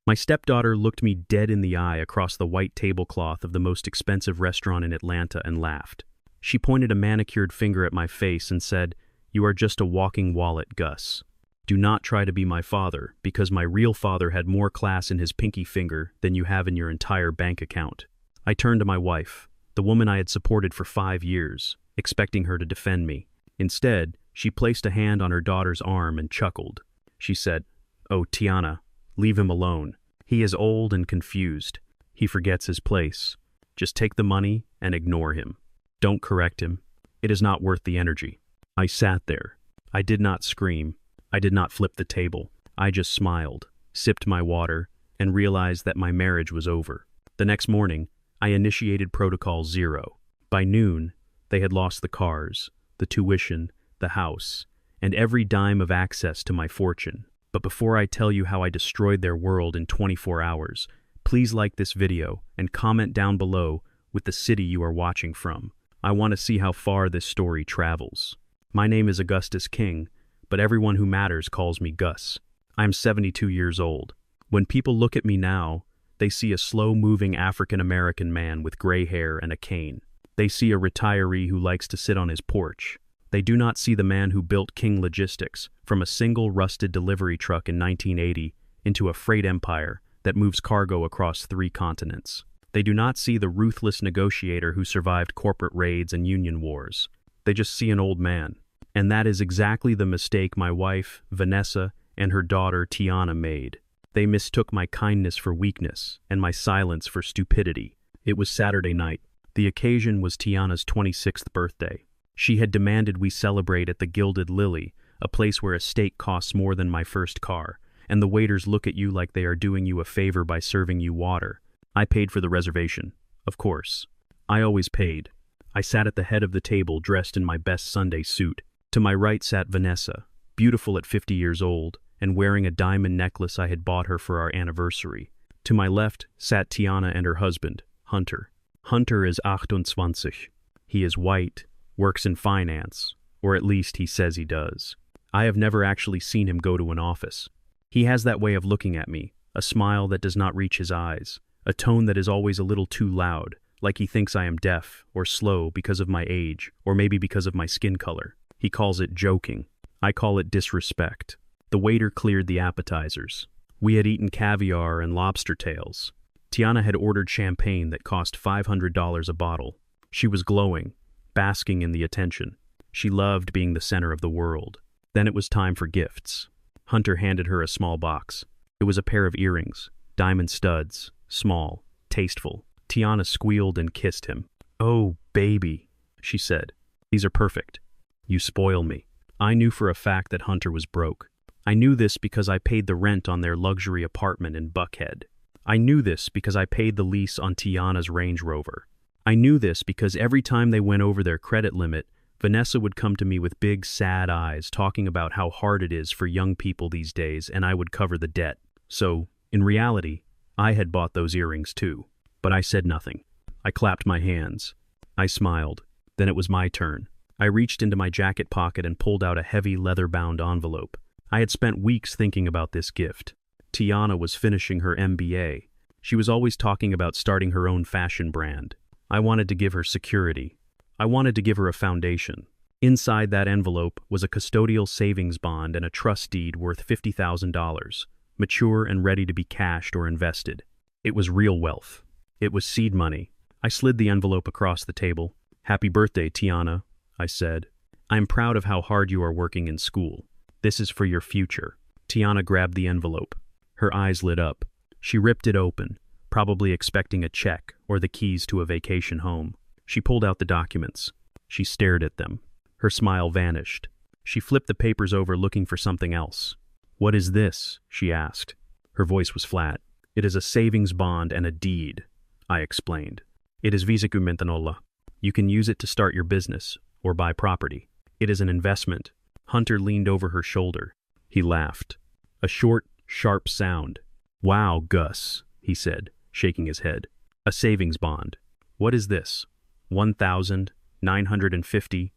My stepdaughter looked me dead in the eye across the white tablecloth of the most expensive restaurant in Atlanta and laughed. She pointed a manicured finger at my face and said, "You are just a walking wallet, Gus. Do not try to be my father, because my real father had more class in his pinky finger than you have in your entire bank account." I turned to my wife, the woman I had supported for 5 years, expecting her to defend me. Instead, she placed a hand on her daughter's arm and chuckled. She said, "Oh, Tiana, leave him alone. He is old and confused. He forgets his place. Just take the money and ignore him. Don't correct him. It is not worth the energy." I sat there. I did not scream. I did not flip the table. I just smiled, sipped my water, and realized that my marriage was over. The next morning, I initiated Protocol 0. By noon, they had lost the cars, the tuition, the house, and every dime of access to my fortune. But before I tell you how I destroyed their world in 24 hours, please like this video and comment down below with the city you are watching from. I want to see how far this story travels. My name is Augustus King, but everyone who matters calls me Gus. I am 72 years old. When people look at me now, they see a slow-moving African-American man with gray hair and a cane. They see a retiree who likes to sit on his porch. They do not see the man who built King Logistics from a single rusted delivery truck in 1980 into a freight empire that moves cargo across 3 continents. They do not see the ruthless negotiator who survived corporate raids and union wars. They just see an old man. And that is exactly the mistake my wife, Vanessa, and her daughter, Tiana, made. They mistook my kindness for weakness and my silence for stupidity. It was Saturday night. The occasion was Tiana's 26th birthday. She had demanded we celebrate at the Gilded Lily, a place where a steak costs more than my first car, and the waiters look at you like they are doing you a favor by serving you water. I paid for the reservation, of course. I always paid. I sat at the head of the table dressed in my best Sunday suit. To my right sat Vanessa, beautiful at 50 years old, and wearing a diamond necklace I had bought her for our anniversary. To my left sat Tiana and her husband, Hunter. Hunter is 28. He is white, works in finance, or at least he says he does. I have never actually seen him go to an office. He has that way of looking at me, a smile that does not reach his eyes, a tone that is always a little too loud, like he thinks I am deaf or slow because of my age, or maybe because of my skin color. He calls it joking. I call it disrespect. The waiter cleared the appetizers. We had eaten caviar and lobster tails. Tiana had ordered champagne that cost $500 a bottle. She was glowing, basking in the attention. She loved being the center of the world. Then it was time for gifts. Hunter handed her a small box. It was a pair of earrings, diamond studs, small, tasteful. Tiana squealed and kissed him. "Oh, baby," she said. "These are perfect. You spoil me." I knew for a fact that Hunter was broke. I knew this because I paid the rent on their luxury apartment in Buckhead. I knew this because I paid the lease on Tiana's Range Rover. I knew this because every time they went over their credit limit, Vanessa would come to me with big, sad eyes talking about how hard it is for young people these days, and I would cover the debt. So, in reality, I had bought those earrings too. But I said nothing. I clapped my hands. I smiled. Then it was my turn. I reached into my jacket pocket and pulled out a heavy leather-bound envelope. I had spent weeks thinking about this gift. Tiana was finishing her MBA. She was always talking about starting her own fashion brand. I wanted to give her security. I wanted to give her a foundation. Inside that envelope was a custodial savings bond and a trust deed worth $50,000, mature and ready to be cashed or invested. It was real wealth. It was seed money. I slid the envelope across the table. "Happy birthday, Tiana," I said. "I'm proud of how hard you are working in school. This is for your future." Tiana grabbed the envelope. Her eyes lit up. She ripped it open, probably expecting a check or the keys to a vacation home. She pulled out the documents. She stared at them. Her smile vanished. She flipped the papers over looking for something else. "What is this?" she asked. Her voice was flat. "It is a savings bond and a deed," I explained. "It is visikumentanolla. You can use it to start your business or buy property. It is an investment." Hunter leaned over her shoulder. He laughed. A short, sharp sound. "Wow, Gus," he said, shaking his head. "A savings bond. What is this? 1,950?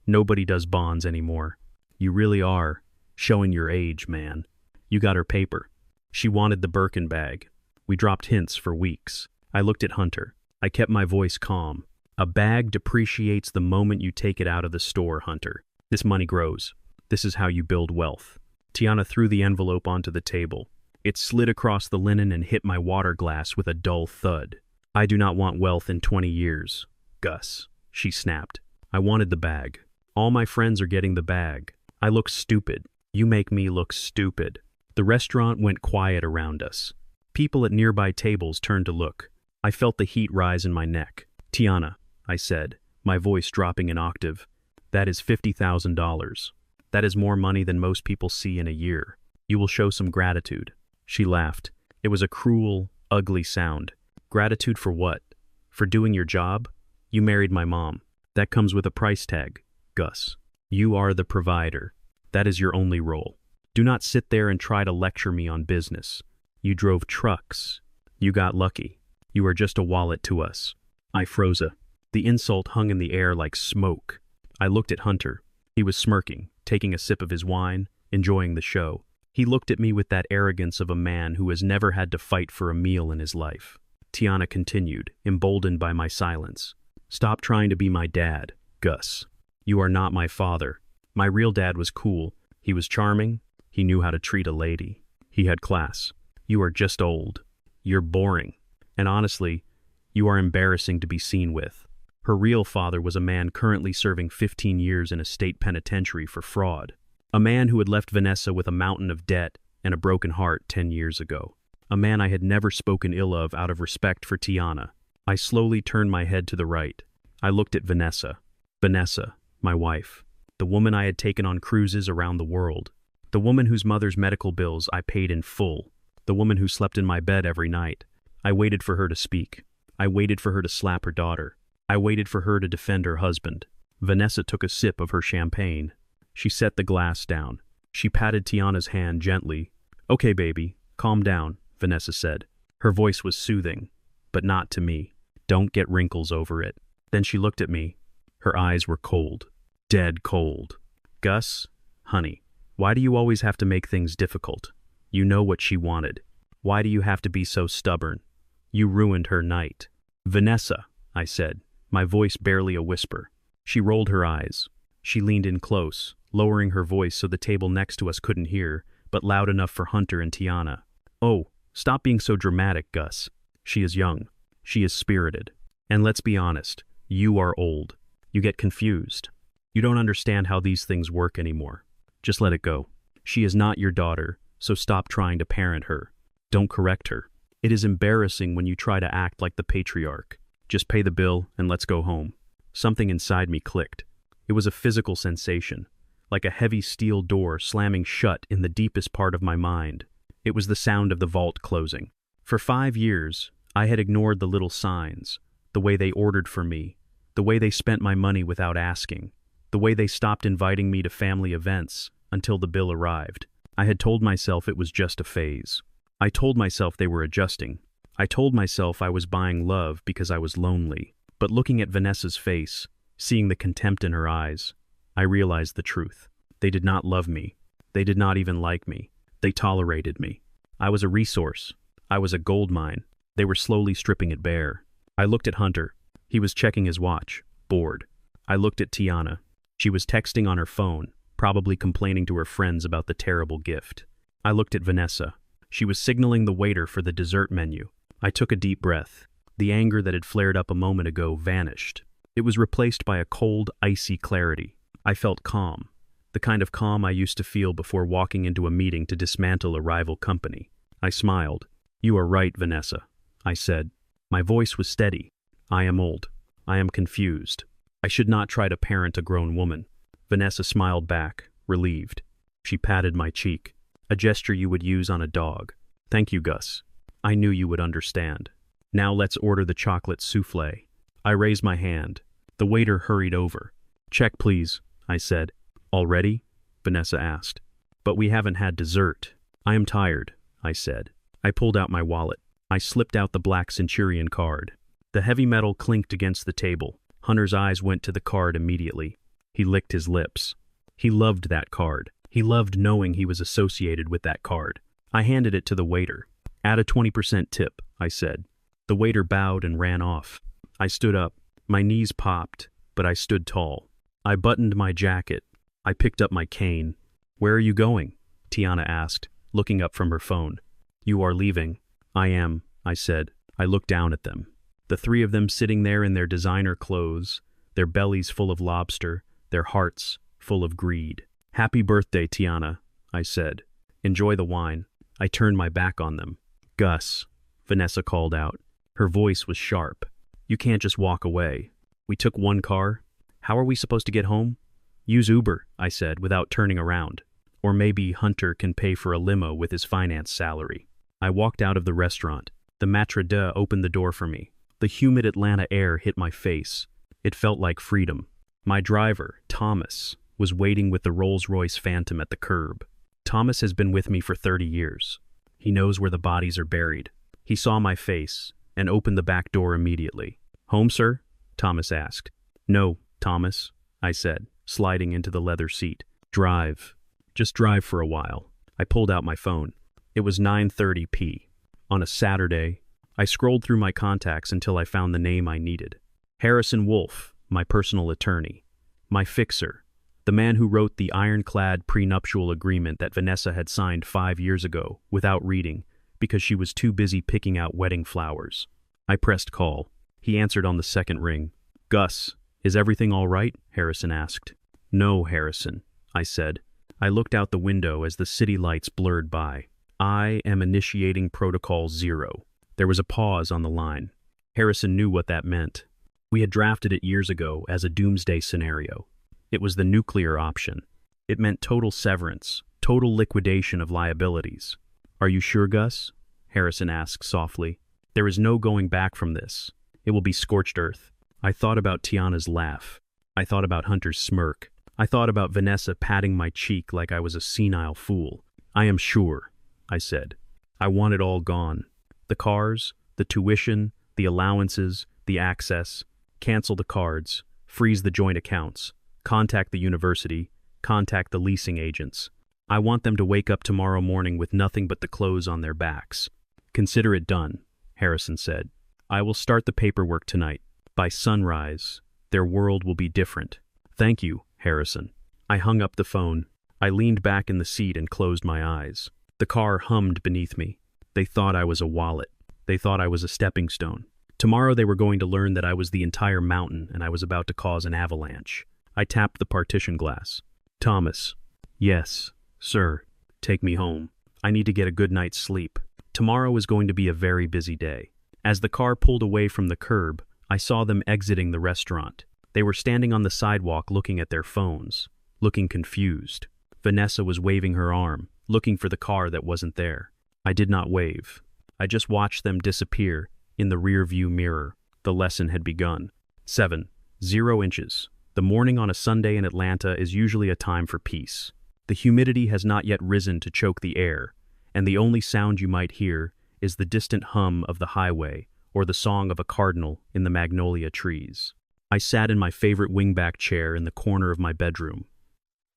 Nobody does bonds anymore. You really are showing your age, man. You got her paper. She wanted the Birkin bag. We dropped hints for weeks. I looked at Hunter. I kept my voice calm. A bag depreciates the moment you take it out of the store, Hunter. This money grows. This is how you build wealth. Tiana threw the envelope onto the table. It slid across the linen and hit my water glass with a dull thud. I do not want wealth in 20 years, Gus, she snapped. I wanted the bag. All my friends are getting the bag. I look stupid. You make me look stupid. The restaurant went quiet around us. People at nearby tables turned to look. I felt the heat rise in my neck. Tiana, I said, my voice dropping an octave. That is $50,000. That is more money than most people see in a year. You will show some gratitude. She laughed. It was a cruel, ugly sound. Gratitude for what? For doing your job? You married my mom. That comes with a price tag, Gus. You are the provider. That is your only role. Do not sit there and try to lecture me on business. You drove trucks. You got lucky. You are just a wallet to us. I froze. The insult hung in the air like smoke. I looked at Hunter. He was smirking, taking a sip of his wine, enjoying the show. He looked at me with that arrogance of a man who has never had to fight for a meal in his life. Tiana continued, emboldened by my silence. Stop trying to be my dad, Gus. You are not my father. My real dad was cool. He was charming. He knew how to treat a lady. He had class. You are just old. You're boring. And honestly, you are embarrassing to be seen with. Her real father was a man currently serving 15 years in a state penitentiary for fraud. A man who had left Vanessa with a mountain of debt and a broken heart 10 years ago. A man I had never spoken ill of out of respect for Tiana. I slowly turned my head to the right. I looked at Vanessa. Vanessa, my wife. The woman I had taken on cruises around the world. The woman whose mother's medical bills I paid in full. The woman who slept in my bed every night. I waited for her to speak. I waited for her to slap her daughter. I waited for her to defend her husband. Vanessa took a sip of her champagne. She set the glass down. She patted Tiana's hand gently. Okay, baby, calm down, Vanessa said. Her voice was soothing, but not to me. Don't get wrinkles over it. Then she looked at me. Her eyes were cold. Dead cold. Gus, honey, why do you always have to make things difficult? You know what she wanted. Why do you have to be so stubborn? You ruined her night. Vanessa, I said, my voice barely a whisper. She rolled her eyes. She leaned in close, lowering her voice so the table next to us couldn't hear, but loud enough for Hunter and Tiana. Oh, stop being so dramatic, Gus. She is young. She is spirited. And let's be honest, you are old. You get confused. You don't understand how these things work anymore. Just let it go. She is not your daughter, so stop trying to parent her. Don't correct her. It is embarrassing when you try to act like the patriarch. Just pay the bill and let's go home. Something inside me clicked. It was a physical sensation, like a heavy steel door slamming shut in the deepest part of my mind. It was the sound of the vault closing. For 5 years, I had ignored the little signs, the way they ordered for me, the way they spent my money without asking, the way they stopped inviting me to family events until the bill arrived. I had told myself it was just a phase. I told myself they were adjusting. I told myself I was buying love because I was lonely. But looking at Vanessa's face, seeing the contempt in her eyes, I realized the truth. They did not love me. They did not even like me. They tolerated me. I was a resource. I was a gold mine. They were slowly stripping it bare. I looked at Hunter. He was checking his watch, bored. I looked at Tiana. She was texting on her phone, probably complaining to her friends about the terrible gift. I looked at Vanessa. She was signaling the waiter for the dessert menu. I took a deep breath. The anger that had flared up a moment ago vanished. It was replaced by a cold, icy clarity. I felt calm, the kind of calm I used to feel before walking into a meeting to dismantle a rival company. I smiled. You are right, Vanessa, I said. My voice was steady. I am old. I am confused. I should not try to parent a grown woman. Vanessa smiled back, relieved. She patted my cheek, a gesture you would use on a dog. Thank you, Gus. I knew you would understand. Now let's order the chocolate souffle. I raised my hand. The waiter hurried over. Check, please, I said. Already? Vanessa asked. But we haven't had dessert. I am tired, I said. I pulled out my wallet. I slipped out the black Centurion card. The heavy metal clinked against the table. Hunter's eyes went to the card immediately. He licked his lips. He loved that card. He loved knowing he was associated with that card. I handed it to the waiter. Add a 20% tip, I said. The waiter bowed and ran off. I stood up. My knees popped, but I stood tall. I buttoned my jacket. I picked up my cane. Where are you going? Tiana asked, looking up from her phone. You are leaving. I am, I said. I looked down at them. The three of them sitting there in their designer clothes, their bellies full of lobster, their hearts full of greed. Happy birthday, Tiana, I said. Enjoy the wine. I turned my back on them. Gus, Vanessa called out. Her voice was sharp. You can't just walk away. We took one car. How are we supposed to get home? Use Uber, I said, without turning around. Or maybe Hunter can pay for a limo with his finance salary. I walked out of the restaurant. The maître d' opened the door for me. The humid Atlanta air hit my face. It felt like freedom. My driver, Thomas, was waiting with the Rolls-Royce Phantom at the curb. Thomas has been with me for 30 years. He knows where the bodies are buried. He saw my face and opened the back door immediately. Home, sir? Thomas asked. No, Thomas, I said, sliding into the leather seat. Drive. Just drive for a while. I pulled out my phone. It was 9:30 p. On a Saturday, I scrolled through my contacts until I found the name I needed. Harrison Wolfe, my personal attorney. My fixer. The man who wrote the ironclad prenuptial agreement that Vanessa had signed 5 years ago without reading because she was too busy picking out wedding flowers. I pressed call. He answered on the second ring. Gus, is everything all right? Harrison asked. No, Harrison, I said. I looked out the window as the city lights blurred by. I am initiating Protocol 0. There was a pause on the line. Harrison knew what that meant. We had drafted it years ago as a doomsday scenario. It was the nuclear option. It meant total severance, total liquidation of liabilities. Are you sure, Gus? Harrison asked softly. There is no going back from this. It will be scorched earth. I thought about Tiana's laugh. I thought about Hunter's smirk. I thought about Vanessa patting my cheek like I was a senile fool. I am sure, I said. I want it all gone. The cars, the tuition, the allowances, the access. Cancel the cards. Freeze the joint accounts. Contact the university. Contact the leasing agents. I want them to wake up tomorrow morning with nothing but the clothes on their backs. Consider it done, Harrison said. I will start the paperwork tonight. By sunrise, their world will be different. Thank you, Harrison. I hung up the phone. I leaned back in the seat and closed my eyes. The car hummed beneath me. They thought I was a wallet. They thought I was a stepping stone. Tomorrow they were going to learn that I was the entire mountain and I was about to cause an avalanche. I tapped the partition glass. Thomas. Yes, sir. Take me home. I need to get a good night's sleep. Tomorrow is going to be a very busy day. As the car pulled away from the curb, I saw them exiting the restaurant. They were standing on the sidewalk looking at their phones, looking confused. Vanessa was waving her arm, looking for the car that wasn't there. I did not wave. I just watched them disappear in the rear-view mirror. The lesson had begun. 7. 0 inches. The morning on a Sunday in Atlanta is usually a time for peace. The humidity has not yet risen to choke the air, and the only sound you might hear is the distant hum of the highway or the song of a cardinal in the magnolia trees. I sat in my favorite wingback chair in the corner of my bedroom,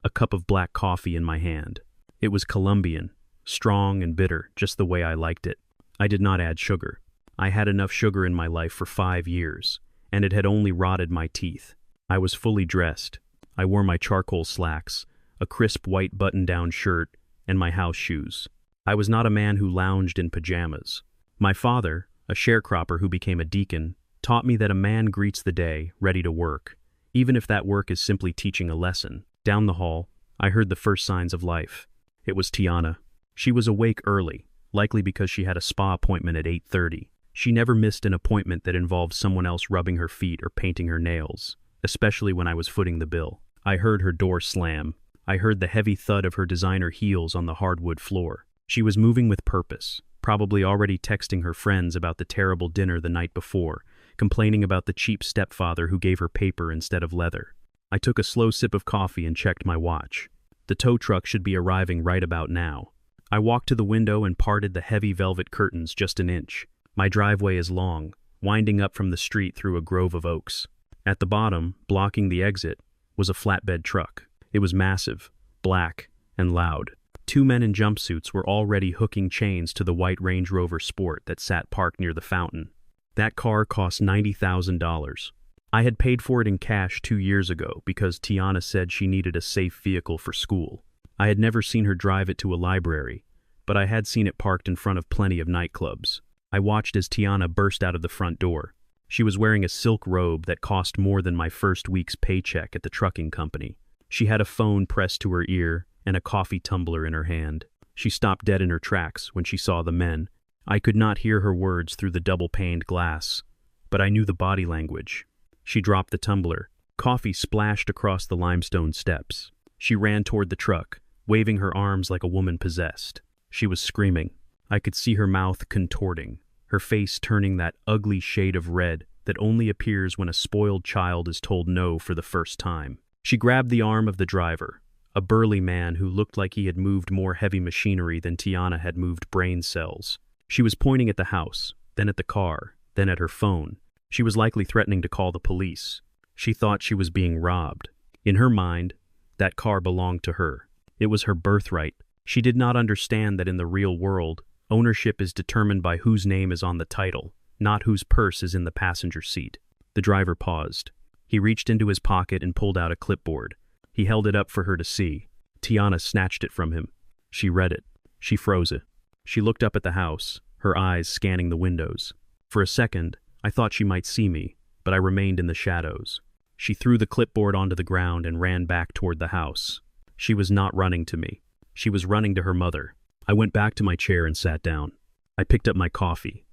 a cup of black coffee in my hand. It was Colombian, strong and bitter, just the way I liked it. I did not add sugar. I had enough sugar in my life for 5 years, and it had only rotted my teeth. I was fully dressed. I wore my charcoal slacks, a crisp white button-down shirt, and my house shoes. I was not a man who lounged in pajamas. My father, a sharecropper who became a deacon, taught me that a man greets the day, ready to work, even if that work is simply teaching a lesson. Down the hall, I heard the first signs of life. It was Tiana. She was awake early, likely because she had a spa appointment at 8:30. She never missed an appointment that involved someone else rubbing her feet or painting her nails, especially when I was footing the bill. I heard her door slam. I heard the heavy thud of her designer heels on the hardwood floor. She was moving with purpose, probably already texting her friends about the terrible dinner the night before, complaining about the cheap stepfather who gave her paper instead of leather. I took a slow sip of coffee and checked my watch. The tow truck should be arriving right about now. I walked to the window and parted the heavy velvet curtains just an inch. My driveway is long, winding up from the street through a grove of oaks. At the bottom, blocking the exit, was a flatbed truck. It was massive, black, and loud. Two men in jumpsuits were already hooking chains to the white Range Rover Sport that sat parked near the fountain. That car cost $90,000. I had paid for it in cash 2 years ago because Tiana said she needed a safe vehicle for school. I had never seen her drive it to a library, but I had seen it parked in front of plenty of nightclubs. I watched as Tiana burst out of the front door. She was wearing a silk robe that cost more than my first week's paycheck at the trucking company. She had a phone pressed to her ear and a coffee tumbler in her hand. She stopped dead in her tracks when she saw the men. I could not hear her words through the double-paned glass, but I knew the body language. She dropped the tumbler. Coffee splashed across the limestone steps. She ran toward the truck, waving her arms like a woman possessed. She was screaming. I could see her mouth contorting, her face turning that ugly shade of red that only appears when a spoiled child is told no for the first time. She grabbed the arm of the driver, a burly man who looked like he had moved more heavy machinery than Tiana had moved brain cells. She was pointing at the house, then at the car, then at her phone. She was likely threatening to call the police. She thought she was being robbed. In her mind, that car belonged to her. It was her birthright. She did not understand that in the real world, ownership is determined by whose name is on the title, not whose purse is in the passenger seat. The driver paused. He reached into his pocket and pulled out a clipboard. He held it up for her to see. Tiana snatched it from him. She read it. She froze it. She looked up at the house, her eyes scanning the windows. For a second, I thought she might see me, but I remained in the shadows. She threw the clipboard onto the ground and ran back toward the house. She was not running to me. She was running to her mother. I went back to my chair and sat down. I picked up my coffee.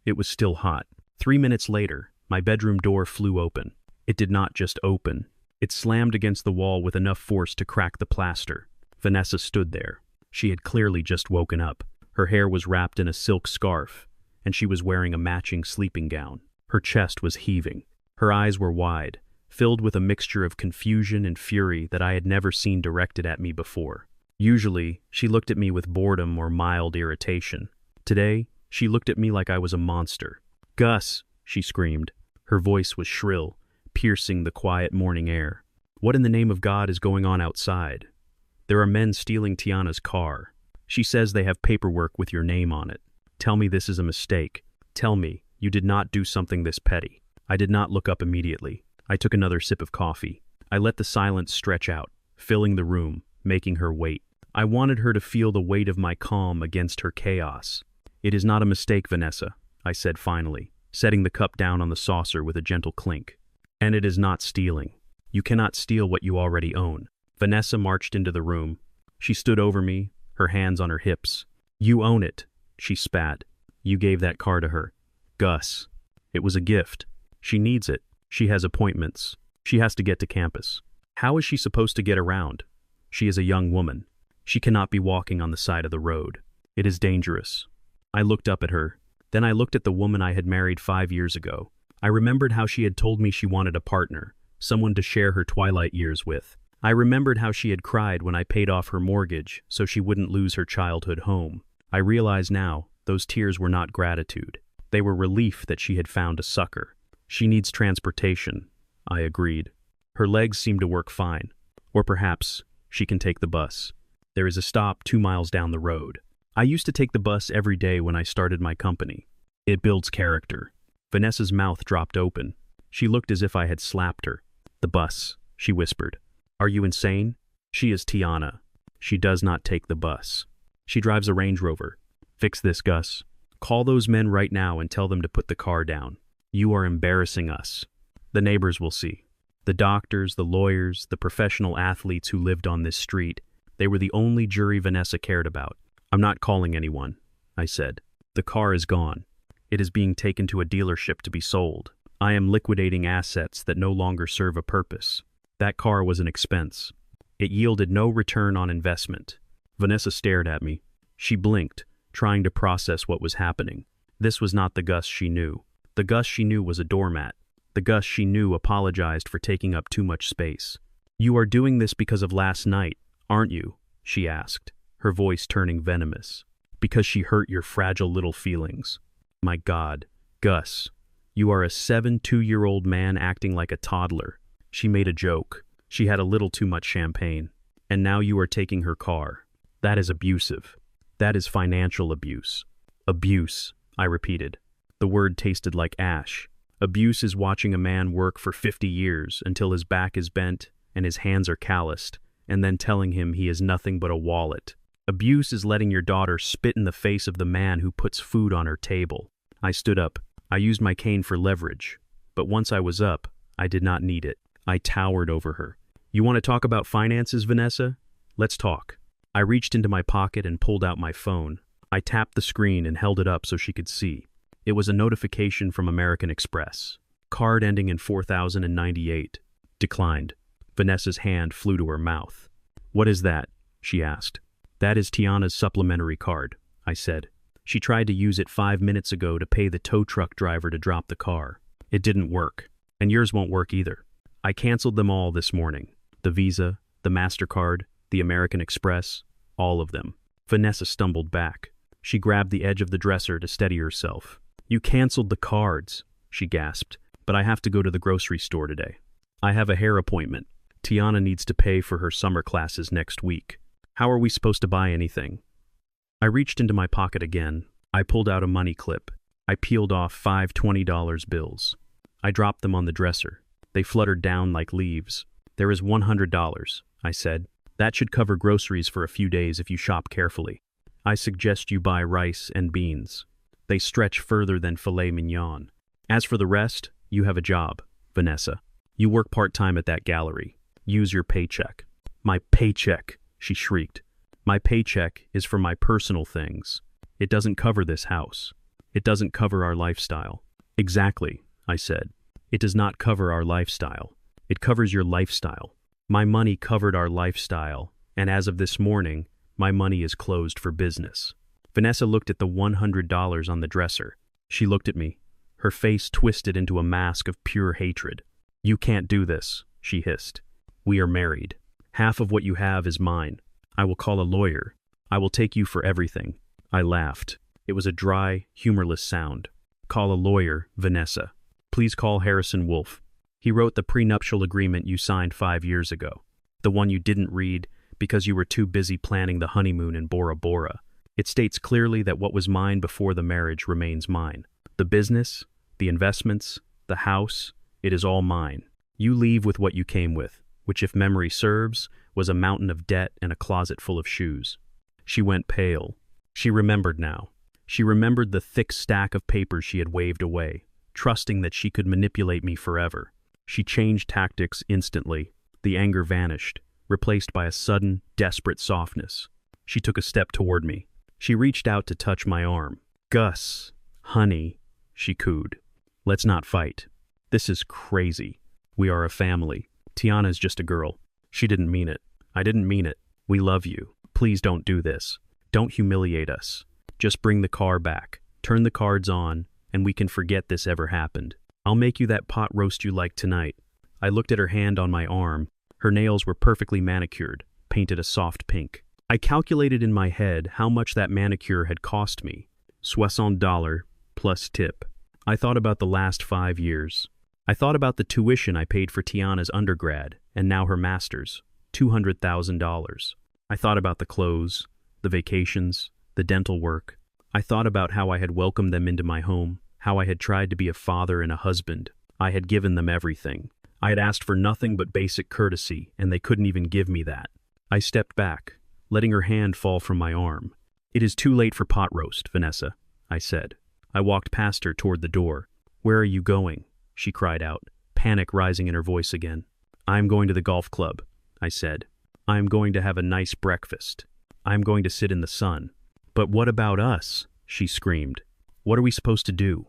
It was still hot. 3 minutes later, my bedroom door flew open. It did not just open. It slammed against the wall with enough force to crack the plaster. Vanessa stood there. She had clearly just woken up. Her hair was wrapped in a silk scarf, and she was wearing a matching sleeping gown. Her chest was heaving. Her eyes were wide, filled with a mixture of confusion and fury that I had never seen directed at me before. Usually, she looked at me with boredom or mild irritation. Today, she looked at me like I was a monster. "Gus!" she screamed. Her voice was shrill, piercing the quiet morning air. "What in the name of God is going on outside? There are men stealing Tiana's car. She says they have paperwork with your name on it. Tell me this is a mistake. Tell me you did not do something this petty." I did not look up immediately. I took another sip of coffee. I let the silence stretch out, filling the room, making her wait. I wanted her to feel the weight of my calm against her chaos. "It is not a mistake, Vanessa," I said finally, setting the cup down on the saucer with a gentle clink. "And it is not stealing. You cannot steal what you already own." Vanessa marched into the room. She stood over me, her hands on her hips. "You own it," she spat. "You gave that car to her. Gus. It was a gift. She needs it. She has appointments. She has to get to campus. How is she supposed to get around? She is a young woman. She cannot be walking on the side of the road. It is dangerous." I looked up at her. Then I looked at the woman I had married 5 years ago. I remembered how she had told me she wanted a partner, someone to share her twilight years with. I remembered how she had cried when I paid off her mortgage so she wouldn't lose her childhood home. I realize now those tears were not gratitude. They were relief that she had found a succor. "She needs transportation," I agreed. "Her legs seem to work fine. Or perhaps she can take the bus. There is a stop 2 miles down the road. I used to take the bus every day when I started my company. It builds character." Vanessa's mouth dropped open. She looked as if I had slapped her. "The bus," she whispered. "Are you insane? She is Tiana. She does not take the bus. She drives a Range Rover. Fix this, Gus. Call those men right now and tell them to put the car down. You are embarrassing us. The neighbors will see. The doctors, the lawyers, the professional athletes who lived on this street, they were the only jury Vanessa cared about." "I'm not calling anyone," I said. "The car is gone. It is being taken to a dealership to be sold. I am liquidating assets that no longer serve a purpose. That car was an expense. It yielded no return on investment." Vanessa stared at me. She blinked, trying to process what was happening. This was not the Gus she knew. The Gus she knew was a doormat. The Gus she knew apologized for taking up too much space. "You are doing this because of last night, aren't you?" she asked, her voice turning venomous. "Because she hurt your fragile little feelings. My God, Gus, you are a 2-year-old man acting like a toddler. She made a joke. She had a little too much champagne. And now you are taking her car. That is abusive. That is financial abuse. Abuse, I repeated. The word tasted like ash. Abuse is watching a man work for 50 years until his back is bent and his hands are calloused, and then telling him he is nothing but a wallet. Abuse is letting your daughter spit in the face of the man who puts food on her table. I stood up. I used my cane for leverage. But once I was up, I did not need it. I towered over her. You want to talk about finances, Vanessa? Let's talk. I reached into my pocket and pulled out my phone. I tapped the screen and held it up so she could see. It was a notification from American Express. Card ending in 4098. Declined. Vanessa's hand flew to her mouth. What is that? She asked. That is Tiana's supplementary card, I said. She tried to use it 5 minutes ago to pay the tow truck driver to drop the car. It didn't work. And yours won't work either. I canceled them all this morning. The Visa, the MasterCard, the American Express, all of them. Vanessa stumbled back. She grabbed the edge of the dresser to steady herself. You canceled the cards, she gasped. But I have to go to the grocery store today. I have a hair appointment. Tiana needs to pay for her summer classes next week. How are we supposed to buy anything? I reached into my pocket again. I pulled out a money clip. I peeled off 5 $20 bills. I dropped them on the dresser. They fluttered down like leaves. There is $100, I said. That should cover groceries for a few days if you shop carefully. I suggest you buy rice and beans. They stretch further than filet mignon. As for the rest, you have a job, Vanessa. You work part-time at that gallery. Use your paycheck. My paycheck, she shrieked. My paycheck is for my personal things. It doesn't cover this house. It doesn't cover our lifestyle. Exactly, I said. It does not cover our lifestyle. It covers your lifestyle. My money covered our lifestyle, and as of this morning, my money is closed for business. Vanessa looked at the $100 on the dresser. She looked at me. Her face twisted into a mask of pure hatred. You can't do this, she hissed. We are married. Half of what you have is mine. I will call a lawyer. I will take you for everything. I laughed. It was a dry, humorless sound. Call a lawyer, Vanessa. Please call Harrison Wolf. He wrote the prenuptial agreement you signed 5 years ago. The one you didn't read because you were too busy planning the honeymoon in Bora Bora. It states clearly that what was mine before the marriage remains mine. The business, the investments, the house, it is all mine. You leave with what you came with, which, if memory serves, was a mountain of debt and a closet full of shoes. She went pale. She remembered now. She remembered the thick stack of papers she had waved away, trusting that she could manipulate me forever. She changed tactics instantly. The anger vanished, replaced by a sudden, desperate softness. She took a step toward me. She reached out to touch my arm. Gus, honey, she cooed. Let's not fight. This is crazy. We are a family. Tiana is just a girl. She didn't mean it. I didn't mean it. We love you. Please don't do this. Don't humiliate us. Just bring the car back. Turn the cards on, and we can forget this ever happened. I'll make you that pot roast you like tonight. I looked at her hand on my arm. Her nails were perfectly manicured, painted a soft pink. I calculated in my head how much that manicure had cost me. $60 plus tip. I thought about the last 5 years. I thought about the tuition I paid for Tiana's undergrad and now her master's, $200,000. I thought about the clothes, the vacations, the dental work. I thought about how I had welcomed them into my home, how I had tried to be a father and a husband. I had given them everything. I had asked for nothing but basic courtesy, and they couldn't even give me that. I stepped back, letting her hand fall from my arm. It is too late for pot roast, Vanessa, I said. I walked past her toward the door. Where are you going? She cried out, panic rising in her voice again. I am going to the golf club, I said. I am going to have a nice breakfast. I am going to sit in the sun. But what about us? She screamed. What are we supposed to do?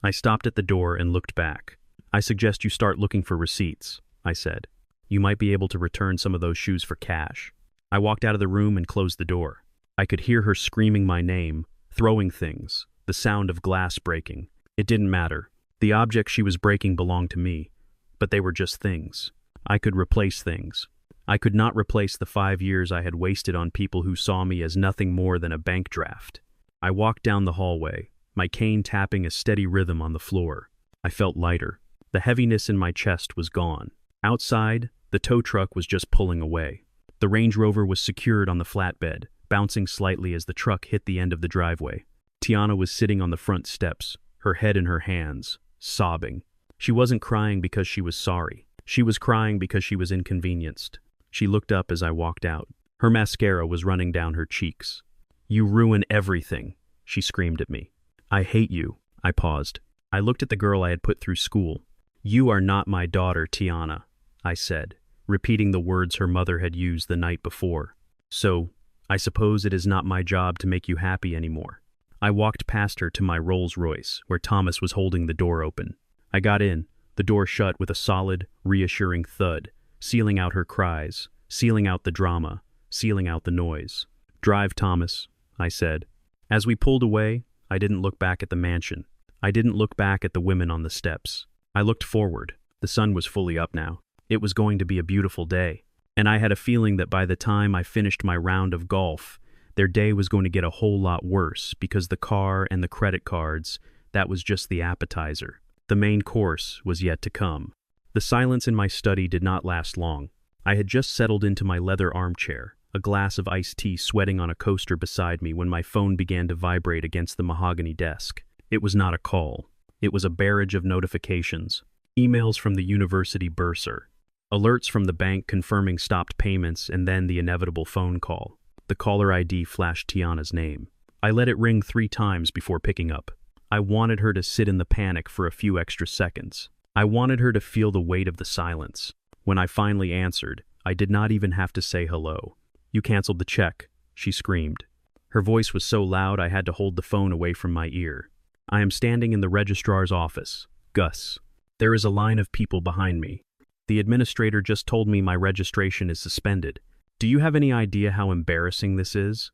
I stopped at the door and looked back. I suggest you start looking for receipts, I said. You might be able to return some of those shoes for cash. I walked out of the room and closed the door. I could hear her screaming my name, throwing things, the sound of glass breaking. It didn't matter. The objects she was breaking belonged to me, but they were just things. I could replace things. I could not replace the 5 years I had wasted on people who saw me as nothing more than a bank draft. I walked down the hallway, my cane tapping a steady rhythm on the floor. I felt lighter. The heaviness in my chest was gone. Outside, the tow truck was just pulling away. The Range Rover was secured on the flatbed, bouncing slightly as the truck hit the end of the driveway. Tiana was sitting on the front steps, her head in her hands, sobbing. She wasn't crying because she was sorry. She was crying because she was inconvenienced. She looked up as I walked out. Her mascara was running down her cheeks. "You ruin everything," she screamed at me. "I hate you." I paused. I looked at the girl I had put through school. "You are not my daughter, Tiana," I said, repeating the words her mother had used the night before. "So, I suppose it is not my job to make you happy anymore." I walked past her to my Rolls-Royce, where Thomas was holding the door open. I got in, the door shut with a solid, reassuring thud, sealing out her cries, sealing out the drama, sealing out the noise. "Drive, Thomas," I said. As we pulled away, I didn't look back at the mansion. I didn't look back at the women on the steps. I looked forward. The sun was fully up now. It was going to be a beautiful day. And I had a feeling that by the time I finished my round of golf, their day was going to get a whole lot worse because the car and the credit cards, that was just the appetizer. The main course was yet to come. The silence in my study did not last long. I had just settled into my leather armchair, a glass of iced tea sweating on a coaster beside me when my phone began to vibrate against the mahogany desk. It was not a call. It was a barrage of notifications. Emails from the university bursar. Alerts from the bank confirming stopped payments, and then the inevitable phone call. The caller ID flashed Tiana's name. I let it ring 3 times before picking up. I wanted her to sit in the panic for a few extra seconds. I wanted her to feel the weight of the silence. When I finally answered, I did not even have to say hello. "You canceled the check," she screamed. Her voice was so loud I had to hold the phone away from my ear. I am standing in the registrar's office. Gus. There is a line of people behind me. The administrator just told me my registration is suspended. Do you have any idea how embarrassing this is?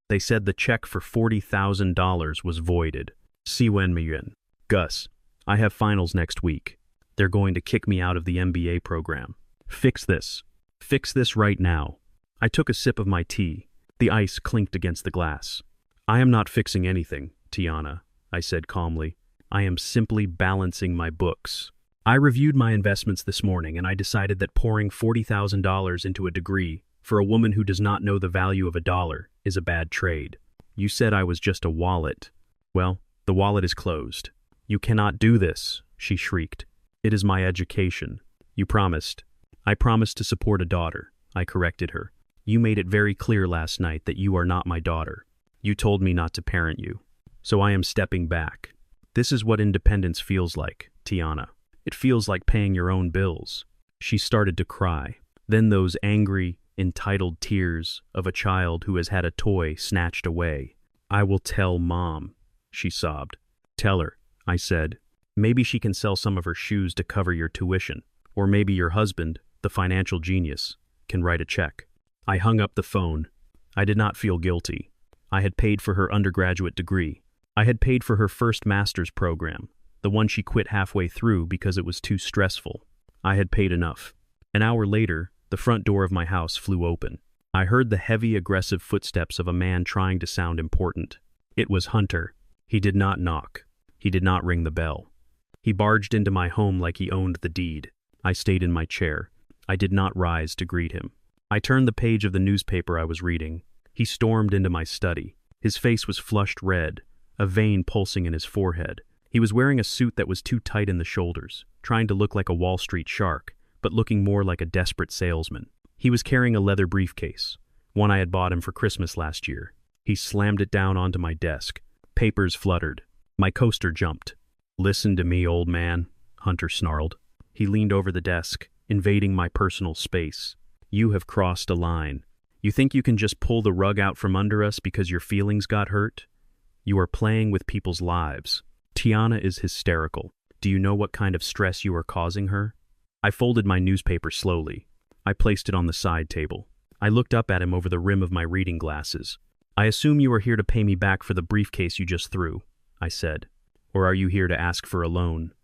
They said the check for $40,000 was voided. Si wen miyun. Gus, I have finals next week. They're going to kick me out of the MBA program. Fix this. Fix this right now. I took a sip of my tea. The ice clinked against the glass. "I am not fixing anything, Tiana," I said calmly. "I am simply balancing my books. I reviewed my investments this morning and I decided that pouring $40,000 into a degree for a woman who does not know the value of a dollar is a bad trade. You said I was just a wallet. Well, the wallet is closed. You cannot do this," she shrieked. "It is my education. You promised." "I promised to support a daughter," I corrected her. "You made it very clear last night that you are not my daughter. You told me not to parent you. So I am stepping back. This is what independence feels like, Tiana. It feels like paying your own bills." She started to cry. Then those angry, entitled tears of a child who has had a toy snatched away. "I will tell Mom," she sobbed. "Tell her," I said. "Maybe she can sell some of her shoes to cover your tuition. Or maybe your husband, the financial genius, can write a check." I hung up the phone. I did not feel guilty. I had paid for her undergraduate degree. I had paid for her first master's program, the one she quit halfway through because it was too stressful. I had paid enough. An hour later, the front door of my house flew open. I heard the heavy, aggressive footsteps of a man trying to sound important. It was Hunter. He did not knock. He did not ring the bell. He barged into my home like he owned the deed. I stayed in my chair. I did not rise to greet him. I turned the page of the newspaper I was reading. He stormed into my study. His face was flushed red, a vein pulsing in his forehead. He was wearing a suit that was too tight in the shoulders, trying to look like a Wall Street shark, but looking more like a desperate salesman. He was carrying a leather briefcase, one I had bought him for Christmas last year. He slammed it down onto my desk. Papers fluttered. My coaster jumped. "Listen to me, old man," Hunter snarled. He leaned over the desk, invading my personal space. "You have crossed a line. You think you can just pull the rug out from under us because your feelings got hurt? You are playing with people's lives. Tiana is hysterical. Do you know what kind of stress you are causing her?" I folded my newspaper slowly. I placed it on the side table. I looked up at him over the rim of my reading glasses. "I assume you are here to pay me back for the briefcase you just threw," I said. "Or are you here to ask for a loan?"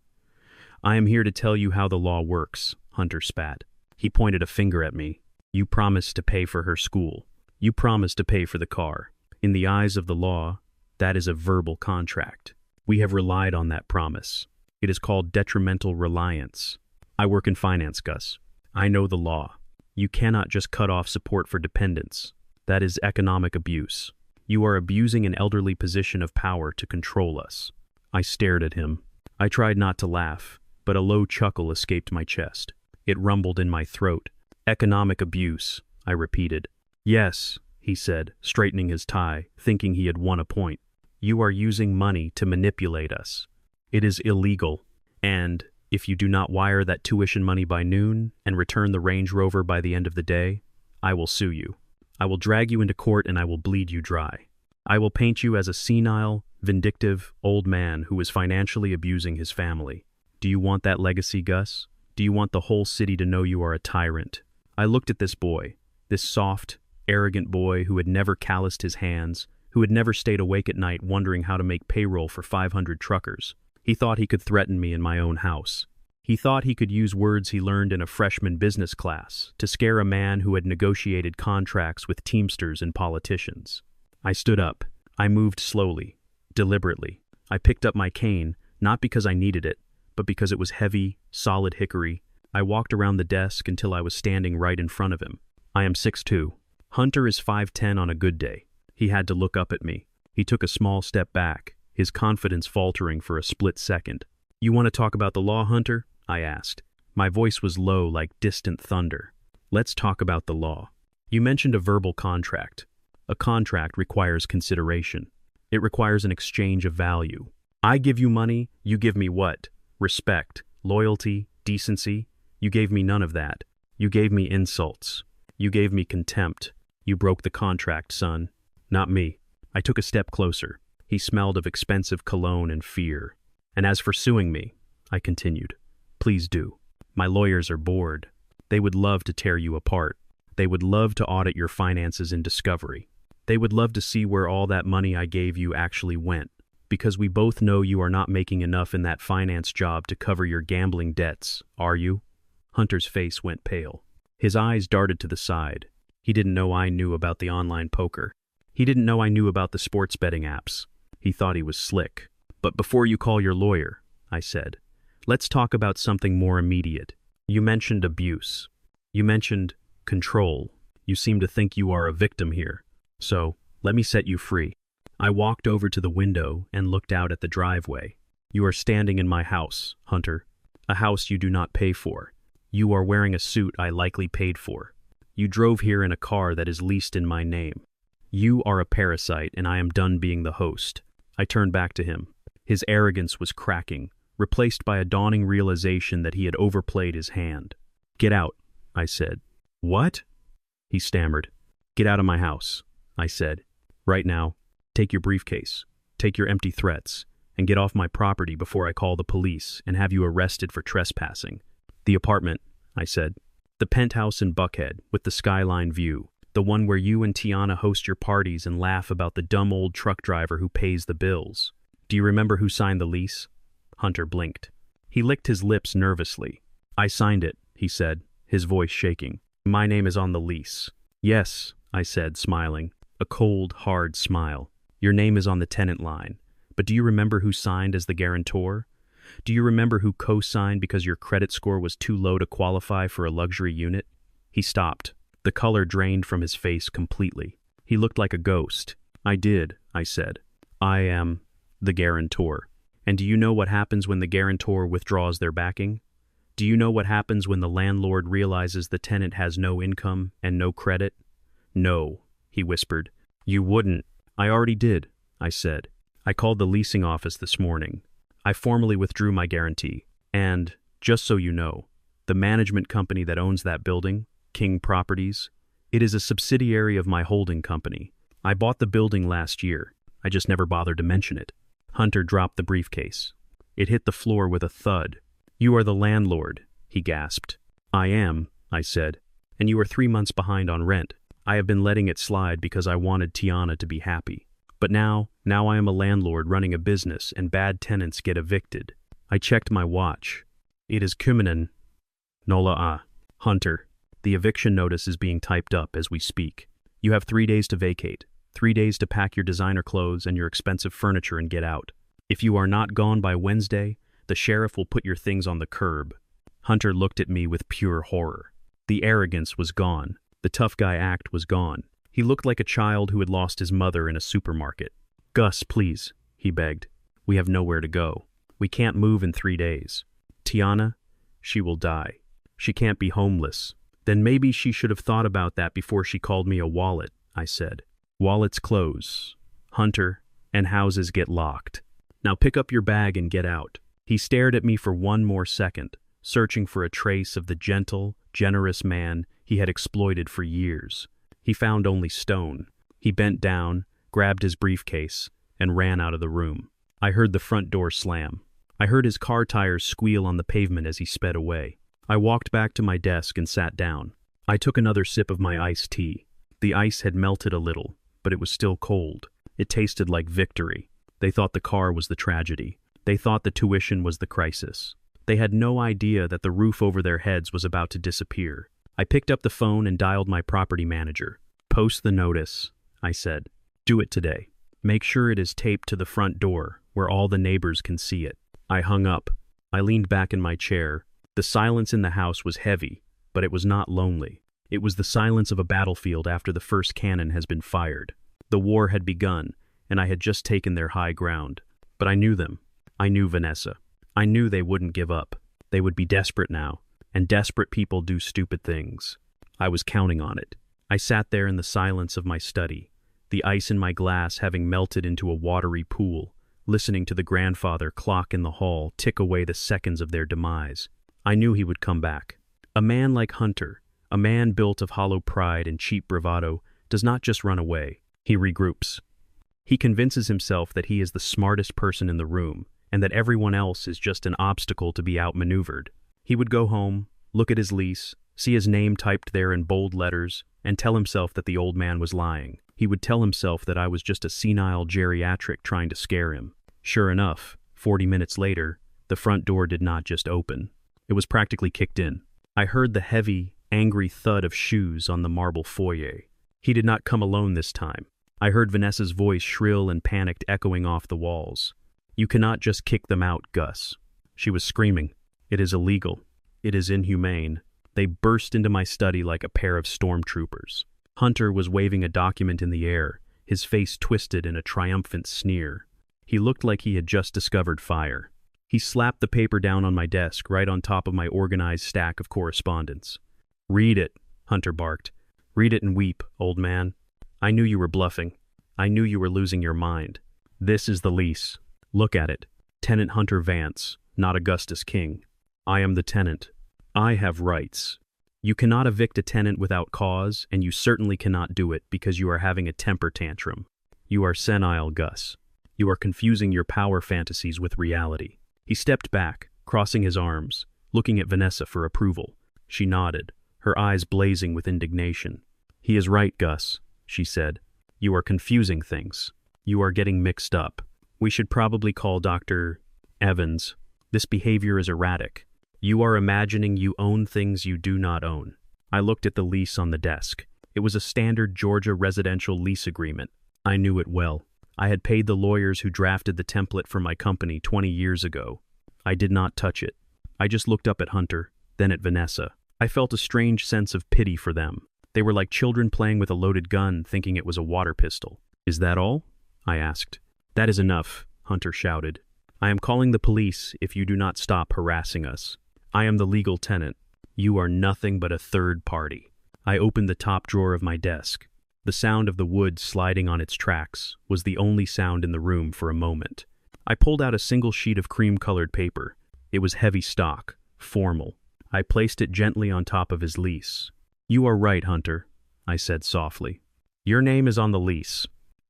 "I am here to tell you how the law works," Hunter spat. He pointed a finger at me. "You promised to pay for her school. You promised to pay for the car. In the eyes of the law, that is a verbal contract. We have relied on that promise. It is called detrimental reliance. I work in finance, Gus. I know the law. You cannot just cut off support for dependents. That is economic abuse. You are abusing an elderly position of power to control us. I stared at him. I tried not to laugh, but a low chuckle escaped my chest. It rumbled in my throat. Economic abuse, I repeated. Yes, he said, straightening his tie, thinking he had won a point. You are using money to manipulate us. It is illegal. And if you do not wire that tuition money by noon and return the Range Rover by the end of the day, I will sue you. I will drag you into court and I will bleed you dry. I will paint you as a senile, vindictive, old man who is financially abusing his family. Do you want that legacy, Gus? Do you want the whole city to know you are a tyrant? I looked at this boy, this soft, arrogant boy who had never calloused his hands, who had never stayed awake at night wondering how to make payroll for 500 truckers. He thought he could threaten me in my own house. He thought he could use words he learned in a freshman business class to scare a man who had negotiated contracts with Teamsters and politicians. I stood up. I moved slowly, deliberately. I picked up my cane, not because I needed it, but because it was heavy, solid hickory. I walked around the desk until I was standing right in front of him. I am 6'2". Hunter is 5'10" on a good day. He had to look up at me. He took a small step back, his confidence faltering for a split second. You want to talk about the law, Hunter? I asked. My voice was low like distant thunder. Let's talk about the law. You mentioned a verbal contract. A contract requires consideration. It requires an exchange of value. I give you money, you give me what? Respect, loyalty, decency. You gave me none of that. You gave me insults. You gave me contempt. You broke the contract, son. Not me. I took a step closer. He smelled of expensive cologne and fear. And as for suing me, I continued, please do. My lawyers are bored. They would love to tear you apart. They would love to audit your finances in discovery. They would love to see where all that money I gave you actually went, because we both know you are not making enough in that finance job to cover your gambling debts, are you? Hunter's face went pale. His eyes darted to the side. He didn't know I knew about the online poker. He didn't know I knew about the sports betting apps. He thought he was slick. But before you call your lawyer, I said, let's talk about something more immediate. You mentioned abuse. You mentioned control. You seem to think you are a victim here. So, let me set you free. I walked over to the window and looked out at the driveway. You are standing in my house, Hunter. A house you do not pay for. You are wearing a suit I likely paid for. You drove here in a car that is leased in my name. You are a parasite and I am done being the host. I turned back to him. His arrogance was cracking, replaced by a dawning realization that he had overplayed his hand. Get out, I said. What? He stammered. Get out of my house, I said. Right now, take your briefcase, take your empty threats, and get off my property before I call the police and have you arrested for trespassing. The apartment, I said. The penthouse in Buckhead with the skyline view. The one where you and Tiana host your parties and laugh about the dumb old truck driver who pays the bills. Do you remember who signed the lease? Hunter blinked. He licked his lips nervously. I signed it, he said, his voice shaking. My name is on the lease. Yes, I said, smiling. A cold, hard smile. Your name is on the tenant line. But do you remember who signed as the guarantor? Do you remember who co-signed because your credit score was too low to qualify for a luxury unit? He stopped. The color drained from his face completely. He looked like a ghost. I did, I said. I am the guarantor. And do you know what happens when the guarantor withdraws their backing? Do you know what happens when the landlord realizes the tenant has no income and no credit? No, he whispered. You wouldn't. I already did, I said. I called the leasing office this morning. I formally withdrew my guarantee. And, just so you know, the management company that owns that building, King Properties, it is a subsidiary of my holding company. I bought the building last year. I just never bothered to mention it. Hunter dropped the briefcase. It hit the floor with a thud. You are the landlord, he gasped. I am, I said. And you are 3 months behind on rent. I have been letting it slide because I wanted Tiana to be happy. But now I am a landlord running a business and bad tenants get evicted. I checked my watch. It is Kuminen. Nola Hunter, the eviction notice is being typed up as we speak. You have 3 days to vacate, 3 days to pack your designer clothes and your expensive furniture and get out. If you are not gone by Wednesday, the sheriff will put your things on the curb. Hunter looked at me with pure horror. The arrogance was gone. The tough guy act was gone. He looked like a child who had lost his mother in a supermarket. "Gus, please," he begged. "We have nowhere to go. We can't move in 3 days. Tiana, she will die. She can't be homeless." "Then maybe she should have thought about that before she called me a wallet," I said. "Wallets close, Hunter, and houses get locked. Now pick up your bag and get out." He stared at me for one more second, searching for a trace of the gentle, generous man he had exploited for years. He found only stone. He bent down, grabbed his briefcase, and ran out of the room. I heard the front door slam. I heard his car tires squeal on the pavement as he sped away. I walked back to my desk and sat down. I took another sip of my iced tea. The ice had melted a little, but it was still cold. It tasted like victory. They thought the car was the tragedy. They thought the tuition was the crisis. They had no idea that the roof over their heads was about to disappear. I picked up the phone and dialed my property manager. "Post the notice," I said. "Do it today. Make sure it is taped to the front door, where all the neighbors can see it." I hung up. I leaned back in my chair. The silence in the house was heavy, but it was not lonely. It was the silence of a battlefield after the first cannon has been fired. The war had begun, and I had just taken their high ground. But I knew them. I knew Vanessa. I knew they wouldn't give up. They would be desperate now, and desperate people do stupid things. I was counting on it. I sat there in the silence of my study, the ice in my glass having melted into a watery pool, listening to the grandfather clock in the hall tick away the seconds of their demise. I knew he would come back. A man like Hunter, a man built of hollow pride and cheap bravado, does not just run away. He regroups. He convinces himself that he is the smartest person in the room, and that everyone else is just an obstacle to be outmaneuvered. He would go home, look at his lease, see his name typed there in bold letters, and tell himself that the old man was lying. He would tell himself that I was just a senile geriatric trying to scare him. Sure enough, 40 minutes later, the front door did not just open. It was practically kicked in. I heard the heavy, angry thud of shoes on the marble foyer. He did not come alone this time. I heard Vanessa's voice shrill and panicked echoing off the walls. "You cannot just kick them out, Gus." She was screaming. "It is illegal. It is inhumane." They burst into my study like a pair of stormtroopers. Hunter was waving a document in the air, his face twisted in a triumphant sneer. He looked like he had just discovered fire. He slapped the paper down on my desk, right on top of my organized stack of correspondence. "Read it," Hunter barked. "Read it and weep, old man. I knew you were bluffing. I knew you were losing your mind. This is the lease. Look at it. Tenant Hunter Vance, not Augustus King. I am the tenant. I have rights. You cannot evict a tenant without cause, and you certainly cannot do it because you are having a temper tantrum. You are senile, Gus. You are confusing your power fantasies with reality." He stepped back, crossing his arms, looking at Vanessa for approval. She nodded, her eyes blazing with indignation. "He is right, Gus," she said. "You are confusing things. You are getting mixed up. We should probably call Dr. Evans. This behavior is erratic. You are imagining you own things you do not own." I looked at the lease on the desk. It was a standard Georgia residential lease agreement. I knew it well. I had paid the lawyers who drafted the template for my company 20 years ago. I did not touch it. I just looked up at Hunter, then at Vanessa. I felt a strange sense of pity for them. They were like children playing with a loaded gun, thinking it was a water pistol. "Is that all?" I asked. "That is enough," Hunter shouted. "I am calling the police if you do not stop harassing us. I am the legal tenant. You are nothing but a third party." I opened the top drawer of my desk. The sound of the wood sliding on its tracks was the only sound in the room for a moment. I pulled out a single sheet of cream-colored paper. It was heavy stock, formal. I placed it gently on top of his lease. "You are right, Hunter," I said softly. "Your name is on the lease.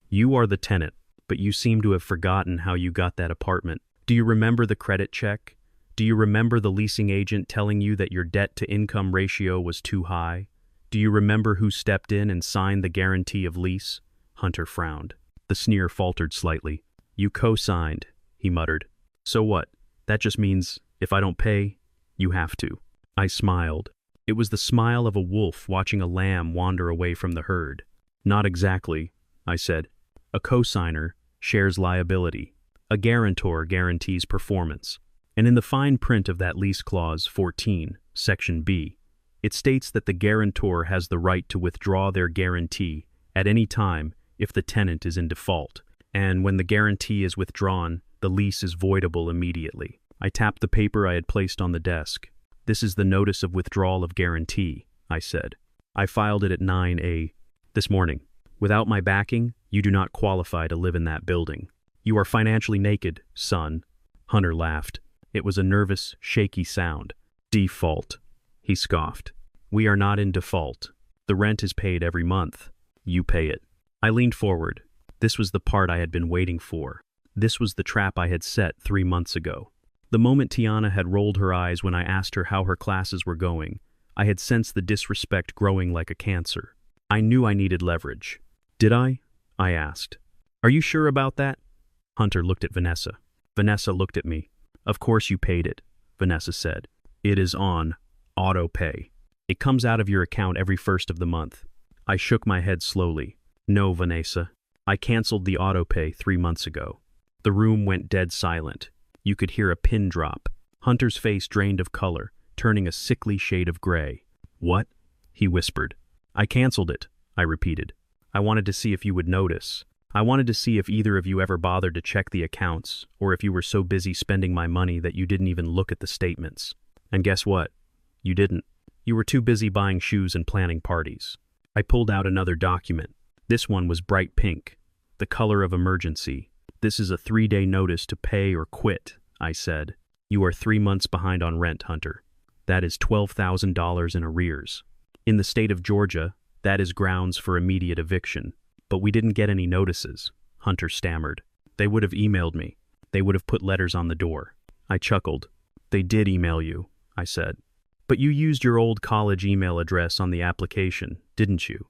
You are the tenant, but you seem to have forgotten how you got that apartment. Do you remember the credit check? Do you remember the leasing agent telling you that your debt-to-income ratio was too high? Do you remember who stepped in and signed the guarantee of lease?" Hunter frowned. The sneer faltered slightly. "You co-signed," he muttered. "So what? That just means, if I don't pay, you have to." I smiled. It was the smile of a wolf watching a lamb wander away from the herd. "Not exactly," I said. "A co-signer shares liability. A guarantor guarantees performance. And in the fine print of that lease clause 14, Section B, It states that the guarantor has the right to withdraw their guarantee at any time if the tenant is in default, and when the guarantee is withdrawn, the lease is voidable immediately. I tapped the paper I had placed on the desk. This is the notice of withdrawal of guarantee, I said. I filed it at 9 a.m. this morning. Without my backing, you do not qualify to live in that building. You are financially naked, son. Hunter laughed. It was a nervous, shaky sound. Default, he scoffed. We are not in default. The rent is paid every month. You pay it. I leaned forward. This was the part I had been waiting for. This was the trap I had set 3 months ago. The moment Tiana had rolled her eyes when I asked her how her classes were going, I had sensed the disrespect growing like a cancer. I knew I needed leverage. Did I? I asked. Are you sure about that? Hunter looked at Vanessa. Vanessa looked at me. Of course you paid it, Vanessa said. It is on auto pay. It comes out of your account every first of the month. I shook my head slowly. No, Vanessa. I canceled the auto pay 3 months ago. The room went dead silent. You could hear a pin drop. Hunter's face drained of color, turning a sickly shade of gray. What? He whispered. I canceled it, I repeated. I wanted to see if you would notice. I wanted to see if either of you ever bothered to check the accounts, or if you were so busy spending my money that you didn't even look at the statements. And guess what? You didn't. You were too busy buying shoes and planning parties. I pulled out another document. This one was bright pink, the color of emergency. This is a 3-day notice to pay or quit, I said. You are 3 months behind on rent, Hunter. That is $12,000 in arrears. In the state of Georgia, that is grounds for immediate eviction. But we didn't get any notices, Hunter stammered. They would have emailed me. They would have put letters on the door. I chuckled. They did email you, I said. But you used your old college email address on the application, didn't you?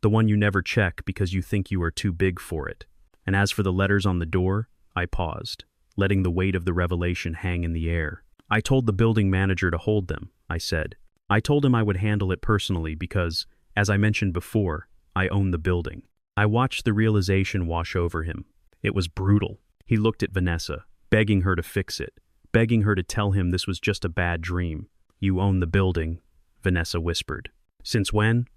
The one you never check because you think you are too big for it. And as for the letters on the door, I paused, letting the weight of the revelation hang in the air. I told the building manager to hold them, I said. I told him I would handle it personally because, as I mentioned before, I own the building. I watched the realization wash over him. It was brutal. He looked at Vanessa, begging her to fix it, begging her to tell him this was just a bad dream. You own the building, Vanessa whispered. Since when?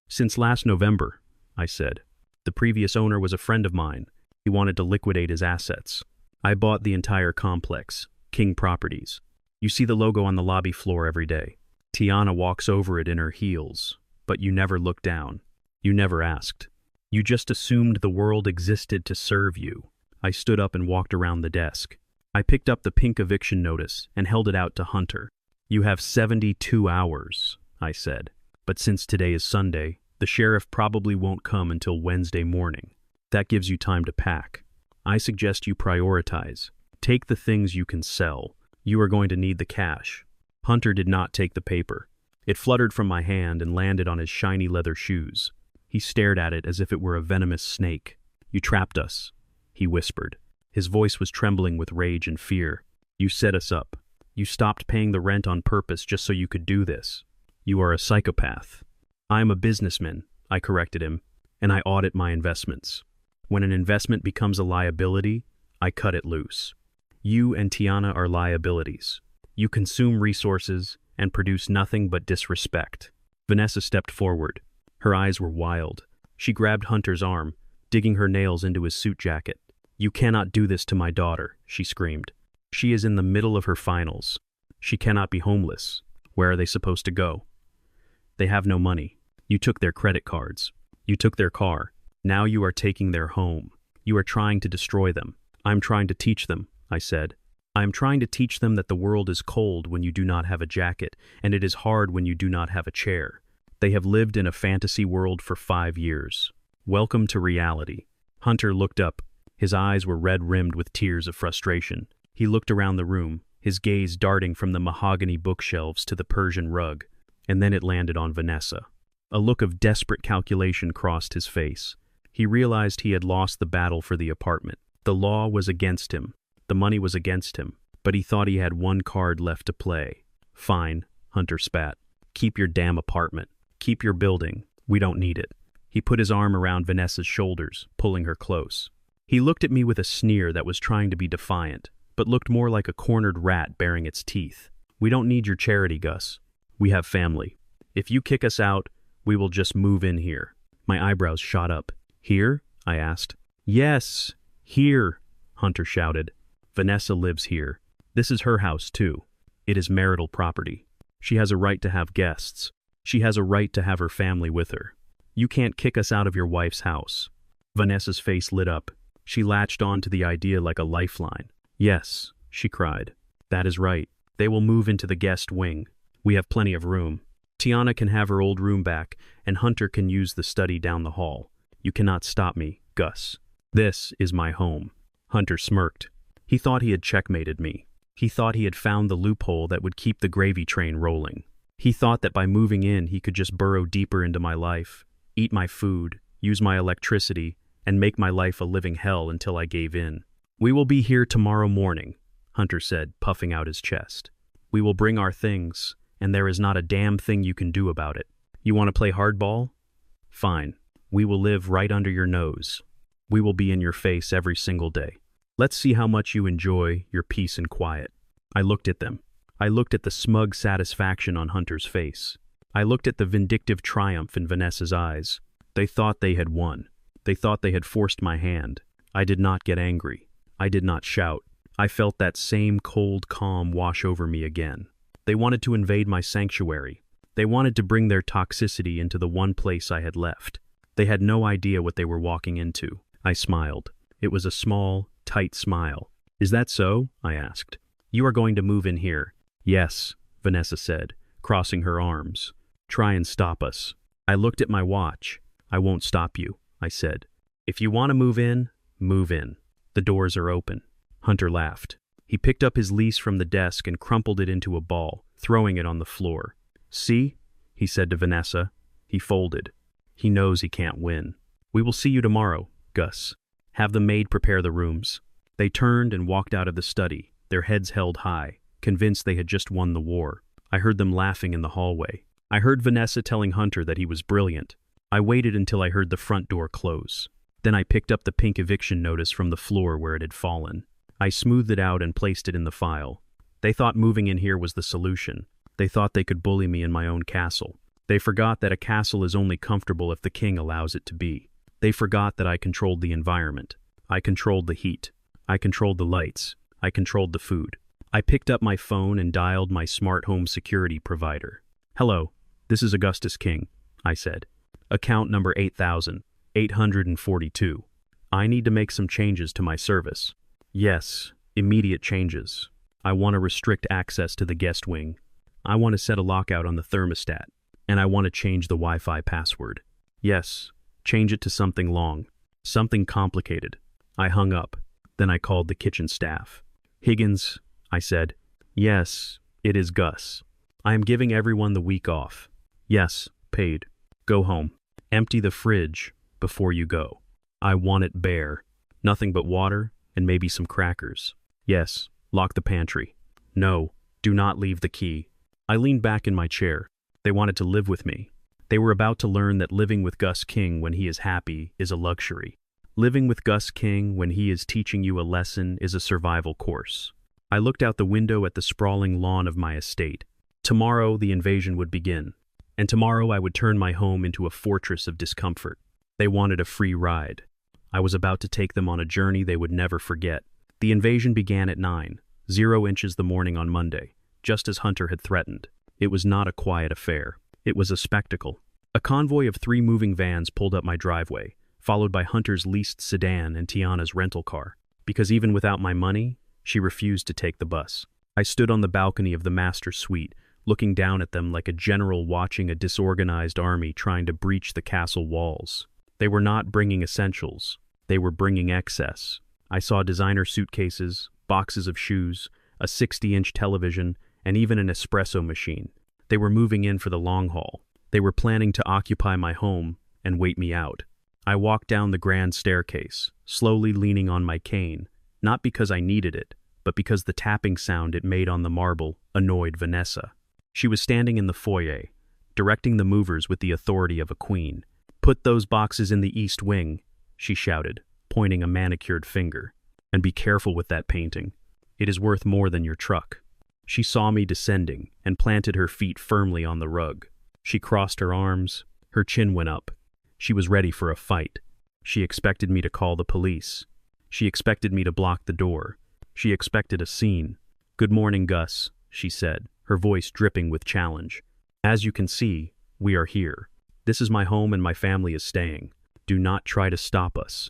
Since last November, I said. The previous owner was a friend of mine. He wanted to liquidate his assets. I bought the entire complex, King Properties. You see the logo on the lobby floor every day. Tiana walks over it in her heels, but you never looked down. You never asked. You just assumed the world existed to serve you. I stood up and walked around the desk. I picked up the pink eviction notice and held it out to Hunter. You have 72 hours, I said. But since today is Sunday, the sheriff probably won't come until Wednesday morning. That gives you time to pack. I suggest you prioritize. Take the things you can sell. You are going to need the cash. Hunter did not take the paper. It fluttered from my hand and landed on his shiny leather shoes. He stared at it as if it were a venomous snake. You trapped us, he whispered. His voice was trembling with rage and fear. You set us up. You stopped paying the rent on purpose just so you could do this. You are a psychopath. I am a businessman, I corrected him, and I audit my investments. When an investment becomes a liability, I cut it loose. You and Tiana are liabilities. You consume resources and produce nothing but disrespect. Vanessa stepped forward. Her eyes were wild. She grabbed Hunter's arm, digging her nails into his suit jacket. You cannot do this to my daughter, she screamed. She is in the middle of her finals. She cannot be homeless. Where are they supposed to go? They have no money. You took their credit cards. You took their car. Now you are taking their home. You are trying to destroy them. I'm trying to teach them, I said. I am trying to teach them that the world is cold when you do not have a jacket, and it is hard when you do not have a chair. They have lived in a fantasy world for 5 years. Welcome to reality. Hunter looked up. His eyes were red-rimmed with tears of frustration. He looked around the room, his gaze darting from the mahogany bookshelves to the Persian rug, and then it landed on Vanessa. A look of desperate calculation crossed his face. He realized he had lost the battle for the apartment. The law was against him. The money was against him. But he thought he had one card left to play. Fine, Hunter spat. Keep your damn apartment. Keep your building. We don't need it. He put his arm around Vanessa's shoulders, pulling her close. He looked at me with a sneer that was trying to be defiant, but looked more like a cornered rat baring its teeth. We don't need your charity, Gus. We have family. If you kick us out, we will just move in here. My eyebrows shot up. Here? I asked. Yes, here, Hunter shouted. Vanessa lives here. This is her house, too. It is marital property. She has a right to have guests. She has a right to have her family with her. You can't kick us out of your wife's house. Vanessa's face lit up. She latched on to the idea like a lifeline. Yes, she cried. That is right. They will move into the guest wing. We have plenty of room. Tiana can have her old room back, and Hunter can use the study down the hall. You cannot stop me, Gus. This is my home. Hunter smirked. He thought he had checkmated me. He thought he had found the loophole that would keep the gravy train rolling. He thought that by moving in he could just burrow deeper into my life, eat my food, use my electricity, and make my life a living hell until I gave in. We will be here tomorrow morning, Hunter said, puffing out his chest. We will bring our things, and there is not a damn thing you can do about it. You want to play hardball? Fine. We will live right under your nose. We will be in your face every single day. Let's see how much you enjoy your peace and quiet. I looked at them. I looked at the smug satisfaction on Hunter's face. I looked at the vindictive triumph in Vanessa's eyes. They thought they had won. They thought they had forced my hand. I did not get angry. I did not shout. I felt that same cold calm wash over me again. They wanted to invade my sanctuary. They wanted to bring their toxicity into the one place I had left. They had no idea what they were walking into. I smiled. It was a small, tight smile. Is that so? I asked. You are going to move in here. Yes, Vanessa said, crossing her arms. Try and stop us. I looked at my watch. I won't stop you, I said. If you want to move in, move in. The doors are open. Hunter laughed. He picked up his lease from the desk and crumpled it into a ball, throwing it on the floor. See? He said to Vanessa. He folded. He knows he can't win. We will see you tomorrow, Gus. Have the maid prepare the rooms. They turned and walked out of the study, their heads held high, convinced they had just won the war. I heard them laughing in the hallway. I heard Vanessa telling Hunter that he was brilliant. I waited until I heard the front door close. Then I picked up the pink eviction notice from the floor where it had fallen. I smoothed it out and placed it in the file. They thought moving in here was the solution. They thought they could bully me in my own castle. They forgot that a castle is only comfortable if the king allows it to be. They forgot that I controlled the environment. I controlled the heat. I controlled the lights. I controlled the food. I picked up my phone and dialed my smart home security provider. Hello, this is Augustus King, I said. Account number 8,842. I need to make some changes to my service. Yes, immediate changes. I want to restrict access to the guest wing. I want to set a lockout on the thermostat. And I want to change the Wi-Fi password. Yes, change it to something long. Something complicated. I hung up. Then I called the kitchen staff. Higgins, I said. Yes, it is Gus. I am giving everyone the week off. Yes, paid. Go home. Empty the fridge before you go. I want it bare. Nothing but water and maybe some crackers. Yes, lock the pantry. No, do not leave the key. I leaned back in my chair. They wanted to live with me. They were about to learn that living with Gus King when he is happy is a luxury. Living with Gus King when he is teaching you a lesson is a survival course. I looked out the window at the sprawling lawn of my estate. Tomorrow the invasion would begin, and tomorrow I would turn my home into a fortress of discomfort. They wanted a free ride. I was about to take them on a journey they would never forget. The invasion began at 9:00 inches the morning on Monday, just as Hunter had threatened. It was not a quiet affair. It was a spectacle. A convoy of 3 moving vans pulled up my driveway, followed by Hunter's leased sedan and Tiana's rental car. Because even without my money, she refused to take the bus. I stood on the balcony of the master suite, looking down at them like a general watching a disorganized army trying to breach the castle walls. They were not bringing essentials. They were bringing excess. I saw designer suitcases, boxes of shoes, a 60-inch television, and even an espresso machine. They were moving in for the long haul. They were planning to occupy my home and wait me out. I walked down the grand staircase, slowly leaning on my cane, not because I needed it, but because the tapping sound it made on the marble annoyed Vanessa. She was standing in the foyer, directing the movers with the authority of a queen. "Put those boxes in the east wing," she shouted, pointing a manicured finger. "And be careful with that painting. It is worth more than your truck." She saw me descending and planted her feet firmly on the rug. She crossed her arms. Her chin went up. She was ready for a fight. She expected me to call the police. She expected me to block the door. She expected a scene. "Good morning, Gus," she said, her voice dripping with challenge. "As you can see, we are here. This is my home and my family is staying. Do not try to stop us.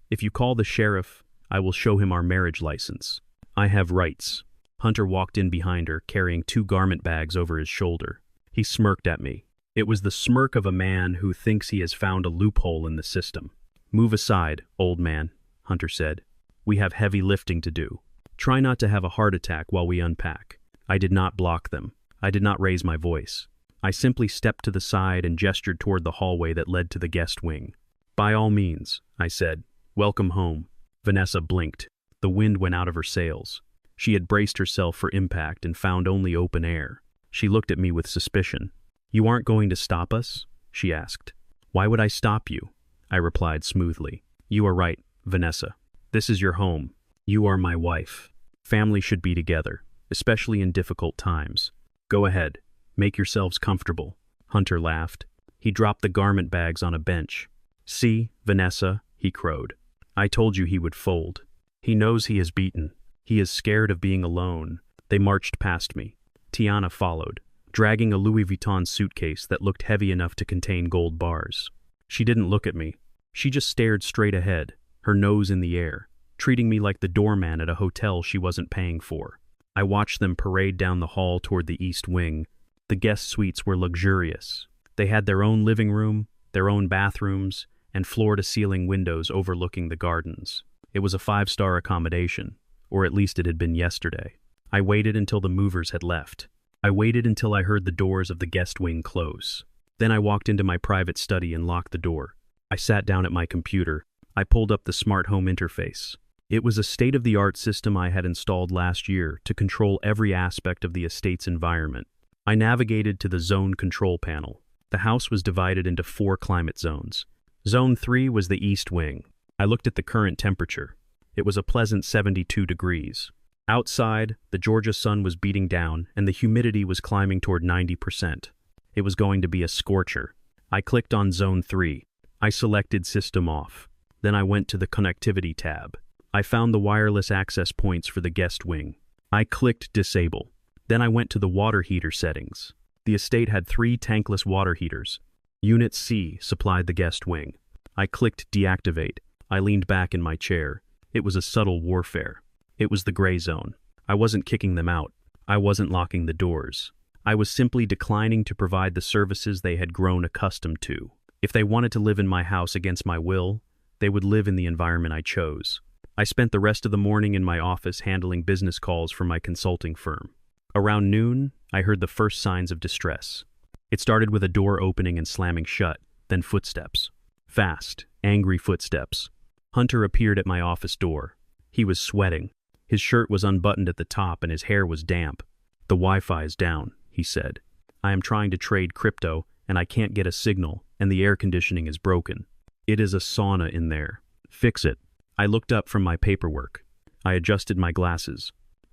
If you call the sheriff, I will show him our marriage license. I have rights." Hunter walked in behind her, carrying 2 garment bags over his shoulder. He smirked at me. It was the smirk of a man who thinks he has found a loophole in the system. "Move aside, old man," Hunter said. "We have heavy lifting to do. Try not to have a heart attack while we unpack." I did not block them. I did not raise my voice. I simply stepped to the side and gestured toward the hallway that led to the guest wing. "By all means," I said. "Welcome home." Vanessa blinked. The wind went out of her sails. She had braced herself for impact and found only open air. She looked at me with suspicion. "You aren't going to stop us?" she asked. "Why would I stop you?" I replied smoothly. "You are right, Vanessa. This is your home. You are my wife. Family should be together, especially in difficult times. Go ahead. Make yourselves comfortable." Hunter laughed. He dropped the garment bags on a bench. "See, Vanessa," he crowed. "I told you he would fold. He knows he is beaten. He is scared of being alone." They marched past me. Tiana followed, dragging a Louis Vuitton suitcase that looked heavy enough to contain gold bars. She didn't look at me. She just stared straight ahead, her nose in the air, treating me like the doorman at a hotel she wasn't paying for. I watched them parade down the hall toward the east wing. The guest suites were luxurious. They had their own living room, their own bathrooms, and floor-to-ceiling windows overlooking the gardens. It was a 5-star accommodation, or at least it had been yesterday. I waited until the movers had left. I waited until I heard the doors of the guest wing close. Then I walked into my private study and locked the door. I sat down at my computer. I pulled up the smart home interface. It was a state-of-the-art system I had installed last year to control every aspect of the estate's environment. I navigated to the zone control panel. The house was divided into 4 climate zones. Zone 3 was the east wing. I looked at the current temperature. It was a pleasant 72 degrees. Outside, the Georgia sun was beating down and the humidity was climbing toward 90%. It was going to be a scorcher. I clicked on Zone 3. I selected System Off. Then I went to the Connectivity tab. I found the wireless access points for the guest wing. I clicked Disable. Then I went to the water heater settings. The estate had 3 tankless water heaters. Unit C supplied the guest wing. I clicked Deactivate. I leaned back in my chair. It was a subtle warfare. It was the gray zone. I wasn't kicking them out. I wasn't locking the doors. I was simply declining to provide the services they had grown accustomed to. If they wanted to live in my house against my will, they would live in the environment I chose. I spent the rest of the morning in my office handling business calls for my consulting firm. Around noon, I heard the first signs of distress. It started with a door opening and slamming shut, then footsteps. Fast, angry footsteps. Hunter appeared at my office door. He was sweating. His shirt was unbuttoned at the top and his hair was damp. "The Wi-Fi is down," he said. "I am trying to trade crypto and I can't get a signal and the air conditioning is broken. It is a sauna in there. Fix it." I looked up from my paperwork. I adjusted my glasses.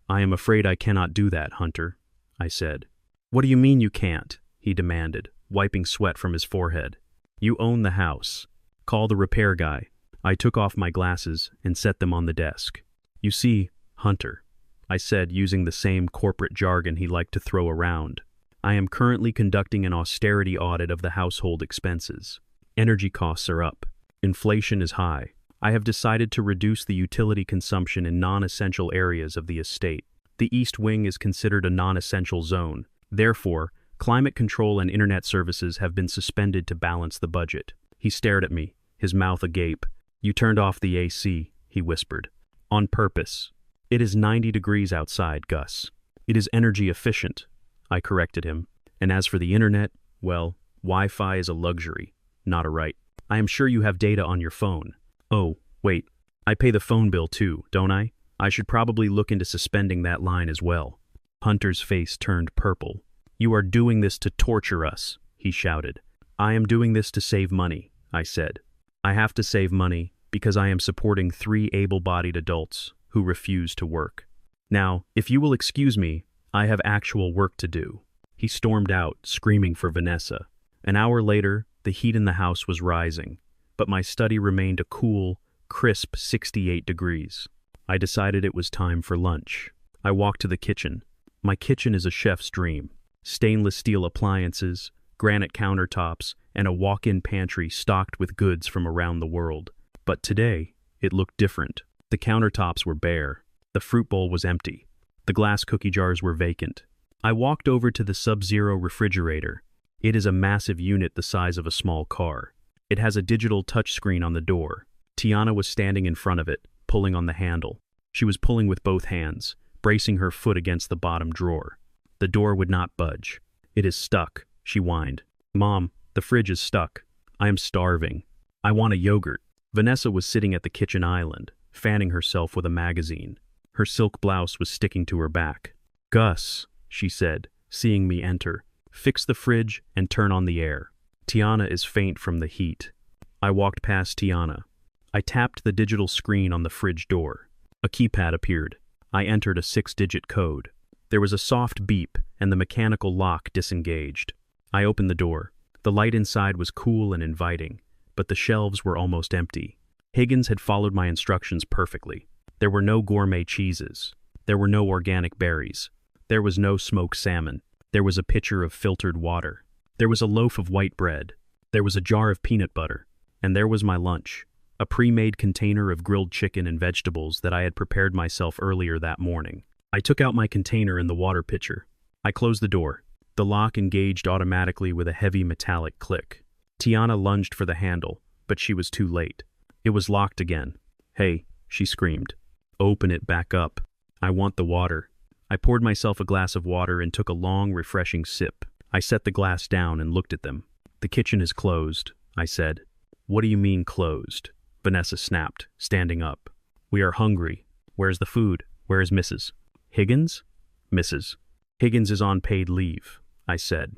"I am afraid I cannot do that, Hunter," I said. "What do you mean you can't?" he demanded, wiping sweat from his forehead. "You own the house. Call the repair guy." I took off my glasses and set them on the desk. "You see, Hunter," I said, using the same corporate jargon he liked to throw around, "I am currently conducting an austerity audit of the household expenses. Energy costs are up. Inflation is high. I have decided to reduce the utility consumption in non-essential areas of the estate. The East Wing is considered a non-essential zone. Therefore, climate control and internet services have been suspended to balance the budget." He stared at me, his mouth agape. "You turned off the AC," he whispered. "On purpose. It is 90 degrees outside, Gus. It is energy efficient," I corrected him. "And as for the internet, well, Wi-Fi is a luxury, not a right. I am sure you have data on your phone. Oh, wait, I pay the phone bill too, don't I? I should probably look into suspending that line as well." Hunter's face turned purple. "You are doing this to torture us," he shouted. "I am doing this to save money," I said. "I have to save money because I am supporting 3 able-bodied adults who refuse to work. Now, if you will excuse me, I have actual work to do." He stormed out, screaming for Vanessa. An hour later, the heat in the house was rising, but my study remained a cool, crisp 68 degrees. I decided it was time for lunch. I walked to the kitchen. My kitchen is a chef's dream. Stainless steel appliances, granite countertops, and a walk-in pantry stocked with goods from around the world. But today, it looked different. The countertops were bare. The fruit bowl was empty. The glass cookie jars were vacant. I walked over to the Sub-Zero refrigerator. It is a massive unit the size of a small car. It has a digital touchscreen on the door. Tiana was standing in front of it, pulling on the handle. She was pulling with both hands, bracing her foot against the bottom drawer. The door would not budge. "It is stuck," she whined. "Mom, the fridge is stuck. I am starving. I want a yogurt." Vanessa was sitting at the kitchen island, fanning herself with a magazine. Her silk blouse was sticking to her back. "Gus," she said, seeing me enter, "fix the fridge and turn on the air. Tiana is faint from the heat." I walked past Tiana. I tapped the digital screen on the fridge door. A keypad appeared. I entered a 6-digit code. There was a soft beep, and the mechanical lock disengaged. I opened the door. The light inside was cool and inviting, but the shelves were almost empty. Higgins had followed my instructions perfectly. There were no gourmet cheeses. There were no organic berries. There was no smoked salmon. There was a pitcher of filtered water. There was a loaf of white bread. There was a jar of peanut butter. And there was my lunch, a pre-made container of grilled chicken and vegetables that I had prepared myself earlier that morning. I took out my container and the water pitcher. I closed the door. The lock engaged automatically with a heavy metallic click. Tiana lunged for the handle, but she was too late. It was locked again. "Hey," she screamed. "Open it back up. I want the water." I poured myself a glass of water and took a long, refreshing sip. I set the glass down and looked at them. "The kitchen is closed," I said. "What do you mean closed?" Vanessa snapped, standing up. "We are hungry. Where's the food? Where is Mrs. Higgins?" "Mrs. Higgins is on paid leave," I said.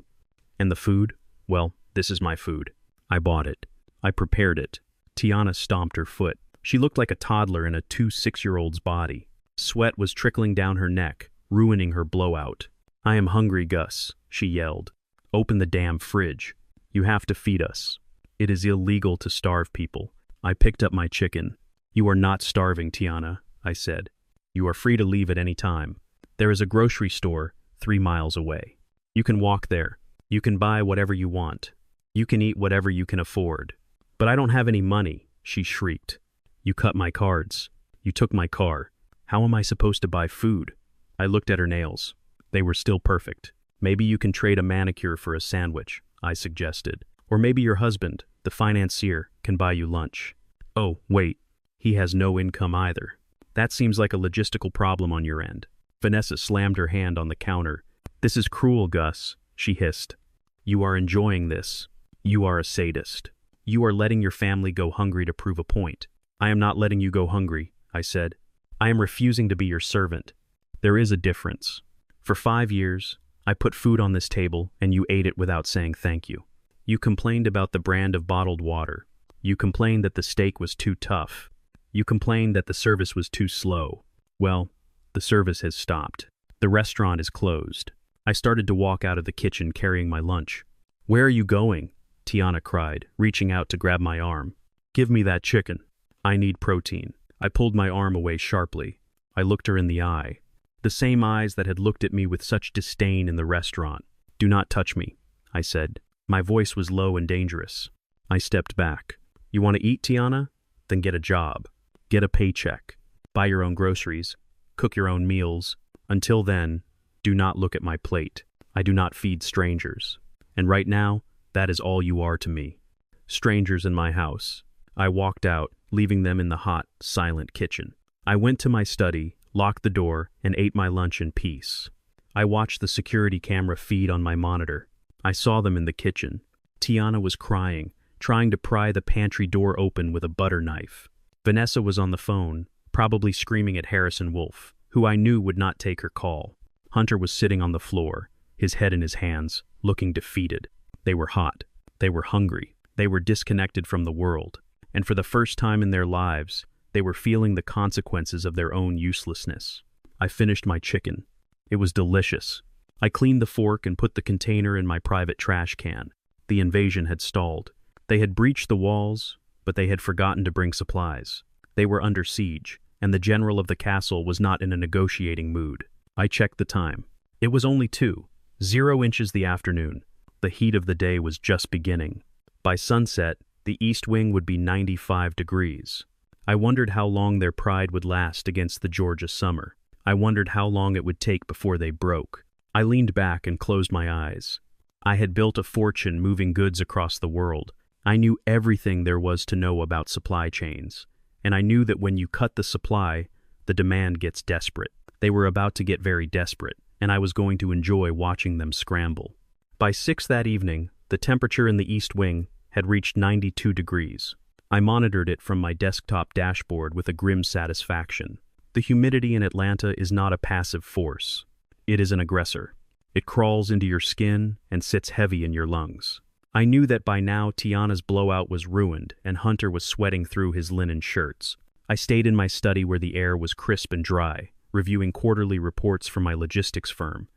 "And the food? Well, this is my food. I bought it. I prepared it." Tiana stomped her foot. She looked like a toddler in a 6-year-old's body. Sweat was trickling down her neck, ruining her blowout. "I am hungry, Gus," she yelled. "Open the damn fridge. You have to feed us. It is illegal to starve people." I picked up my chicken. "You are not starving, Tiana," I said. "You are free to leave at any time. There is a grocery store 3 miles away. You can walk there. You can buy whatever you want. You can eat whatever you can afford." "But I don't have any money," she shrieked. "You cut my cards. You took my car. How am I supposed to buy food?" I looked at her nails. They were still perfect. "Maybe you can trade a manicure for a sandwich," I suggested. "Or maybe your husband, the financier, can buy you lunch." "Oh, wait. He has no income either. That seems like a logistical problem on your end." Vanessa slammed her hand on the counter. "This is cruel, Gus," she hissed. "You are enjoying this. You are a sadist. You are letting your family go hungry to prove a point." "I am not letting you go hungry," I said. "I am refusing to be your servant. There is a difference. For 5 years, I put food on this table and you ate it without saying thank you. You complained about the brand of bottled water. You complained that the steak was too tough. You complained that the service was too slow. Well, the service has stopped. The restaurant is closed." I started to walk out of the kitchen carrying my lunch. "Where are you going?" Tiana cried, reaching out to grab my arm. "Give me that chicken. I need protein." I pulled my arm away sharply. I looked her in the eye. The same eyes that had looked at me with such disdain in the restaurant. "Do not touch me," I said. My voice was low and dangerous. I stepped back. "You want to eat, Tiana? Then get a job. Get a paycheck. Buy your own groceries. Cook your own meals. Until then, do not look at my plate. I do not feed strangers. And right now, that is all you are to me. Strangers in my house." I walked out, leaving them in the hot, silent kitchen. I went to my study, locked the door, and ate my lunch in peace. I watched the security camera feed on my monitor. I saw them in the kitchen. Tiana was crying, trying to pry the pantry door open with a butter knife. Vanessa was on the phone, probably screaming at Harrison Wolf, who I knew would not take her call. Hunter was sitting on the floor, his head in his hands, looking defeated. They were hot. They were hungry. They were disconnected from the world. And for the first time in their lives, they were feeling the consequences of their own uselessness. I finished my chicken. It was delicious. I cleaned the fork and put the container in my private trash can. The invasion had stalled. They had breached the walls, but they had forgotten to bring supplies. They were under siege, and the general of the castle was not in a negotiating mood. I checked the time. It was only 2:00 the afternoon. The heat of the day was just beginning. By sunset, the east wing would be 95 degrees. I wondered how long their pride would last against the Georgia summer. I wondered how long it would take before they broke. I leaned back and closed my eyes. I had built a fortune moving goods across the world. I knew everything there was to know about supply chains, and I knew that when you cut the supply, the demand gets desperate. They were about to get very desperate, and I was going to enjoy watching them scramble. By 6 that evening, the temperature in the east wing had reached 92 degrees. I monitored it from my desktop dashboard with a grim satisfaction. The humidity in Atlanta is not a passive force. It is an aggressor. It crawls into your skin and sits heavy in your lungs. I knew that by now Tiana's blowout was ruined and Hunter was sweating through his linen shirts. I stayed in my study where the air was crisp and dry, reviewing quarterly reports from my logistics firm.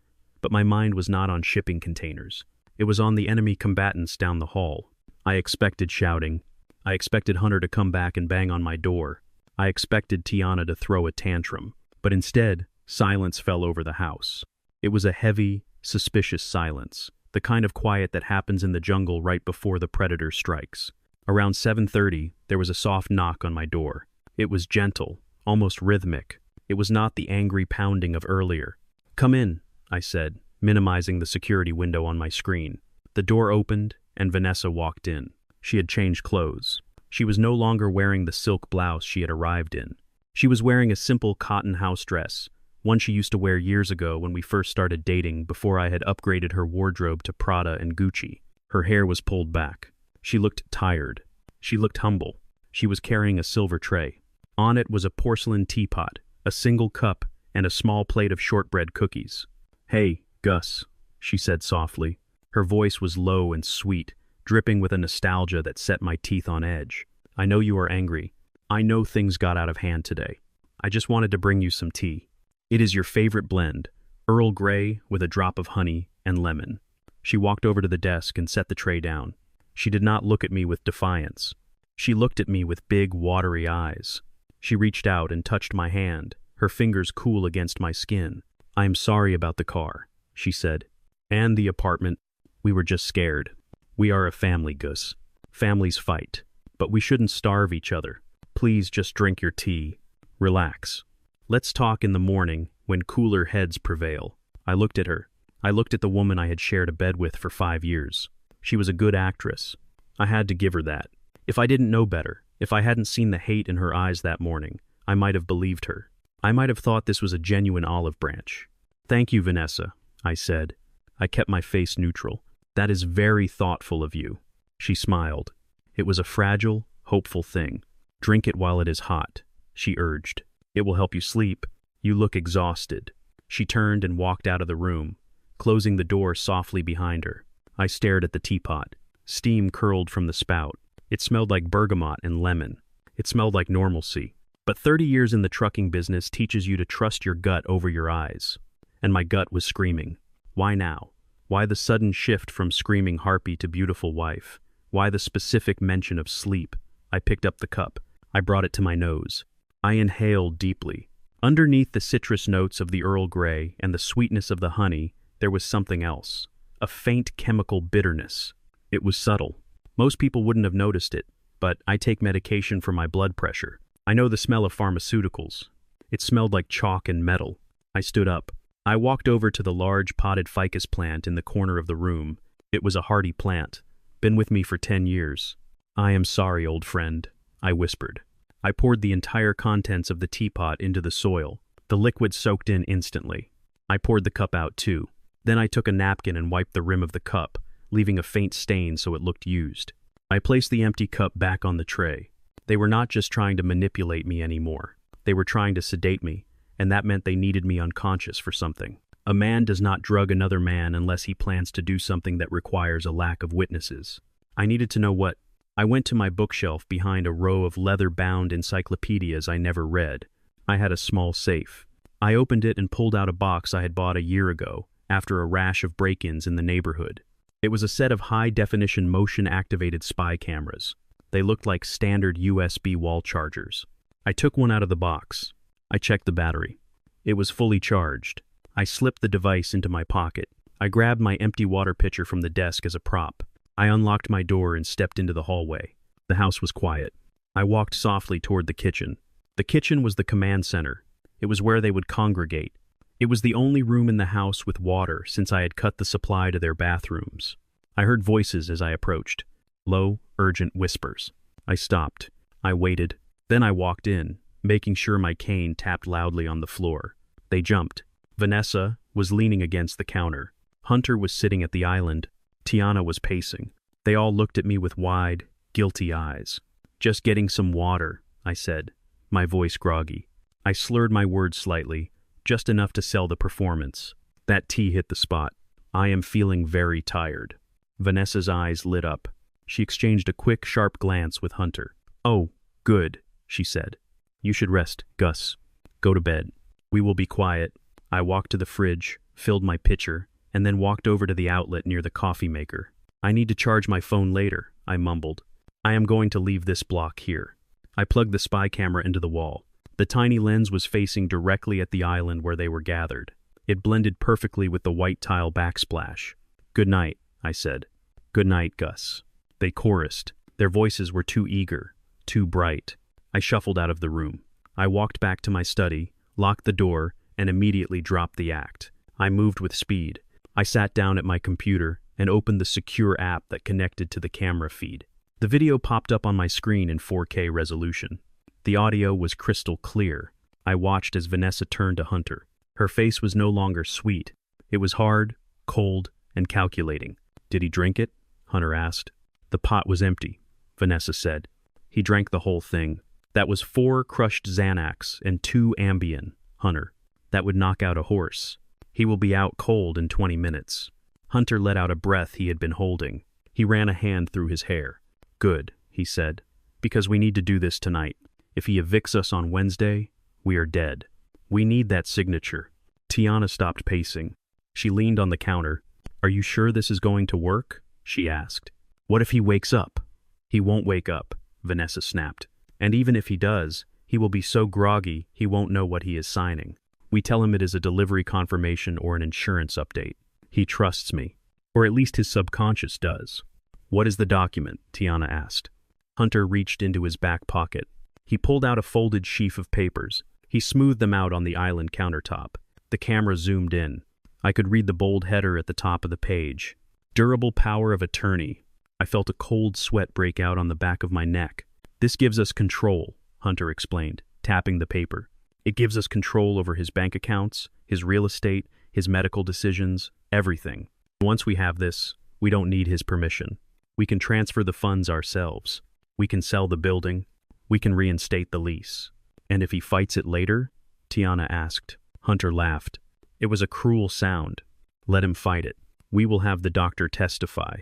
But my mind was not on shipping containers. It was on the enemy combatants down the hall. I expected shouting. I expected Hunter to come back and bang on my door. I expected Tiana to throw a tantrum. But instead, silence fell over the house. It was a heavy, suspicious silence, the kind of quiet that happens in the jungle right before the predator strikes. Around 7:30, there was a soft knock on my door. It was gentle, almost rhythmic. It was not the angry pounding of earlier. "Come in," I said, minimizing the security window on my screen. The door opened, and Vanessa walked in. She had changed clothes. She was no longer wearing the silk blouse she had arrived in. She was wearing a simple cotton house dress, one she used to wear years ago when we first started dating before I had upgraded her wardrobe to Prada and Gucci. Her hair was pulled back. She looked tired. She looked humble. She was carrying a silver tray. On it was a porcelain teapot, a single cup, and a small plate of shortbread cookies. "Hey, Gus," she said softly. Her voice was low and sweet, dripping with a nostalgia that set my teeth on edge. "I know you are angry. I know things got out of hand today. I just wanted to bring you some tea. It is your favorite blend, Earl Grey with a drop of honey and lemon." She walked over to the desk and set the tray down. She did not look at me with defiance. She looked at me with big, watery eyes. She reached out and touched my hand, her fingers cool against my skin. "I am sorry about the car," she said. "And the apartment. We were just scared. We are a family, Gus. Families fight, but we shouldn't starve each other. Please just drink your tea. Relax. Let's talk in the morning when cooler heads prevail." I looked at her. I looked at the woman I had shared a bed with for 5 years. She was a good actress. I had to give her that. If I didn't know better, if I hadn't seen the hate in her eyes that morning, I might have believed her. I might have thought this was a genuine olive branch. "Thank you, Vanessa," I said. I kept my face neutral. "That is very thoughtful of you." She smiled. It was a fragile, hopeful thing. "Drink it while it is hot," she urged. "It will help you sleep. You look exhausted." She turned and walked out of the room, closing the door softly behind her. I stared at the teapot. Steam curled from the spout. It smelled like bergamot and lemon. It smelled like normalcy. But 30 years in the trucking business teaches you to trust your gut over your eyes. And my gut was screaming. Why now? Why the sudden shift from screaming harpy to beautiful wife? Why the specific mention of sleep? I picked up the cup. I brought it to my nose. I inhaled deeply. Underneath the citrus notes of the Earl Grey and the sweetness of the honey, there was something else. A faint chemical bitterness. It was subtle. Most people wouldn't have noticed it, but I take medication for my blood pressure. I know the smell of pharmaceuticals. It smelled like chalk and metal. I stood up. I walked over to the large potted ficus plant in the corner of the room. It was a hardy plant. Been with me for 10 years. "I am sorry, old friend," I whispered. I poured the entire contents of the teapot into the soil. The liquid soaked in instantly. I poured the cup out too. Then I took a napkin and wiped the rim of the cup, leaving a faint stain so it looked used. I placed the empty cup back on the tray. They were not just trying to manipulate me anymore. They were trying to sedate me, and that meant they needed me unconscious for something. A man does not drug another man unless he plans to do something that requires a lack of witnesses. I needed to know what. I went to my bookshelf behind a row of leather-bound encyclopedias I never read. I had a small safe. I opened it and pulled out a box I had bought a year ago, after a rash of break-ins in the neighborhood. It was a set of high-definition motion-activated spy cameras. They looked like standard USB wall chargers. I took one out of the box. I checked the battery. It was fully charged. I slipped the device into my pocket. I grabbed my empty water pitcher from the desk as a prop. I unlocked my door and stepped into the hallway. The house was quiet. I walked softly toward the kitchen. The kitchen was the command center. It was where they would congregate. It was the only room in the house with water since I had cut the supply to their bathrooms. I heard voices as I approached. Low, urgent whispers. I stopped. I waited. Then I walked in, making sure my cane tapped loudly on the floor. They jumped. Vanessa was leaning against the counter. Hunter was sitting at the island. Tiana was pacing. They all looked at me with wide, guilty eyes. "Just getting some water," I said, my voice groggy. I slurred my words slightly, just enough to sell the performance. That tea hit the spot. "I am feeling very tired." Vanessa's eyes lit up. She exchanged a quick, sharp glance with Hunter. "Oh, good," she said. "You should rest, Gus. Go to bed. We will be quiet." I walked to the fridge, filled my pitcher, and then walked over to the outlet near the coffee maker. "I need to charge my phone later," I mumbled. "I am going to leave this block here." I plugged the spy camera into the wall. The tiny lens was facing directly at the island where they were gathered. It blended perfectly with the white tile backsplash. "Good night," I said. "Good night, Gus." They chorused. Their voices were too eager, too bright. I shuffled out of the room. I walked back to my study, locked the door, and immediately dropped the act. I moved with speed. I sat down at my computer and opened the secure app that connected to the camera feed. The video popped up on my screen in 4K resolution. The audio was crystal clear. I watched as Vanessa turned to Hunter. Her face was no longer sweet. It was hard, cold, and calculating. "Did he drink it?" Hunter asked. "The pot was empty," Vanessa said. "He drank the whole thing. That was 4 crushed Xanax and 2 Ambien, Hunter. That would knock out a horse. He will be out cold in 20 minutes. Hunter let out a breath he had been holding. He ran a hand through his hair. "Good," he said, "because we need to do this tonight. If he evicts us on Wednesday, we are dead. We need that signature." Tiana stopped pacing. She leaned on the counter. "Are you sure this is going to work?" she asked. "What if he wakes up?" "He won't wake up," Vanessa snapped. "And even if he does, he will be so groggy he won't know what he is signing. We tell him it is a delivery confirmation or an insurance update. He trusts me. Or at least his subconscious does." "What is the document?" Tiana asked. Hunter reached into his back pocket. He pulled out a folded sheaf of papers. He smoothed them out on the island countertop. The camera zoomed in. I could read the bold header at the top of the page. "Durable power of attorney." I felt a cold sweat break out on the back of my neck. "This gives us control," Hunter explained, tapping the paper. "It gives us control over his bank accounts, his real estate, his medical decisions, everything. Once we have this, we don't need his permission. We can transfer the funds ourselves. We can sell the building. We can reinstate the lease." "And if he fights it later?" Tiana asked. Hunter laughed. It was a cruel sound. "Let him fight it. We will have the doctor testify.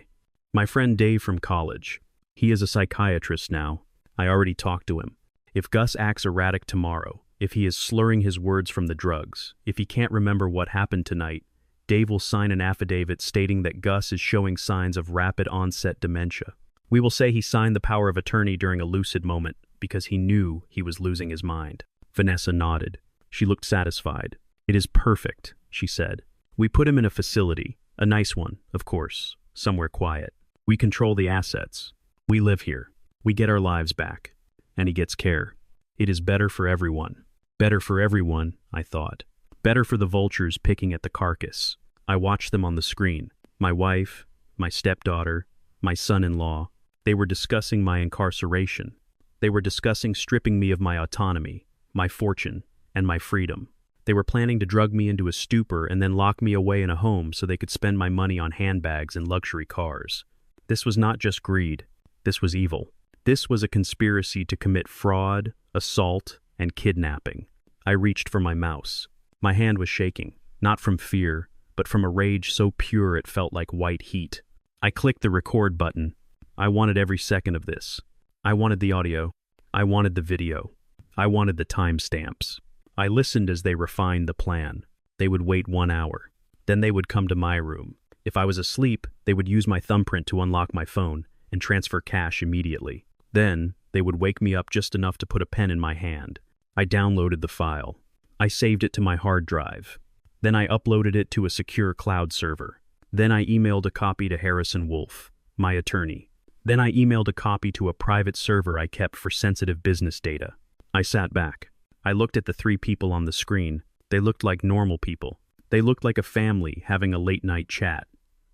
My friend Dave from college. He is a psychiatrist now. I already talked to him. If Gus acts erratic tomorrow, if he is slurring his words from the drugs, if he can't remember what happened tonight, Dave will sign an affidavit stating that Gus is showing signs of rapid onset dementia. We will say he signed the power of attorney during a lucid moment because he knew he was losing his mind." Vanessa nodded. She looked satisfied. "It is perfect," she said. "We put him in a facility, a nice one, of course, somewhere quiet. We control the assets. We live here. We get our lives back. And he gets care. It is better for everyone." Better for everyone, I thought. Better for the vultures picking at the carcass. I watched them on the screen. My wife, my stepdaughter, my son-in-law. They were discussing my incarceration. They were discussing stripping me of my autonomy, my fortune, and my freedom. They were planning to drug me into a stupor and then lock me away in a home so they could spend my money on handbags and luxury cars. This was not just greed. This was evil. This was a conspiracy to commit fraud, assault, and kidnapping. I reached for my mouse. My hand was shaking, not from fear, but from a rage so pure it felt like white heat. I clicked the record button. I wanted every second of this. I wanted the audio. I wanted the video. I wanted the timestamps. I listened as they refined the plan. They would wait 1 hour. Then they would come to my room. If I was asleep, they would use my thumbprint to unlock my phone and transfer cash immediately. Then, they would wake me up just enough to put a pen in my hand. I downloaded the file. I saved it to my hard drive. Then I uploaded it to a secure cloud server. Then I emailed a copy to Harrison Wolf, my attorney. Then I emailed a copy to a private server I kept for sensitive business data. I sat back. I looked at the three people on the screen. They looked like normal people. They looked like a family having a late-night chat.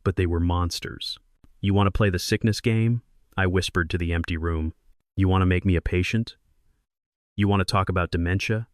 But they were monsters. "You want to play the sickness game?" I whispered to the empty room. "You want to make me a patient? You want to talk about dementia?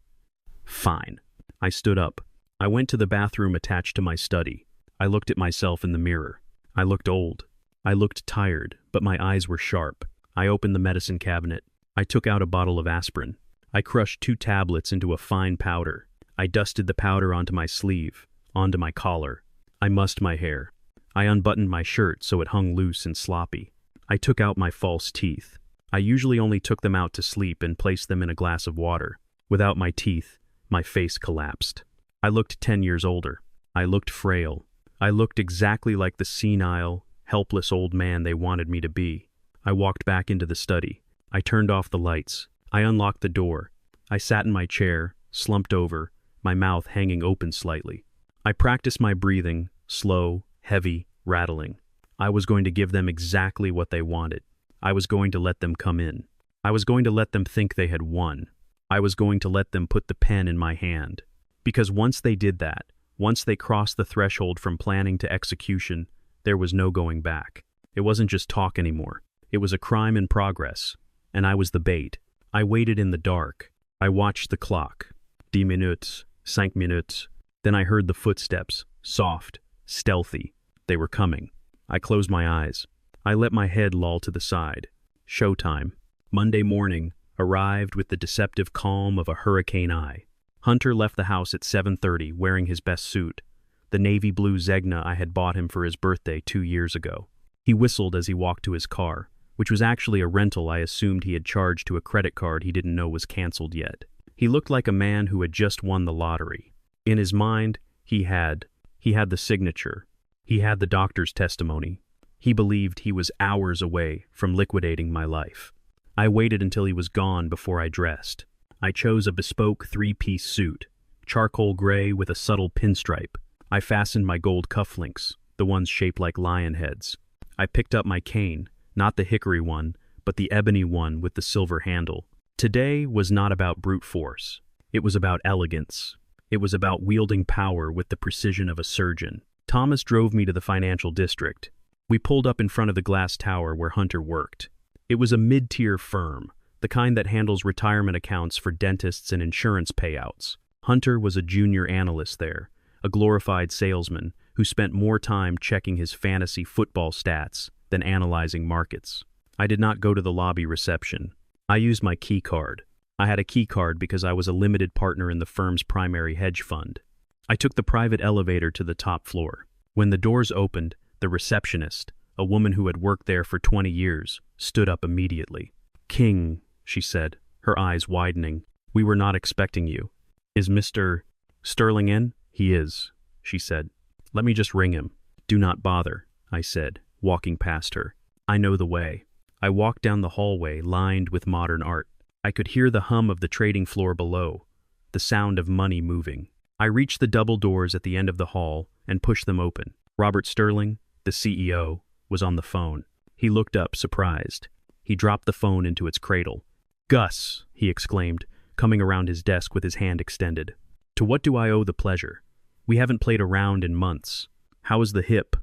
Fine." I stood up. I went to the bathroom attached to my study. I looked at myself in the mirror. I looked old. I looked tired, but my eyes were sharp. I opened the medicine cabinet. I took out a bottle of aspirin. I crushed 2 tablets into a fine powder. I dusted the powder onto my sleeve, onto my collar. I mussed my hair. I unbuttoned my shirt so it hung loose and sloppy. I took out my false teeth. I usually only took them out to sleep and placed them in a glass of water. Without my teeth, my face collapsed. I looked 10 years older. I looked frail. I looked exactly like the senile, helpless old man they wanted me to be. I walked back into the study. I turned off the lights. I unlocked the door. I sat in my chair, slumped over, my mouth hanging open slightly. I practiced my breathing, slow, heavy, rattling. I was going to give them exactly what they wanted. I was going to let them come in. I was going to let them think they had won. I was going to let them put the pen in my hand. Because once they did that, once they crossed the threshold from planning to execution, there was no going back. It wasn't just talk anymore. It was a crime in progress, and I was the bait. I waited in the dark. I watched the clock. 10 minutes, 5 minutes. Then I heard the footsteps, soft, stealthy. They were coming. I closed my eyes. I let my head loll to the side. Showtime. Monday morning arrived with the deceptive calm of a hurricane eye. Hunter left the house at 7:30 wearing his best suit, the navy blue Zegna I had bought him for his birthday 2 years ago. He whistled as he walked to his car, which was actually a rental I assumed he had charged to a credit card he didn't know was canceled yet. He looked like a man who had just won the lottery. In his mind, he had the signature. He had the doctor's testimony. He believed he was hours away from liquidating my life. I waited until he was gone before I dressed. I chose a bespoke 3-piece suit, charcoal gray with a subtle pinstripe. I fastened my gold cufflinks, the ones shaped like lion heads. I picked up my cane, not the hickory one, but the ebony one with the silver handle. Today was not about brute force. It was about elegance. It was about wielding power with the precision of a surgeon. Thomas drove me to the financial district. We pulled up in front of the glass tower where Hunter worked. It was a mid-tier firm, the kind that handles retirement accounts for dentists and insurance payouts. Hunter was a junior analyst there, a glorified salesman who spent more time checking his fantasy football stats than analyzing markets. I did not go to the lobby reception. I used my key card. I had a key card because I was a limited partner in the firm's primary hedge fund. I took the private elevator to the top floor. When the doors opened, the receptionist, a woman who had worked there for 20 years, stood up immediately. "King," she said, her eyes widening. "We were not expecting you. Is Mr. Sterling in?" "He is," she said. "Let me just ring him." "Do not bother," I said, walking past her. "I know the way." I walked down the hallway lined with modern art. I could hear the hum of the trading floor below, the sound of money moving. I reached the double doors at the end of the hall and pushed them open. Robert Sterling, the CEO, was on the phone. He looked up, surprised. He dropped the phone into its cradle. "Gus," he exclaimed, coming around his desk with his hand extended. "To what do I owe the pleasure? We haven't played a round in months. How is the hip?"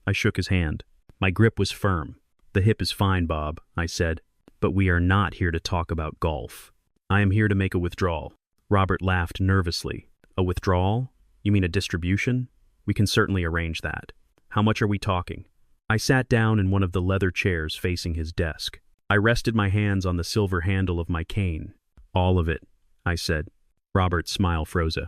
I shook his hand. My grip was firm. "The hip is fine, Bob," I said, "but we are not here to talk about golf. I am here to make a withdrawal." Robert laughed nervously. "A withdrawal? You mean a distribution? We can certainly arrange that. How much are we talking?" I sat down in one of the leather chairs facing his desk. I rested my hands on the silver handle of my cane. "All of it," I said. Robert's smile froze.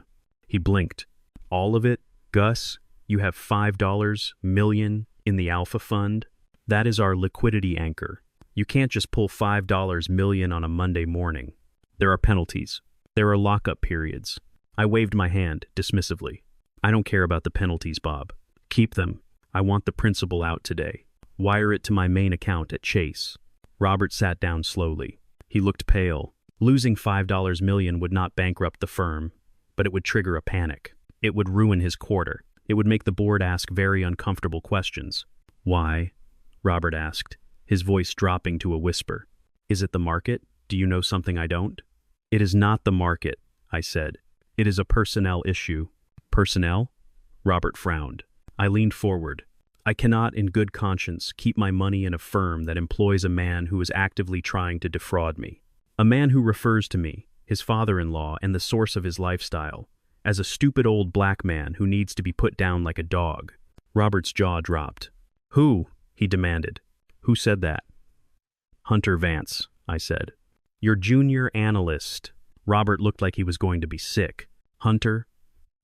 He blinked. "All of it? Gus, you have $5 million in the Alpha Fund? That is our liquidity anchor. You can't just pull $5 million on a Monday morning. There are penalties. There are lockup periods." I waved my hand dismissively. I don't care about the penalties, Bob. Keep them. I want the principal out today. Wire it to my main account at Chase. Robert sat down slowly. He looked pale. Losing $5 million would not bankrupt the firm, but it would trigger a panic. It would ruin his quarter. It would make the board ask very uncomfortable questions. Why? Robert asked, his voice dropping to a whisper. Is it the market? Do you know something I don't? It is not the market, I said. It is a personnel issue. Personnel? Robert frowned. I leaned forward. I cannot, in good conscience, keep my money in a firm that employs a man who is actively trying to defraud me. A man who refers to me, his father-in-law and the source of his lifestyle, as a stupid old black man who needs to be put down like a dog. Robert's jaw dropped. Who? He demanded. Who said that? Hunter Vance, I said. Your junior analyst. Robert looked like he was going to be sick. Hunter?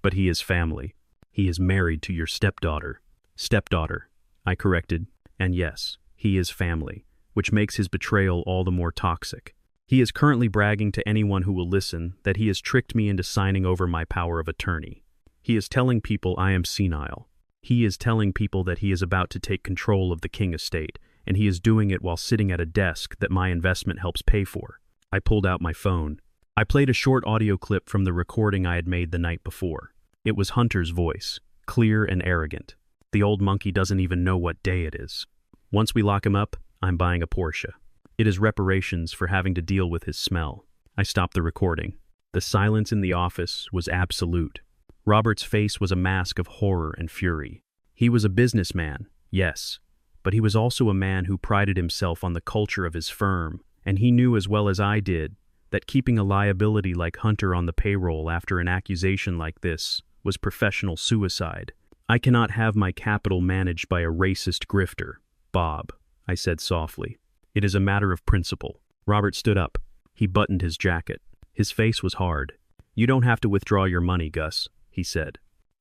But he is family. He is married to your stepdaughter. Stepdaughter, I corrected. And yes, he is family, which makes his betrayal all the more toxic. He is currently bragging to anyone who will listen that he has tricked me into signing over my power of attorney. He is telling people I am senile. He is telling people that he is about to take control of the King estate, and he is doing it while sitting at a desk that my investment helps pay for. I pulled out my phone. I played a short audio clip from the recording I had made the night before. It was Hunter's voice, clear and arrogant. The old monkey doesn't even know what day it is. Once we lock him up, I'm buying a Porsche. It is reparations for having to deal with his smell. I stopped the recording. The silence in the office was absolute. Robert's face was a mask of horror and fury. He was a businessman, yes, but he was also a man who prided himself on the culture of his firm, and he knew as well as I did that keeping a liability like Hunter on the payroll after an accusation like this was professional suicide. I cannot have my capital managed by a racist grifter, Bob, I said softly. It is a matter of principle. Robert stood up. He buttoned his jacket. His face was hard. You don't have to withdraw your money, Gus, he said.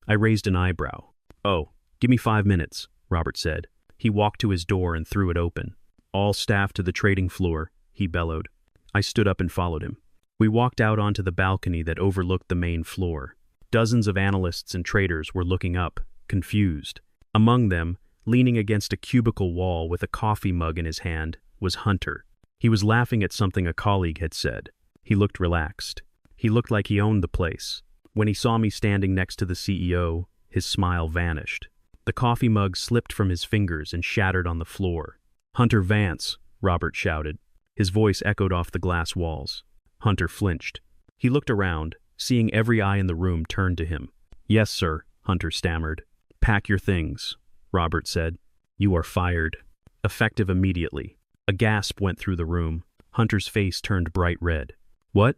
I raised an eyebrow. Oh, give me 5 minutes, Robert said. He walked to his door and threw it open. All staff to the trading floor, he bellowed. I stood up and followed him. We walked out onto the balcony that overlooked the main floor. Dozens of analysts and traders were looking up, confused. Among them, leaning against a cubicle wall with a coffee mug in his hand, was Hunter. He was laughing at something a colleague had said. He looked relaxed. He looked like he owned the place. When he saw me standing next to the CEO, his smile vanished. The coffee mug slipped from his fingers and shattered on the floor. Hunter Vance, Robert shouted. His voice echoed off the glass walls. Hunter flinched. He looked around, seeing every eye in the room turn to him. Yes, sir, Hunter stammered. Pack your things, Robert said. You are fired. Effective immediately. A gasp went through the room. Hunter's face turned bright red. What?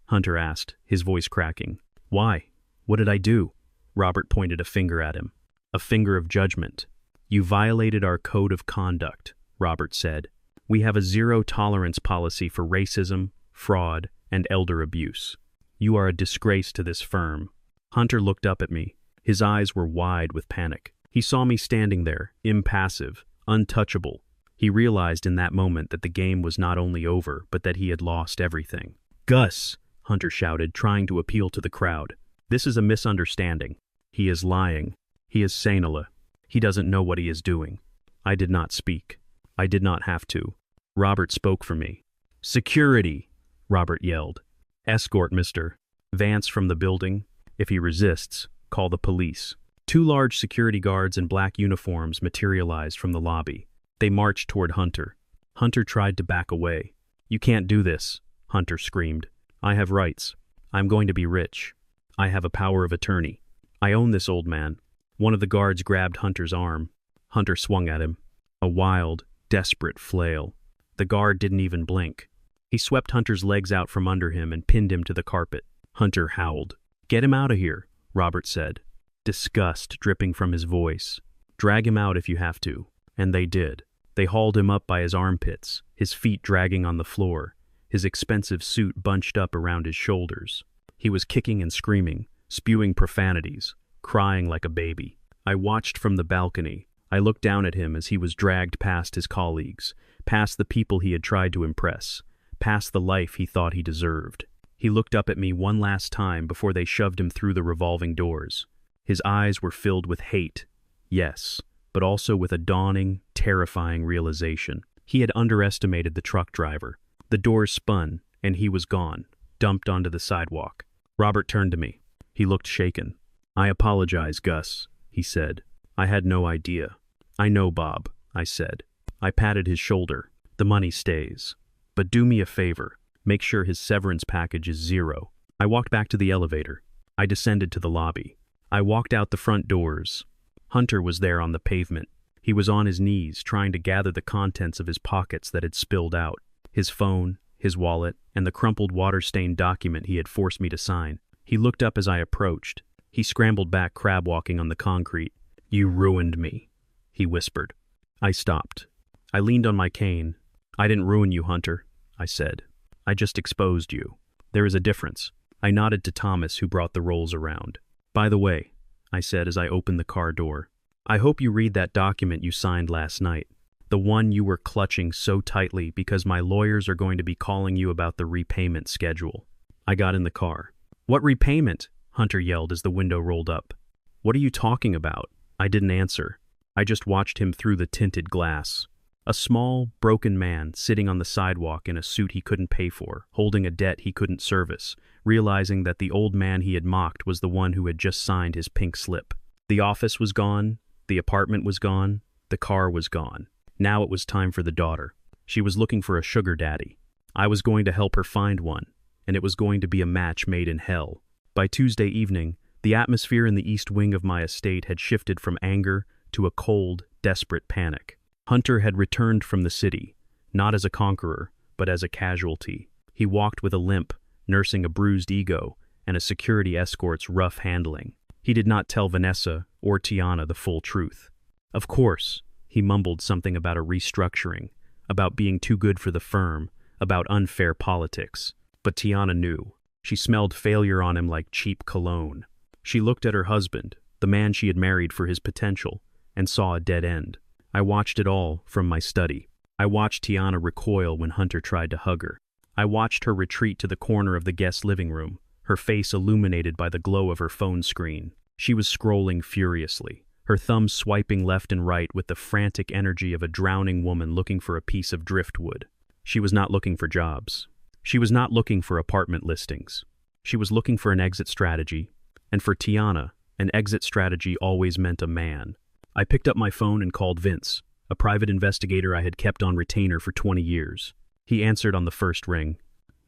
Hunter asked, his voice cracking. Why? What did I do? Robert pointed a finger at him. A finger of judgment. You violated our code of conduct, Robert said. We have a zero-tolerance policy for racism, fraud, and elder abuse. You are a disgrace to this firm. Hunter looked up at me. His eyes were wide with panic. He saw me standing there, impassive, untouchable. He realized in that moment that the game was not only over, but that he had lost everything. Gus, Hunter shouted, trying to appeal to the crowd. This is a misunderstanding. He is lying. He is senile. He doesn't know what he is doing. I did not speak. I did not have to. Robert spoke for me. Security, Robert yelled. Escort Mr. Vance from the building. If he resists, call the police. 2 large security guards in black uniforms materialized from the lobby. They marched toward Hunter. Hunter tried to back away. You can't do this, Hunter screamed. I have rights. I'm going to be rich. I have a power of attorney. I own this old man. One of the guards grabbed Hunter's arm. Hunter swung at him. A wild, desperate flail. The guard didn't even blink. He swept Hunter's legs out from under him and pinned him to the carpet. Hunter howled. Get him out of here, Robert said. Disgust dripping from his voice. Drag him out if you have to. And they did. They hauled him up by his armpits, his feet dragging on the floor, his expensive suit bunched up around his shoulders. He was kicking and screaming, spewing profanities, crying like a baby. I watched from the balcony. I looked down at him as he was dragged past his colleagues, past the people he had tried to impress, past the life he thought he deserved. He looked up at me one last time before they shoved him through the revolving doors. His eyes were filled with hate, yes, but also with a dawning, terrifying realization. He had underestimated the truck driver. The doors spun, and he was gone, dumped onto the sidewalk. Robert turned to me. He looked shaken. "I apologize, Gus," he said. "I had no idea." "I know, Bob," I said. I patted his shoulder. "The money stays. But do me a favor. Make sure his severance package is 0. I walked back to the elevator. I descended to the lobby. I walked out the front doors. Hunter was there on the pavement. He was on his knees, trying to gather the contents of his pockets that had spilled out. His phone, his wallet, and the crumpled water-stained document he had forced me to sign. He looked up as I approached. He scrambled back, crab-walking on the concrete. "You ruined me," he whispered. I stopped. I leaned on my cane. "I didn't ruin you, Hunter," I said. "I just exposed you. There is a difference." I nodded to Thomas, who brought the rolls around. "By the way," I said as I opened the car door, "I hope you read that document you signed last night. The one you were clutching so tightly because my lawyers are going to be calling you about the repayment schedule." I got in the car. "What repayment?" Hunter yelled as the window rolled up. "What are you talking about?" I didn't answer. I just watched him through the tinted glass. A small, broken man sitting on the sidewalk in a suit he couldn't pay for, holding a debt he couldn't service, realizing that the old man he had mocked was the one who had just signed his pink slip. The office was gone, the apartment was gone, the car was gone. Now it was time for the daughter. She was looking for a sugar daddy. I was going to help her find one, and it was going to be a match made in hell. By Tuesday evening, the atmosphere in the east wing of my estate had shifted from anger to a cold, desperate panic. Hunter had returned from the city, not as a conqueror, but as a casualty. He walked with a limp, nursing a bruised ego and a security escort's rough handling. He did not tell Vanessa or Tiana the full truth. Of course, he mumbled something about a restructuring, about being too good for the firm, about unfair politics. But Tiana knew. She smelled failure on him like cheap cologne. She looked at her husband, the man she had married for his potential, and saw a dead end. I watched it all from my study. I watched Tiana recoil when Hunter tried to hug her. I watched her retreat to the corner of the guest living room, her face illuminated by the glow of her phone screen. She was scrolling furiously, her thumbs swiping left and right with the frantic energy of a drowning woman looking for a piece of driftwood. She was not looking for jobs. She was not looking for apartment listings. She was looking for an exit strategy, and for Tiana, an exit strategy always meant a man. I picked up my phone and called Vince, a private investigator I had kept on retainer for 20 years. He answered on the first ring.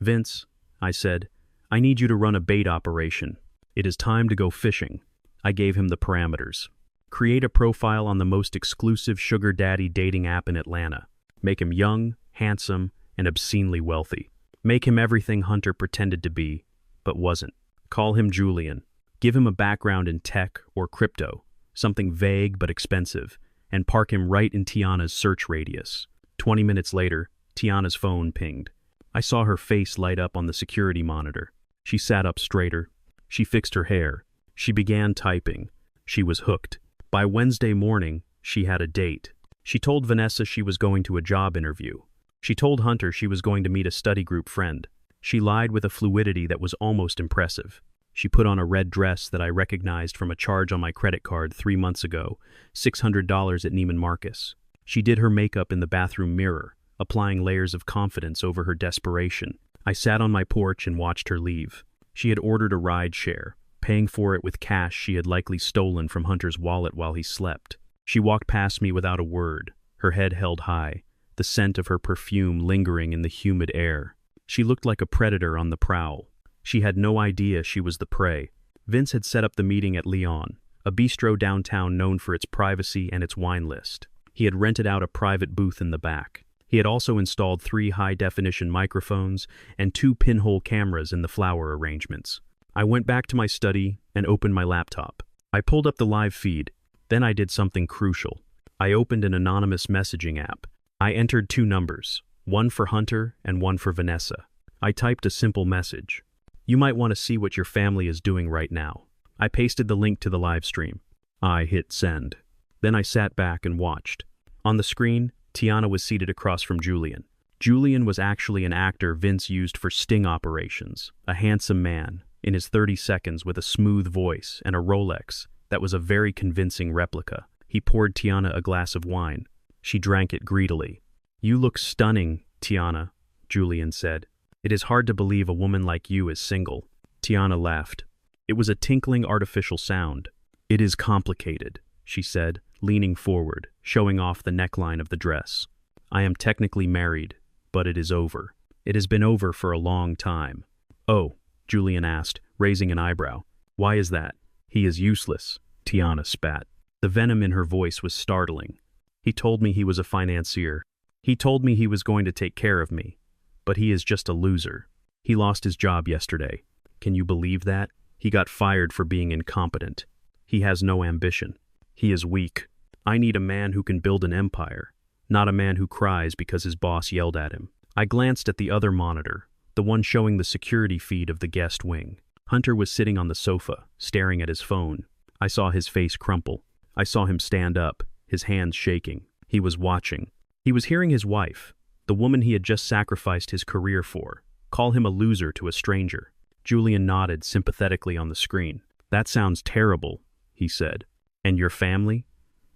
"Vince," I said, "I need you to run a bait operation. It is time to go fishing." I gave him the parameters. Create a profile on the most exclusive sugar daddy dating app in Atlanta. Make him young, handsome, and obscenely wealthy. Make him everything Hunter pretended to be, but wasn't. Call him Julian. Give him a background in tech or crypto, something vague but expensive, and park him right in Tiana's search radius. 20 minutes later, Tiana's phone pinged. I saw her face light up on the security monitor. She sat up straighter. She fixed her hair. She began typing. She was hooked. By Wednesday morning, she had a date. She told Vanessa she was going to a job interview. She told Hunter she was going to meet a study group friend. She lied with a fluidity that was almost impressive. She put on a red dress that I recognized from a charge on my credit card 3 months ago, $600 at Neiman Marcus. She did her makeup in the bathroom mirror, applying layers of confidence over her desperation. I sat on my porch and watched her leave. She had ordered a ride share, paying for it with cash she had likely stolen from Hunter's wallet while he slept. She walked past me without a word, her head held high, the scent of her perfume lingering in the humid air. She looked like a predator on the prowl. She had no idea she was the prey. Vince had set up the meeting at Leon, a bistro downtown known for its privacy and its wine list. He had rented out a private booth in the back. He had also installed 3 high-definition microphones and 2 pinhole cameras in the flower arrangements. I went back to my study and opened my laptop. I pulled up the live feed. Then I did something crucial. I opened an anonymous messaging app. I entered 2 numbers, one for Hunter and one for Vanessa. I typed a simple message. "You might want to see what your family is doing right now." I pasted the link to the live stream. I hit send. Then I sat back and watched. On the screen, Tiana was seated across from Julian. Julian was actually an actor Vince used for sting operations, a handsome man, in his 30 seconds with a smooth voice and a Rolex, That was a very convincing replica. He poured Tiana a glass of wine. She drank it greedily. You look stunning, Tiana, Julian said. It is hard to believe a woman like you is single. Tiana laughed. It was a tinkling artificial sound. It is complicated, she said, leaning forward, showing off the neckline of the dress. I am technically married, but it is over. It has been over for a long time. Oh, Julian asked, raising an eyebrow. Why is that? He is useless, Tiana spat. The venom in her voice was startling. He told me he was a financier. He told me he was going to take care of me. But he is just a loser. He lost his job yesterday. Can you believe that? He got fired for being incompetent. He has no ambition. He is weak. I need a man who can build an empire, not a man who cries because his boss yelled at him. I glanced at the other monitor, the one showing the security feed of the guest wing. Hunter was sitting on the sofa, staring at his phone. I saw his face crumple. I saw him stand up, his hands shaking. He was watching. He was hearing his wife, the woman he had just sacrificed his career for, call him a loser to a stranger. Julian nodded sympathetically on the screen. That sounds terrible, he said. And your family?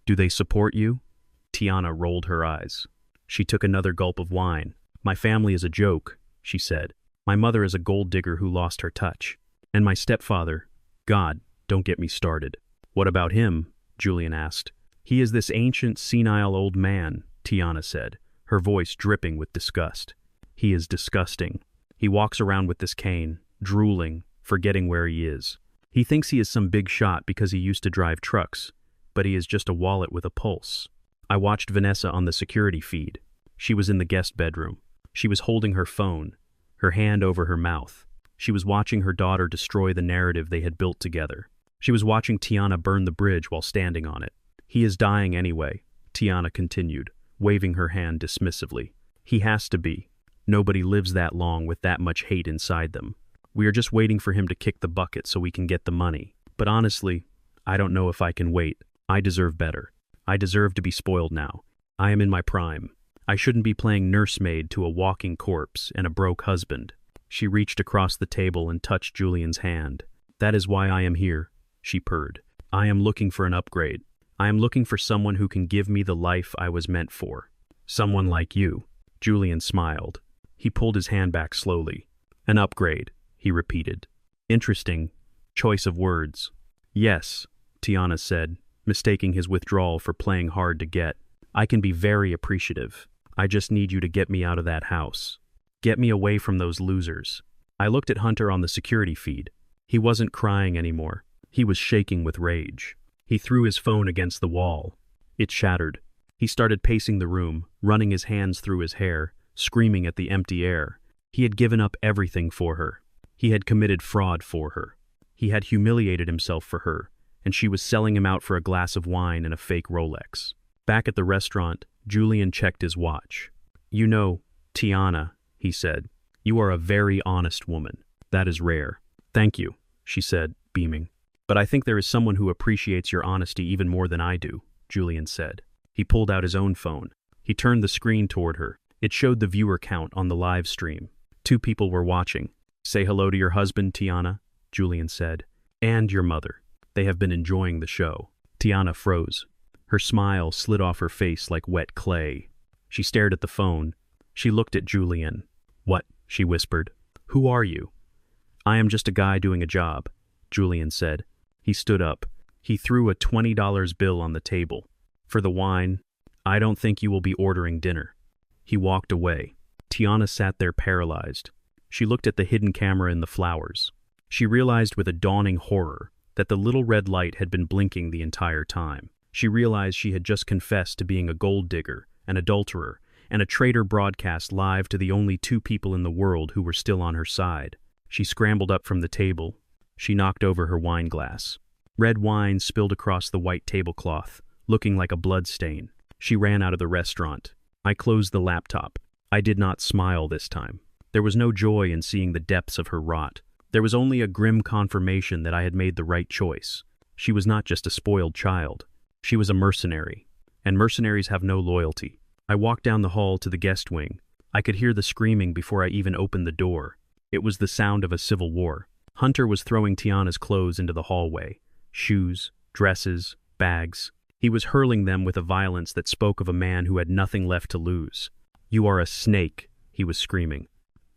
Do they support you? Tiana rolled her eyes. She took another gulp of wine. My family is a joke, she said. My mother is a gold digger who lost her touch. And my stepfather, God, don't get me started. What about him? Julian asked. He is this ancient, senile old man, Tiana said, her voice dripping with disgust. He is disgusting. He walks around with this cane, drooling, forgetting where he is. He thinks he is some big shot because he used to drive trucks, but he is just a wallet with a pulse. I watched Vanessa on the security feed. She was in the guest bedroom. She was holding her phone, her hand over her mouth. She was watching her daughter destroy the narrative they had built together. She was watching Tiana burn the bridge while standing on it. He is dying anyway, Tiana continued, waving her hand dismissively. He has to be. Nobody lives that long with that much hate inside them. We are just waiting for him to kick the bucket so we can get the money. But honestly, I don't know if I can wait. I deserve better. I deserve to be spoiled now. I am in my prime. I shouldn't be playing nursemaid to a walking corpse and a broke husband. She reached across the table and touched Julian's hand. That is why I am here, she purred. I am looking for an upgrade. I am looking for someone who can give me the life I was meant for. Someone like you. Julian smiled. He pulled his hand back slowly. An upgrade, he repeated. Interesting. Choice of words. Yes, Tiana said, mistaking his withdrawal for playing hard to get. I can be very appreciative. I just need you to get me out of that house. Get me away from those losers. I looked at Hunter on the security feed. He wasn't crying anymore. He was shaking with rage. He threw his phone against the wall. It shattered. He started pacing the room, running his hands through his hair, screaming at the empty air. He had given up everything for her. He had committed fraud for her. He had humiliated himself for her, and she was selling him out for a glass of wine and a fake Rolex. Back at the restaurant, Julian checked his watch. You know, Tiana, he said, you are a very honest woman. That is rare. Thank you, she said, beaming. But I think there is someone who appreciates your honesty even more than I do, Julian said. He pulled out his own phone. He turned the screen toward her. It showed the viewer count on the live stream. 2 people were watching. Say hello to your husband, Tiana, Julian said. And your mother. They have been enjoying the show. Tiana froze. Her smile slid off her face like wet clay. She stared at the phone. She looked at Julian. What? She whispered. Who are you? I am just a guy doing a job, Julian said. He stood up. He threw a $20 bill on the table. For the wine, I don't think you will be ordering dinner. He walked away. Tiana sat there paralyzed. She looked at the hidden camera in the flowers. She realized with a dawning horror that the little red light had been blinking the entire time. She realized she had just confessed to being a gold digger, an adulterer, and a traitor broadcast live to the only 2 people in the world who were still on her side. She scrambled up from the table. She knocked over her wine glass. Red wine spilled across the white tablecloth, looking like a blood stain. She ran out of the restaurant. I closed the laptop. I did not smile this time. There was no joy in seeing the depths of her rot. There was only a grim confirmation that I had made the right choice. She was not just a spoiled child. She was a mercenary. And mercenaries have no loyalty. I walked down the hall to the guest wing. I could hear the screaming before I even opened the door. It was the sound of a civil war. Hunter was throwing Tiana's clothes into the hallway. Shoes, dresses, bags. He was hurling them with a violence that spoke of a man who had nothing left to lose. "You are a snake," he was screaming.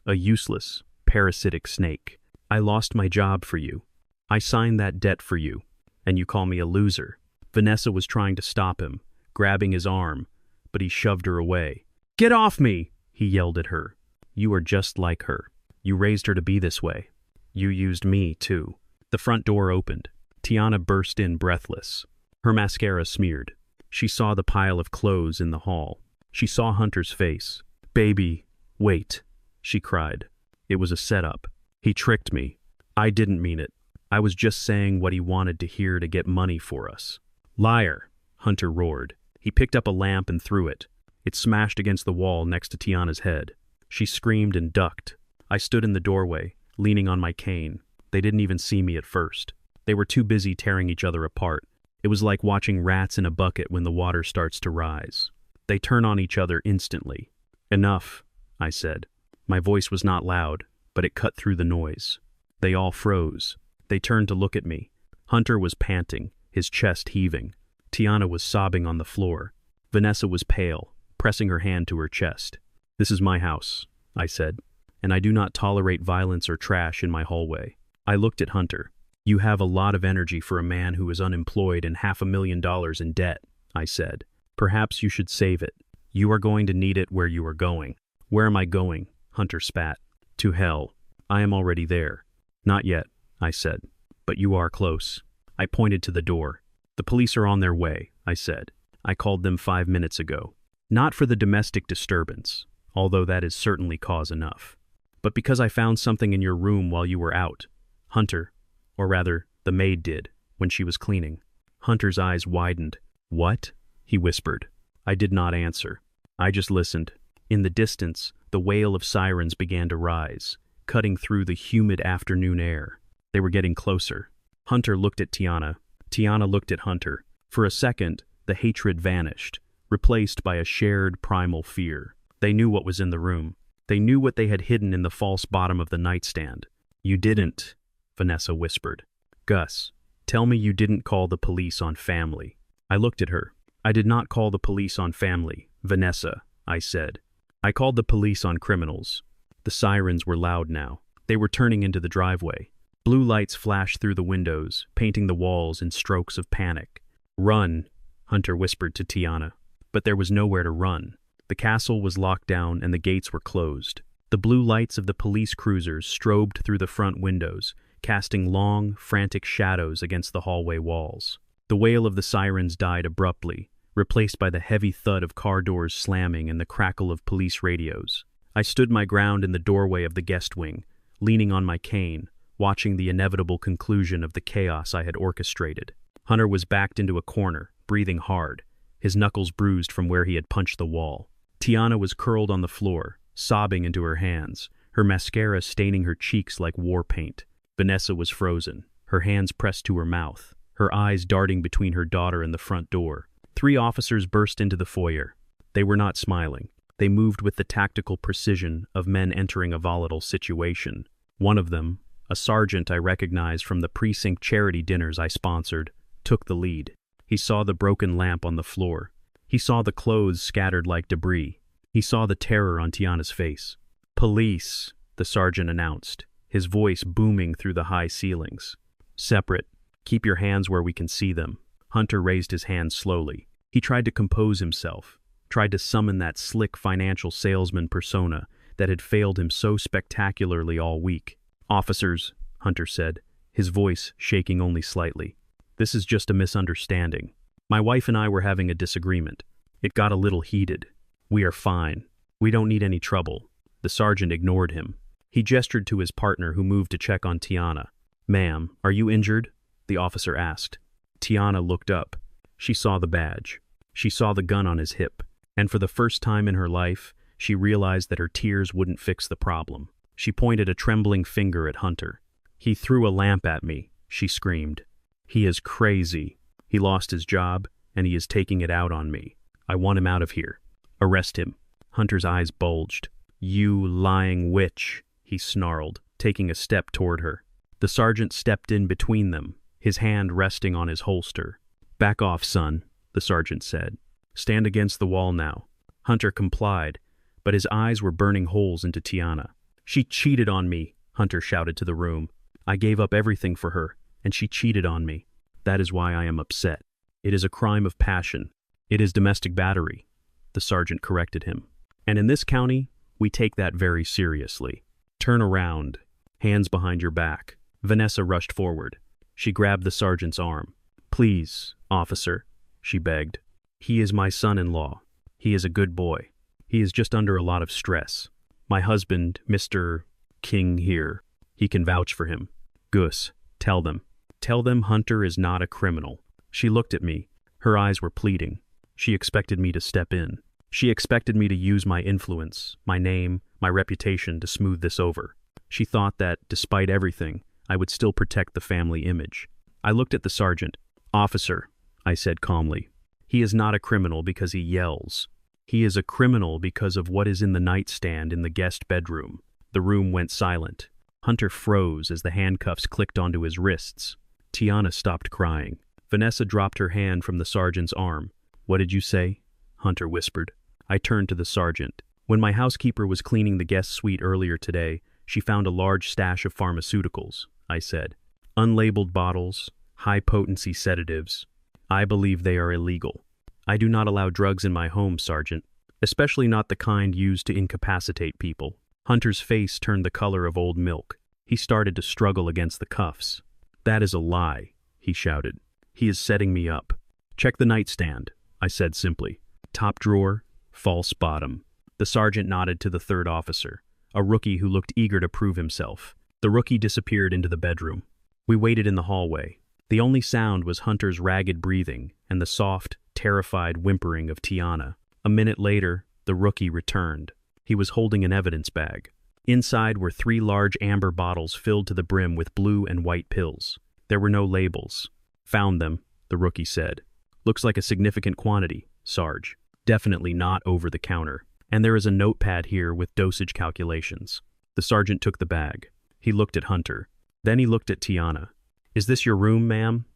"A useless, parasitic snake. I lost my job for you. I signed that debt for you, and you call me a loser." Vanessa was trying to stop him, grabbing his arm, but he shoved her away. "Get off me!" he yelled at her. "You are just like her. You raised her to be this way. You used me, too." The front door opened. Tiana burst in breathless. Her mascara smeared. She saw the pile of clothes in the hall. She saw Hunter's face. "Baby, wait," she cried. "It was a setup. He tricked me. I didn't mean it. I was just saying what he wanted to hear to get money for us." "Liar," Hunter roared. He picked up a lamp and threw it. It smashed against the wall next to Tiana's head. She screamed and ducked. I stood in the doorway, leaning on my cane. They didn't even see me at first. They were too busy tearing each other apart. It was like watching rats in a bucket when the water starts to rise. They turn on each other instantly. "Enough," I said. My voice was not loud, but it cut through the noise. They all froze. They turned to look at me. Hunter was panting, his chest heaving. Tiana was sobbing on the floor. Vanessa was pale, pressing her hand to her chest. "This is my house," I said, "and I do not tolerate violence or trash in my hallway." I looked at Hunter. "You have a lot of energy for a man who is unemployed and $500,000 in debt," I said. "Perhaps you should save it. You are going to need it where you are going." "Where am I going?" Hunter spat. "To hell. I am already there." "Not yet," I said. "But you are close." I pointed to the door. "The police are on their way," I said. "I called them 5 minutes ago. Not for the domestic disturbance, although that is certainly cause enough, but because I found something in your room while you were out. Hunter, or rather, the maid did, when she was cleaning." Hunter's eyes widened. "What?" he whispered. I did not answer. I just listened. In the distance, the wail of sirens began to rise, cutting through the humid afternoon air. They were getting closer. Hunter looked at Tiana. Tiana looked at Hunter. For a second, the hatred vanished, replaced by a shared primal fear. They knew what was in the room. They knew what they had hidden in the false bottom of the nightstand. "You didn't," Vanessa whispered. "Gus, tell me you didn't call the police on family." I looked at her. "I did not call the police on family, Vanessa," I said. "I called the police on criminals." The sirens were loud now. They were turning into the driveway. Blue lights flashed through the windows, painting the walls in strokes of panic. "Run," Hunter whispered to Tiana. But there was nowhere to run. The castle was locked down and the gates were closed. The blue lights of the police cruisers strobed through the front windows, casting long, frantic shadows against the hallway walls. The wail of the sirens died abruptly, replaced by the heavy thud of car doors slamming and the crackle of police radios. I stood my ground in the doorway of the guest wing, leaning on my cane, watching the inevitable conclusion of the chaos I had orchestrated. Hunter was backed into a corner, breathing hard, his knuckles bruised from where he had punched the wall. Tiana was curled on the floor, sobbing into her hands, her mascara staining her cheeks like war paint. Vanessa was frozen, her hands pressed to her mouth, her eyes darting between her daughter and the front door. 3 officers burst into the foyer. They were not smiling. They moved with the tactical precision of men entering a volatile situation. One of them, a sergeant I recognized from the precinct charity dinners I sponsored, took the lead. He saw the broken lamp on the floor. He saw the clothes scattered like debris. He saw the terror on Tiana's face. "Police," the sergeant announced, his voice booming through the high ceilings. "Separate. Keep your hands where we can see them." Hunter raised his hands slowly. He tried to compose himself, tried to summon that slick financial salesman persona that had failed him so spectacularly all week. "Officers," Hunter said, his voice shaking only slightly. "This is just a misunderstanding. My wife and I were having a disagreement. It got a little heated. We are fine. We don't need any trouble." The sergeant ignored him. He gestured to his partner who moved to check on Tiana. "Ma'am, are you injured?" the officer asked. Tiana looked up. She saw the badge. She saw the gun on his hip. And for the first time in her life, she realized that her tears wouldn't fix the problem. She pointed a trembling finger at Hunter. "He threw a lamp at me," she screamed. "He is crazy. He lost his job, and he is taking it out on me. I want him out of here. Arrest him." Hunter's eyes bulged. "You lying witch," he snarled, taking a step toward her. The sergeant stepped in between them, his hand resting on his holster. "Back off, son," the sergeant said. "Stand against the wall now." Hunter complied, but his eyes were burning holes into Tiana. "She cheated on me," Hunter shouted to the room. "I gave up everything for her, and she cheated on me. That is why I am upset. It is a crime of passion. It is domestic battery," the sergeant corrected him. "And in this county, we take that very seriously. Turn around. Hands behind your back." Vanessa rushed forward. She grabbed the sergeant's arm. "Please, officer," she begged. "He is my son-in-law. He is a good boy. He is just under a lot of stress. My husband, Mr. King here, he can vouch for him. Gus, tell them. Tell them Hunter is not a criminal." She looked at me. Her eyes were pleading. She expected me to step in. She expected me to use my influence, my name, my reputation to smooth this over. She thought that, despite everything, I would still protect the family image. I looked at the sergeant. "Officer," I said calmly, "he is not a criminal because he yells. He is a criminal because of what is in the nightstand in the guest bedroom." The room went silent. Hunter froze as the handcuffs clicked onto his wrists. Tiana stopped crying. Vanessa dropped her hand from the sergeant's arm. "What did you say?" Hunter whispered. I turned to the sergeant. "When my housekeeper was cleaning the guest suite earlier today, she found a large stash of pharmaceuticals," I said. "Unlabeled bottles, high-potency sedatives. I believe they are illegal. I do not allow drugs in my home, Sergeant, especially not the kind used to incapacitate people." Hunter's face turned the color of old milk. He started to struggle against the cuffs. "That is a lie," he shouted. "He is setting me up." "Check the nightstand," I said simply. "Top drawer, false bottom." The sergeant nodded to the third officer, a rookie who looked eager to prove himself. The rookie disappeared into the bedroom. We waited in the hallway. The only sound was Hunter's ragged breathing and the soft, terrified whimpering of Tiana. A minute later, the rookie returned. He was holding an evidence bag. Inside were 3 large amber bottles filled to the brim with blue and white pills. There were no labels. "Found them," the rookie said. "Looks like a significant quantity, Sarge. Definitely not over the counter. And there is a notepad here with dosage calculations." The sergeant took the bag. He looked at Hunter. Then he looked at Tiana. "Is this your room, ma'am?"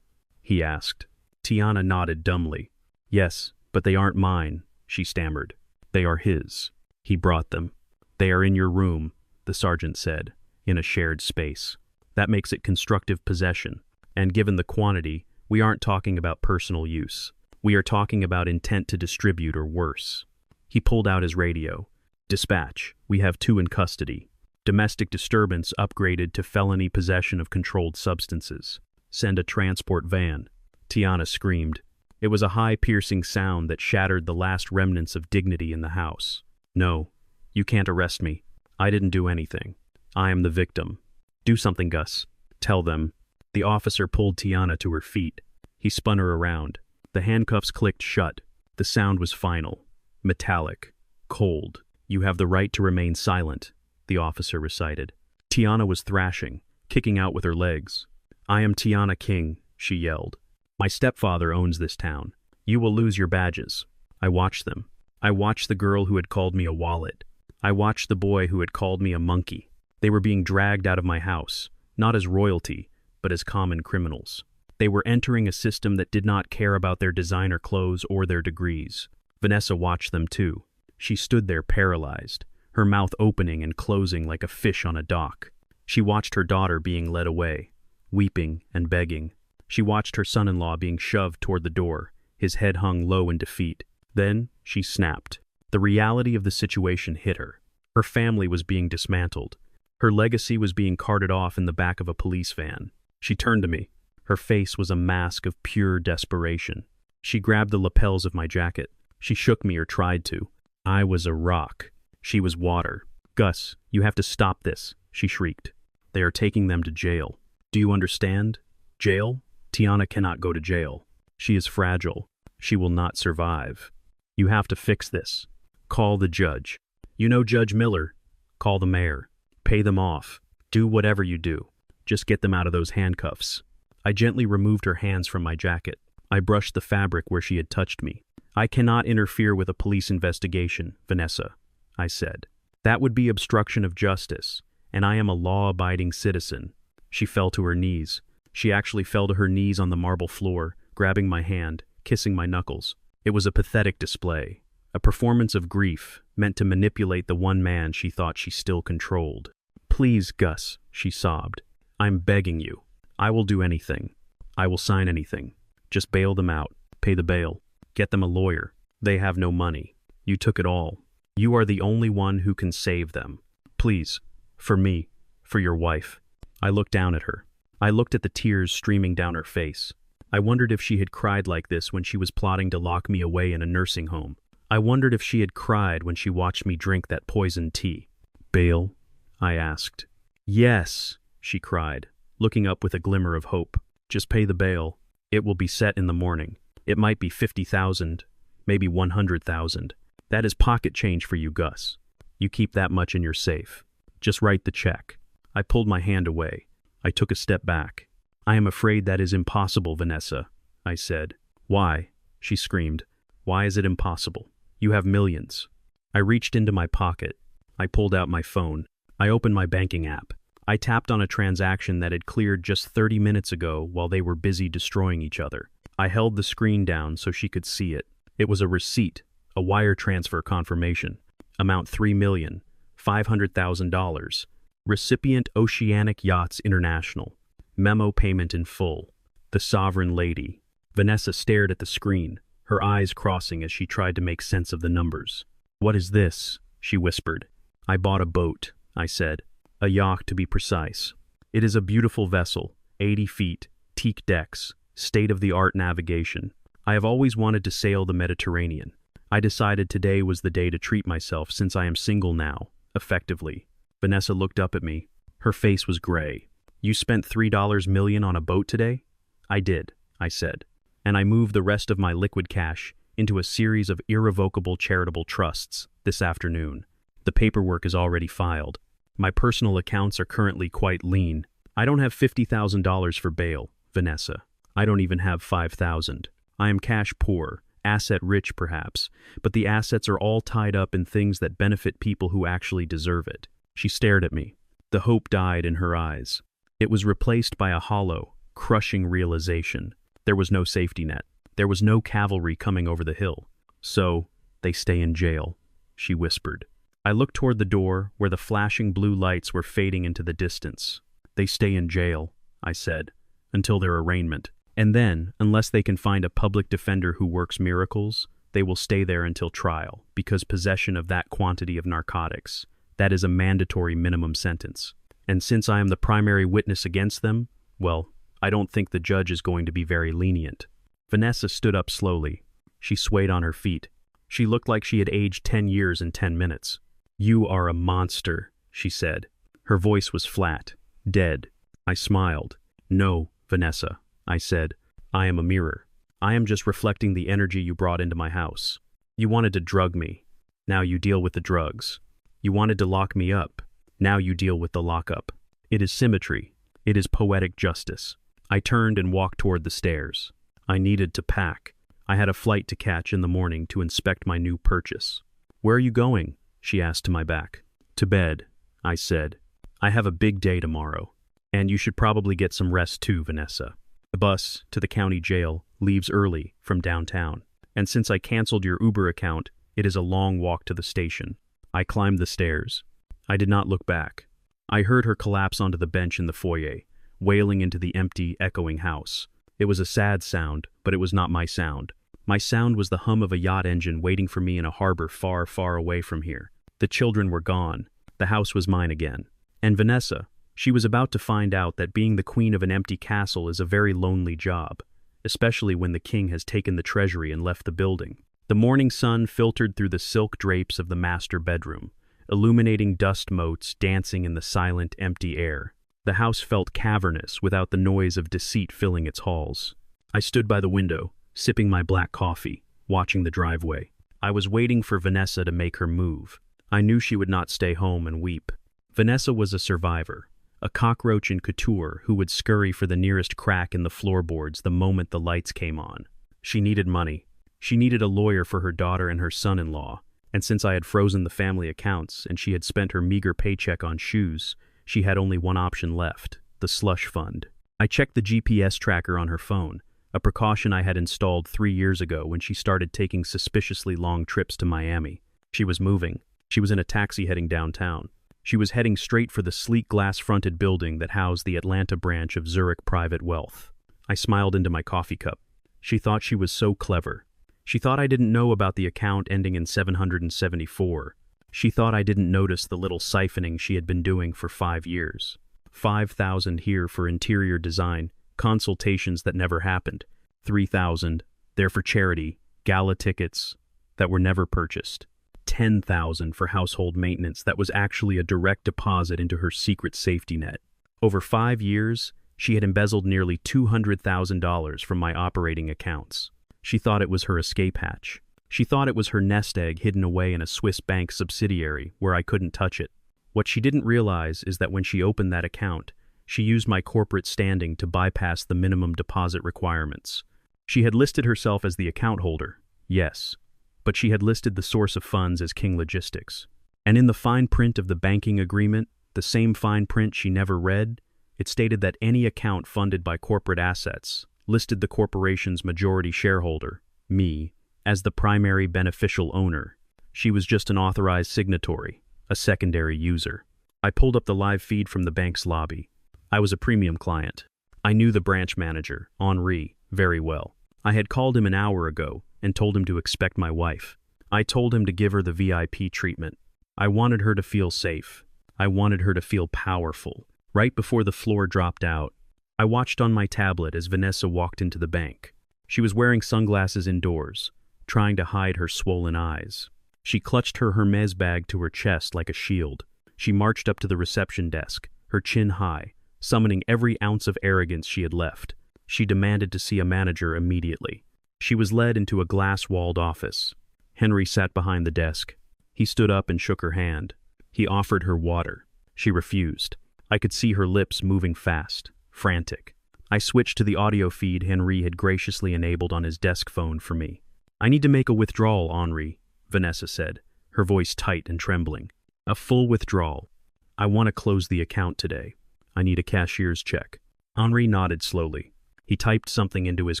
he asked. Tiana nodded dumbly. "Yes, but they aren't mine," she stammered. "They are his. He brought them." "They are in your room," the sergeant said, "in a shared space. That makes it constructive possession. And given the quantity, we aren't talking about personal use. We are talking about intent to distribute or worse." He pulled out his radio. "Dispatch, we have 2 in custody. Domestic disturbance upgraded to felony possession of controlled substances. Send a transport van." Tiana screamed. It was a high, piercing sound that shattered the last remnants of dignity in the house. "No, you can't arrest me. I didn't do anything. I am the victim. Do something, Gus. Tell them." The officer pulled Tiana to her feet. He spun her around. The handcuffs clicked shut. The sound was final, metallic, cold. "You have the right to remain silent," the officer recited. Tiana was thrashing, kicking out with her legs. "I am Tiana King," she yelled. "My stepfather owns this town. You will lose your badges." I watched them. I watched the girl who had called me a wallet. I watched the boy who had called me a monkey. They were being dragged out of my house, not as royalty, but as common criminals. They were entering a system that did not care about their designer clothes or their degrees. Vanessa watched them too. She stood there paralyzed, her mouth opening and closing like a fish on a dock. She watched her daughter being led away, weeping and begging. She watched her son-in-law being shoved toward the door, his head hung low in defeat. Then she snapped. The reality of the situation hit her. Her family was being dismantled. Her legacy was being carted off in the back of a police van. She turned to me. Her face was a mask of pure desperation. She grabbed the lapels of my jacket. She shook me, or tried to. I was a rock. She was water. "Gus, you have to stop this," she shrieked. "They are taking them to jail. Do you understand? Jail? Tiana cannot go to jail. She is fragile. She will not survive. You have to fix this. Call the judge. You know Judge Miller. Call the mayor. Pay them off. Do whatever you do. Just get them out of those handcuffs." I gently removed her hands from my jacket. I brushed the fabric where she had touched me. "I cannot interfere with a police investigation, Vanessa," I said. "That would be obstruction of justice, and I am a law-abiding citizen." She fell to her knees. She actually fell to her knees on the marble floor, grabbing my hand, kissing my knuckles. It was a pathetic display, a performance of grief meant to manipulate the one man she thought she still controlled. "Please, Gus," she sobbed. "I'm begging you. I will do anything. I will sign anything. Just bail them out. Pay the bail. Get them a lawyer. They have no money. You took it all. You are the only one who can save them. Please, for me, for your wife." I looked down at her. I looked at the tears streaming down her face. I wondered if she had cried like this when she was plotting to lock me away in a nursing home. I wondered if she had cried when she watched me drink that poisoned tea. "Bail?" I asked. "Yes," she cried, looking up with a glimmer of hope. "Just pay the bail. It will be set in the morning. It might be 50,000, maybe 100,000. That is pocket change for you, Gus. You keep that much in your safe. Just write the check." I pulled my hand away. I took a step back. "I am afraid that is impossible, Vanessa," I said. "Why?" she screamed. "Why is it impossible? You have millions." I reached into my pocket. I pulled out my phone. I opened my banking app. I tapped on a transaction that had cleared just 30 minutes ago while they were busy destroying each other. I held the screen down so she could see it. It was a receipt, a wire transfer confirmation. Amount $3,500,000. Recipient Oceanic Yachts International. Memo payment in full. The Sovereign Lady. Vanessa stared at the screen, her eyes crossing as she tried to make sense of the numbers. "What is this?" she whispered. "I bought a boat," I said. "A yacht, to be precise. It is a beautiful vessel, 80 feet, teak decks, state-of-the-art navigation. I have always wanted to sail the Mediterranean. I decided today was the day to treat myself since I am single now, effectively." Vanessa looked up at me. Her face was gray. "You spent $3 million on a boat today?" "I did," I said. "And I moved the rest of my liquid cash into a series of irrevocable charitable trusts this afternoon. The paperwork is already filed. My personal accounts are currently quite lean. I don't have $50,000 for bail, Vanessa. I don't even have 5,000. I am cash poor, asset rich perhaps, but the assets are all tied up in things that benefit people who actually deserve it." She stared at me. The hope died in her eyes. It was replaced by a hollow, crushing realization. There was no safety net. There was no cavalry coming over the hill. "So, they stay in jail," she whispered. I looked toward the door where the flashing blue lights were fading into the distance. "They stay in jail," I said, "until their arraignment. And then, unless they can find a public defender who works miracles, they will stay there until trial, because possession of that quantity of narcotics, that is a mandatory minimum sentence. And since I am the primary witness against them, well, I don't think the judge is going to be very lenient." Vanessa stood up slowly. She swayed on her feet. She looked like she had aged 10 years in 10 minutes. "You are a monster," she said. Her voice was flat, dead. I smiled. "No, Vanessa," I said. "I am a mirror. I am just reflecting the energy you brought into my house. You wanted to drug me. Now you deal with the drugs. You wanted to lock me up. Now you deal with the lockup. It is symmetry. It is poetic justice." I turned and walked toward the stairs. I needed to pack. I had a flight to catch in the morning to inspect my new purchase. "Where are you going?" she asked to my back. "To bed," I said. "I have a big day tomorrow. And you should probably get some rest too, Vanessa. The bus to the county jail leaves early from downtown. And since I canceled your Uber account, it is a long walk to the station." I climbed the stairs. I did not look back. I heard her collapse onto the bench in the foyer, wailing into the empty, echoing house. It was a sad sound, but it was not my sound. My sound was the hum of a yacht engine waiting for me in a harbor far, far away from here. The children were gone. The house was mine again. And Vanessa, she was about to find out that being the queen of an empty castle is a very lonely job, especially when the king has taken the treasury and left the building. The morning sun filtered through the silk drapes of the master bedroom, illuminating dust motes dancing in the silent, empty air. The house felt cavernous without the noise of deceit filling its halls. I stood by the window, sipping my black coffee, watching the driveway. I was waiting for Vanessa to make her move. I knew she would not stay home and weep. Vanessa was a survivor, a cockroach in couture who would scurry for the nearest crack in the floorboards the moment the lights came on. She needed money. She needed a lawyer for her daughter and her son-in-law, and since I had frozen the family accounts and she had spent her meager paycheck on shoes, she had only one option left, the slush fund. I checked the GPS tracker on her phone, a precaution I had installed 3 years ago when she started taking suspiciously long trips to Miami. She was moving. She was in a taxi heading downtown. She was heading straight for the sleek glass-fronted building that housed the Atlanta branch of Zurich Private Wealth. I smiled into my coffee cup. She thought she was so clever. She thought I didn't know about the account ending in 774. She thought I didn't notice the little siphoning she had been doing for 5 years. 5,000 here for interior design, consultations that never happened. 3,000 there for charity, gala tickets that were never purchased. 10,000 for household maintenance that was actually a direct deposit into her secret safety net. Over 5 years, she had embezzled nearly $200,000 from my operating accounts. She thought it was her escape hatch. She thought it was her nest egg hidden away in a Swiss bank subsidiary where I couldn't touch it. What she didn't realize is that when she opened that account, she used my corporate standing to bypass the minimum deposit requirements. She had listed herself as the account holder, yes, but she had listed the source of funds as King Logistics. And in the fine print of the banking agreement, the same fine print she never read, it stated that any account funded by corporate assets listed the corporation's majority shareholder, me, as the primary beneficial owner. She was just an authorized signatory, a secondary user. I pulled up the live feed from the bank's lobby. I was a premium client. I knew the branch manager, Henri, very well. I had called him an hour ago and told him to expect my wife. I told him to give her the VIP treatment. I wanted her to feel safe. I wanted her to feel powerful. Right before the floor dropped out, I watched on my tablet as Vanessa walked into the bank. She was wearing sunglasses indoors, trying to hide her swollen eyes. She clutched her Hermes bag to her chest like a shield. She marched up to the reception desk, her chin high, summoning every ounce of arrogance she had left. She demanded to see a manager immediately. She was led into a glass-walled office. Henry sat behind the desk. He stood up and shook her hand. He offered her water. She refused. I could see her lips moving fast, frantic. I switched to the audio feed Henry had graciously enabled on his desk phone for me. "I need to make a withdrawal, Henri," Vanessa said, her voice tight and trembling. "A full withdrawal. I want to close the account today. I need a cashier's check." Henri nodded slowly. He typed something into his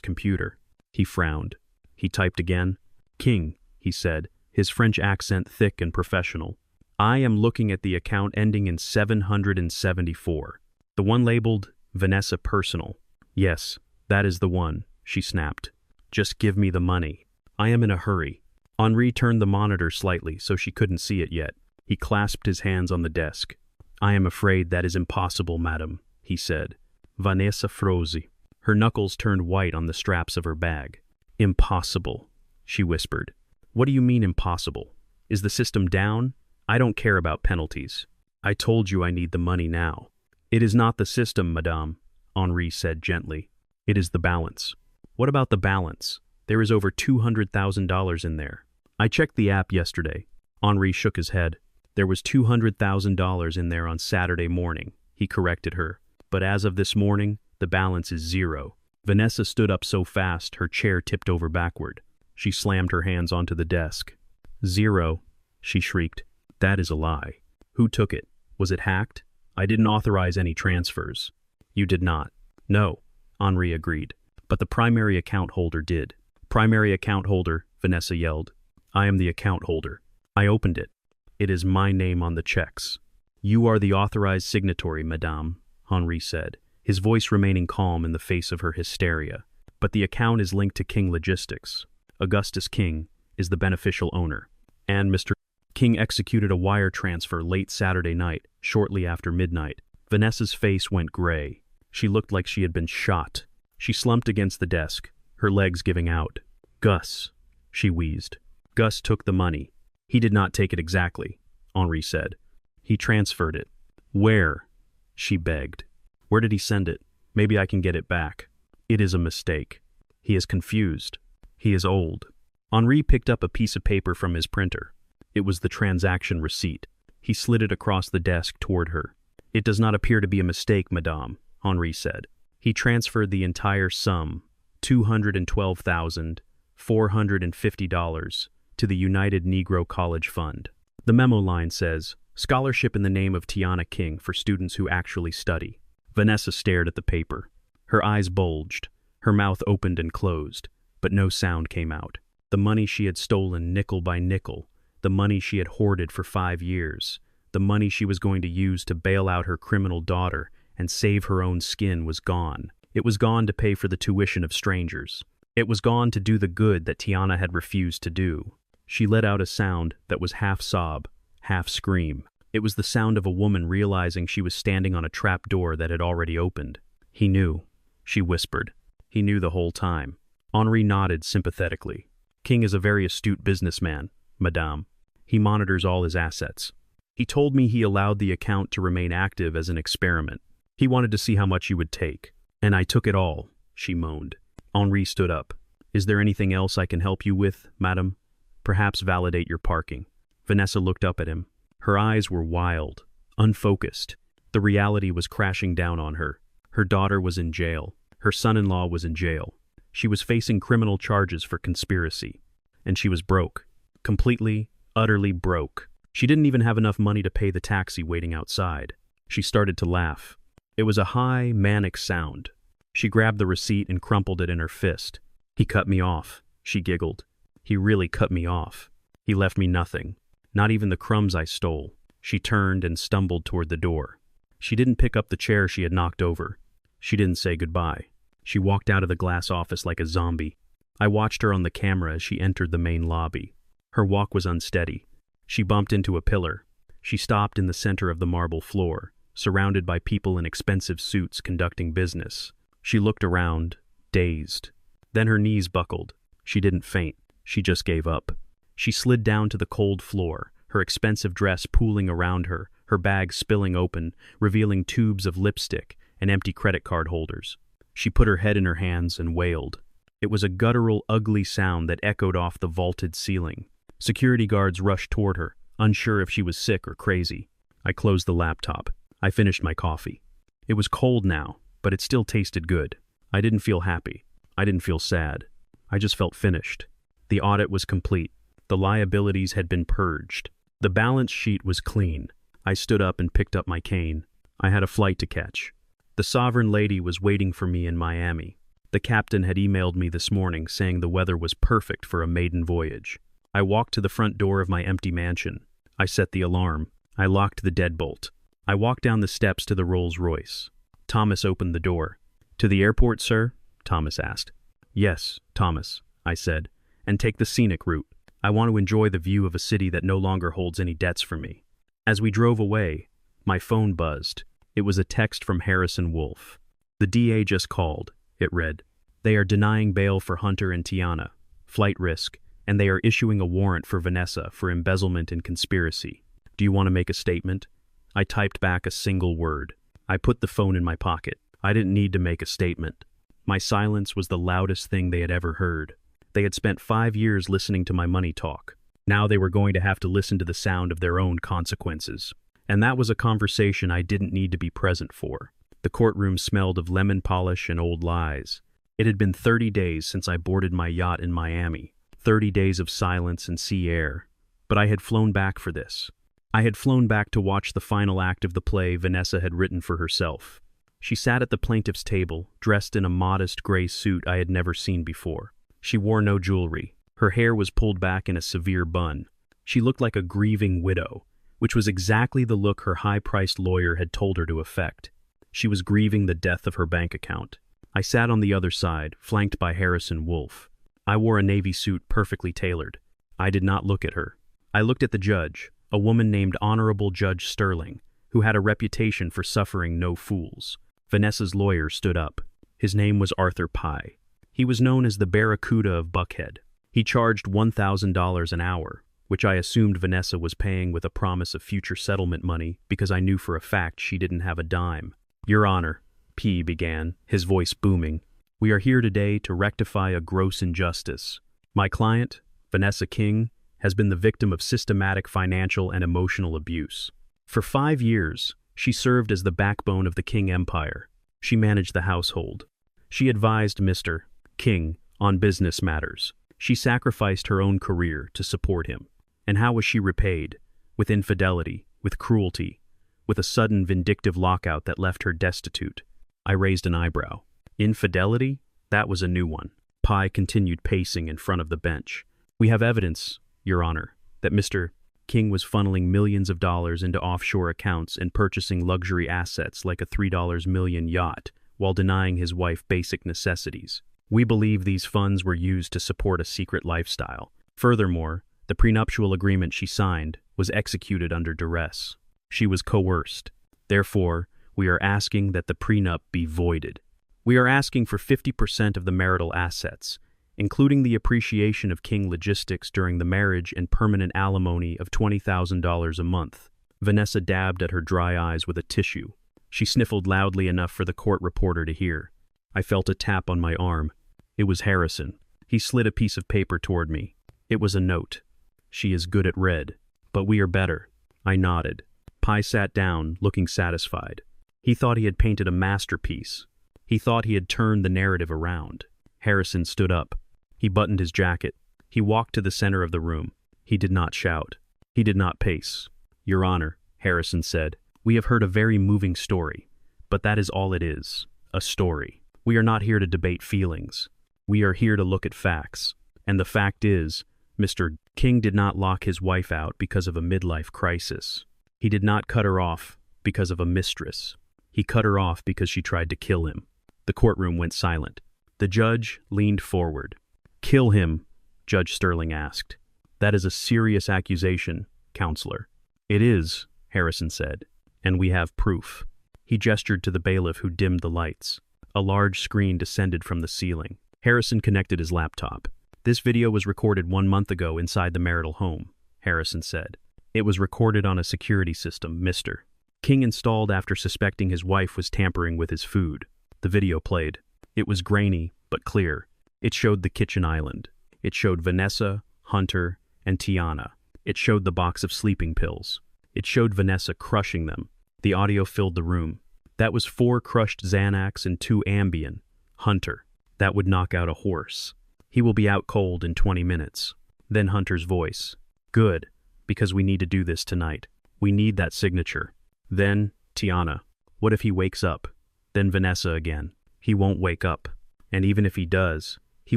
computer. He frowned. He typed again. "King," he said, his French accent thick and professional. "I am looking at the account ending in 774. The one labeled Vanessa Personal." "Yes, that is the one," she snapped. "Just give me the money. I am in a hurry." Henri turned the monitor slightly so she couldn't see it yet. He clasped his hands on the desk. "I am afraid that is impossible, madam," he said. Vanessa froze. Her knuckles turned white on the straps of her bag. "Impossible," she whispered. "What do you mean impossible? Is the system down? I don't care about penalties. I told you I need the money now." "It is not the system, madame," Henri said gently. "It is the balance." "What about the balance? There is over $200,000 in there." "I checked the app yesterday." Henri shook his head. "There was $200,000 in there on Saturday morning," he corrected her. "But as of this morning, the balance is 0. Vanessa stood up so fast her chair tipped over backward. She slammed her hands onto the desk. "0, she shrieked. "That is a lie. Who took it? Was it hacked? I didn't authorize any transfers." "You did not." "No," Henri agreed. "But the primary account holder did." "Primary account holder," Vanessa yelled. "I am the account holder. I opened it. It is my name on the checks." "You are the authorized signatory, madame," Henri said, his voice remaining calm in the face of her hysteria. "But the account is linked to King Logistics. Augustus King is the beneficial owner. And Mr. King executed a wire transfer late Saturday night, shortly after midnight." Vanessa's face went gray. She looked like she had been shot. She slumped against the desk, her legs giving out. "Gus," she wheezed. "Gus took the money." "He did not take it exactly," Henri said. "He transferred it." "Where?" she begged. "Where did he send it? Maybe I can get it back." "It is a mistake. He is confused. He is old." Henri picked up a piece of paper from his printer. It was the transaction receipt. He slid it across the desk toward her. "It does not appear to be a mistake, madame," Henri said. He transferred the entire sum, $212,450, to the United Negro College Fund. The memo line says, "Scholarship in the name of Tiana King for students who actually study." Vanessa stared at the paper. Her eyes bulged, her mouth opened and closed, but no sound came out. The money she had stolen nickel by nickel, the money she had hoarded for 5 years, the money she was going to use to bail out her criminal daughter and save her own skin was gone. It was gone to pay for the tuition of strangers. It was gone to do the good that Tiana had refused to do. She let out a sound that was half sob, half scream. It was the sound of a woman realizing she was standing on a trap door that had already opened. He knew, she whispered. He knew the whole time. Henri nodded sympathetically. King is a very astute businessman, madame. He monitors all his assets. He told me he allowed the account to remain active as an experiment. He wanted to see how much you would take. And I took it all, she moaned. Henri stood up. Is there anything else I can help you with, madam? Perhaps validate your parking. Vanessa looked up at him. Her eyes were wild, unfocused. The reality was crashing down on her. Her daughter was in jail. Her son-in-law was in jail. She was facing criminal charges for conspiracy. And she was broke. Completely, utterly broke. She didn't even have enough money to pay the taxi waiting outside. She started to laugh. It was a high, manic sound. She grabbed the receipt and crumpled it in her fist. He cut me off, she giggled. He really cut me off. He left me nothing. Not even the crumbs I stole. She turned and stumbled toward the door. She didn't pick up the chair she had knocked over. She didn't say goodbye. She walked out of the glass office like a zombie. I watched her on the camera as she entered the main lobby. Her walk was unsteady. She bumped into a pillar. She stopped in the center of the marble floor, surrounded by people in expensive suits conducting business. She looked around, dazed. Then her knees buckled. She didn't faint. She just gave up. She slid down to the cold floor, her expensive dress pooling around her, her bag spilling open, revealing tubes of lipstick and empty credit card holders. She put her head in her hands and wailed. It was a guttural, ugly sound that echoed off the vaulted ceiling. Security guards rushed toward her, unsure if she was sick or crazy. I closed the laptop. I finished my coffee. It was cold now, but it still tasted good. I didn't feel happy. I didn't feel sad. I just felt finished. The audit was complete. The liabilities had been purged. The balance sheet was clean. I stood up and picked up my cane. I had a flight to catch. The sovereign lady was waiting for me in Miami. The captain had emailed me this morning saying the weather was perfect for a maiden voyage. I walked to the front door of my empty mansion. I set the alarm. I locked the deadbolt. I walked down the steps to the Rolls-Royce. Thomas opened the door. "To the airport, sir?" Thomas asked. "Yes, Thomas," I said, "and take the scenic route. I want to enjoy the view of a city that no longer holds any debts for me." As we drove away, my phone buzzed. It was a text from Harrison Wolf. "The DA just called," it read. "They are denying bail for Hunter and Tiana, flight risk, and they are issuing a warrant for Vanessa for embezzlement and conspiracy. Do you want to make a statement?" I typed back a single word. I put the phone in my pocket. I didn't need to make a statement. My silence was the loudest thing they had ever heard. They had spent 5 years listening to my money talk. Now they were going to have to listen to the sound of their own consequences. And that was a conversation I didn't need to be present for. The courtroom smelled of lemon polish and old lies. It had been 30 days since I boarded my yacht in Miami. 30 days of silence and sea air. But I had flown back for this. I had flown back to watch the final act of the play Vanessa had written for herself. She sat at the plaintiff's table, dressed in a modest gray suit I had never seen before. She wore no jewelry. Her hair was pulled back in a severe bun. She looked like a grieving widow, which was exactly the look her high-priced lawyer had told her to affect. She was grieving the death of her bank account. I sat on the other side, flanked by Harrison Wolf. I wore a navy suit perfectly tailored. I did not look at her. I looked at the judge, a woman named Honorable Judge Sterling, who had a reputation for suffering no fools. Vanessa's lawyer stood up. His name was Arthur Pye. He was known as the Barracuda of Buckhead. He charged $1,000 an hour, which I assumed Vanessa was paying with a promise of future settlement money because I knew for a fact she didn't have a dime. "Your Honor," P. began, his voice booming, "we are here today to rectify a gross injustice. My client, Vanessa King, has been the victim of systematic financial and emotional abuse. For 5 years, she served as the backbone of the King Empire. She managed the household. She advised Mr. King on business matters. She sacrificed her own career to support him. And how was she repaid? With infidelity, with cruelty, with a sudden vindictive lockout that left her destitute." I raised an eyebrow. Infidelity? That was a new one. Pai continued pacing in front of the bench. We have evidence, Your Honor, that Mr. King was funneling millions of dollars into offshore accounts and purchasing luxury assets like a $3 million yacht while denying his wife basic necessities. We believe these funds were used to support a secret lifestyle. Furthermore, the prenuptial agreement she signed was executed under duress. She was coerced. Therefore, we are asking that the prenup be voided. We are asking for 50% of the marital assets, including the appreciation of King logistics during the marriage and permanent alimony of $20,000 a month. Vanessa dabbed at her dry eyes with a tissue. She sniffled loudly enough for the court reporter to hear. I felt a tap on my arm. It was Harrison. He slid a piece of paper toward me. It was a note. She is good at red, but we are better. I nodded. Pai sat down, looking satisfied. He thought he had painted a masterpiece. He thought he had turned the narrative around. Harrison stood up. He buttoned his jacket. He walked to the center of the room. He did not shout. He did not pace. Your Honor, Harrison said, we have heard a very moving story, but that is all it is, a story. We are not here to debate feelings. We are here to look at facts. And the fact is, Mr. King did not lock his wife out because of a midlife crisis. He did not cut her off because of a mistress. He cut her off because she tried to kill him. The courtroom went silent. The judge leaned forward. Kill him, Judge Sterling asked. That is a serious accusation, counselor. It is, Harrison said, and we have proof. He gestured to the bailiff who dimmed the lights. A large screen descended from the ceiling. Harrison connected his laptop. This video was recorded 1 month ago inside the marital home, Harrison said. It was recorded on a security system Mr. King installed after suspecting his wife was tampering with his food. The video played. It was grainy, but clear. It showed the kitchen island. It showed Vanessa, Hunter, and Tiana. It showed the box of sleeping pills. It showed Vanessa crushing them. The audio filled the room. That was 4 crushed Xanax and 2 Ambien. Hunter. That would knock out a horse. He will be out cold in 20 minutes. Then Hunter's voice. Good, because we need to do this tonight. We need that signature. Then, Tiana. What if he wakes up? Then Vanessa again. He won't wake up. And even if he does, he